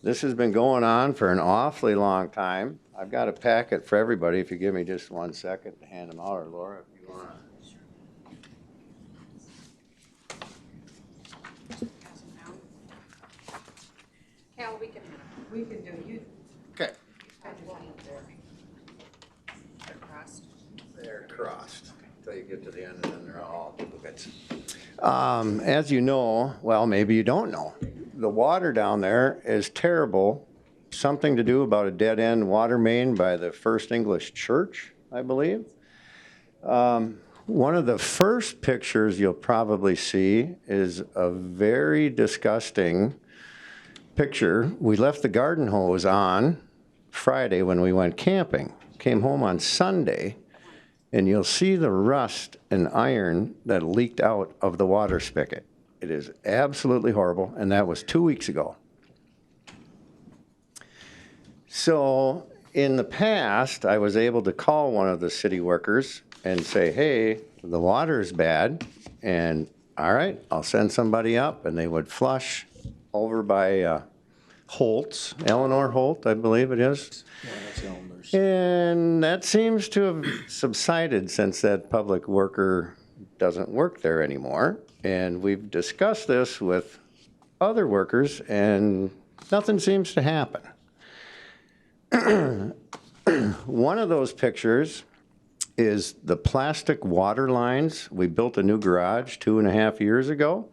This has been going on for an awfully long time. I've got a packet for everybody if you give me just 1 second to hand them out, or Laura, if you want to. Cal, we can do you. Okay. They're crossed. They're crossed until you get to the end, and then they're all duplicates. As you know, well, maybe you don't know, the water down there is terrible. Something to do about a dead-end water main by the First English Church, I believe. One of the first pictures you'll probably see is a very disgusting picture. We left the garden hose on Friday when we went camping. Came home on Sunday, and you'll see the rust and iron that leaked out of the water spigot. It is absolutely horrible, and that was 2 weeks ago. So in the past, I was able to call one of the city workers and say, hey, the water is bad, and all right, I'll send somebody up, and they would flush over by Holt's, Eleanor Holt, I believe it is. Yeah, that's Elmer's. And that seems to have subsided since that public worker doesn't work there anymore. And we've discussed this with other workers, and nothing seems to happen. One of those pictures is the plastic water lines. We built a new garage 2.5 years ago,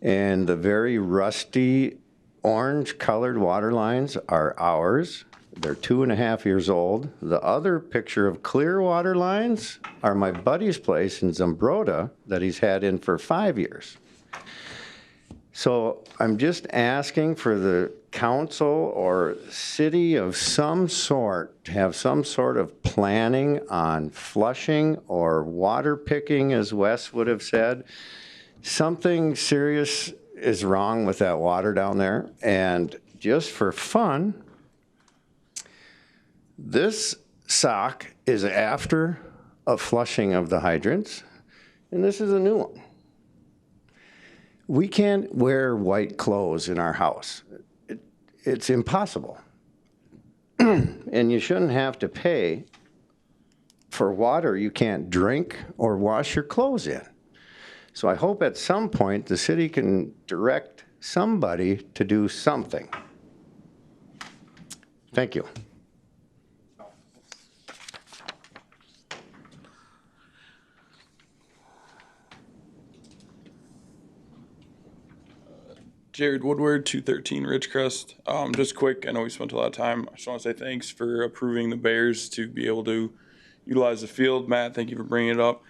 and the very rusty orange colored water lines are ours. They're 2.5 years old. The other picture of clear water lines are my buddy's place in Zumbrota that he's had in for 5 years. So I'm just asking for the council or city of some sort to have some sort of planning on flushing or water picking, as Wes would have said. Something serious is wrong with that water down there. And just for fun, this sock is after a flushing of the hydrants, and this is a new one. We can't wear white clothes in our house. It's impossible. And you shouldn't have to pay for water you can't drink or wash your clothes in. So I hope at some point the city can direct somebody to do something. Thank you. Jared Woodward, 213 Ridgecrest. Just quick, I know we spent a lot of time. I just want to say thanks for approving the Bears to be able to utilize the field. Matt, thank you for bringing it up.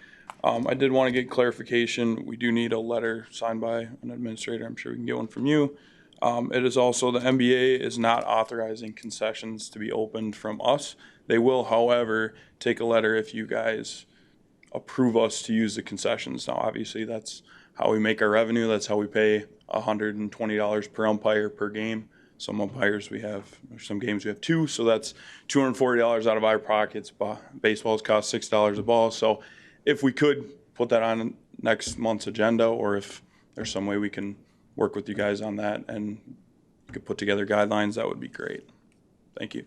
I did want to get clarification. We do need a letter signed by an administrator. I'm sure we can get one from you. It is also, the NBA is not authorizing concessions to be opened from us. They will, however, take a letter if you guys approve us to use the concessions. Now, obviously, that's how we make our revenue. That's how we pay $120 per umpire per game. Some umpires we have, some games we have 2, so that's $240 out of our pockets. Baseballs cost $6 a ball. So if we could put that on next month's agenda, or if there's some way we can work with you guys on that and you could put together guidelines, that would be great. Thank you.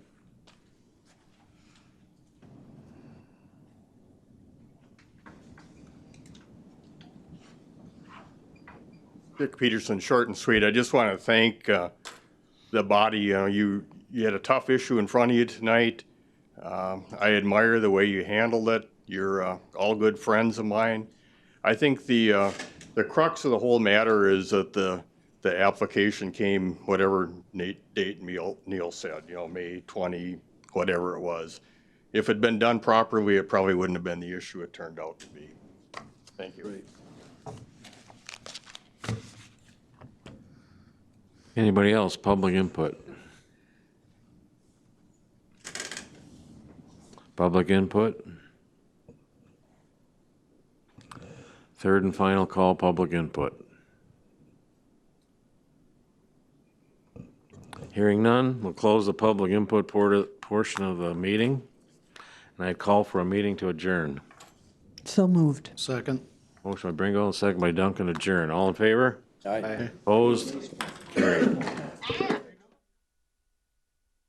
Dick Peterson, short and sweet. I just want to thank the body. You had a tough issue in front of you tonight. I admire the way you handled it. You're all good friends of mine. I think the crux of the whole matter is that the application came, whatever date Neil said, May 20, whatever it was. If it had been done properly, it probably wouldn't have been the issue it turned out to be. Thank you. Great. Anybody else? Public input. Public input. Third and final call, public input. Hearing none, we'll close the public input portion of the meeting. And I call for a meeting to adjourn. So moved. Second. Motion by Bringo, second by Duncan, adjourn. All in favor? Aye. Opposed? Carried.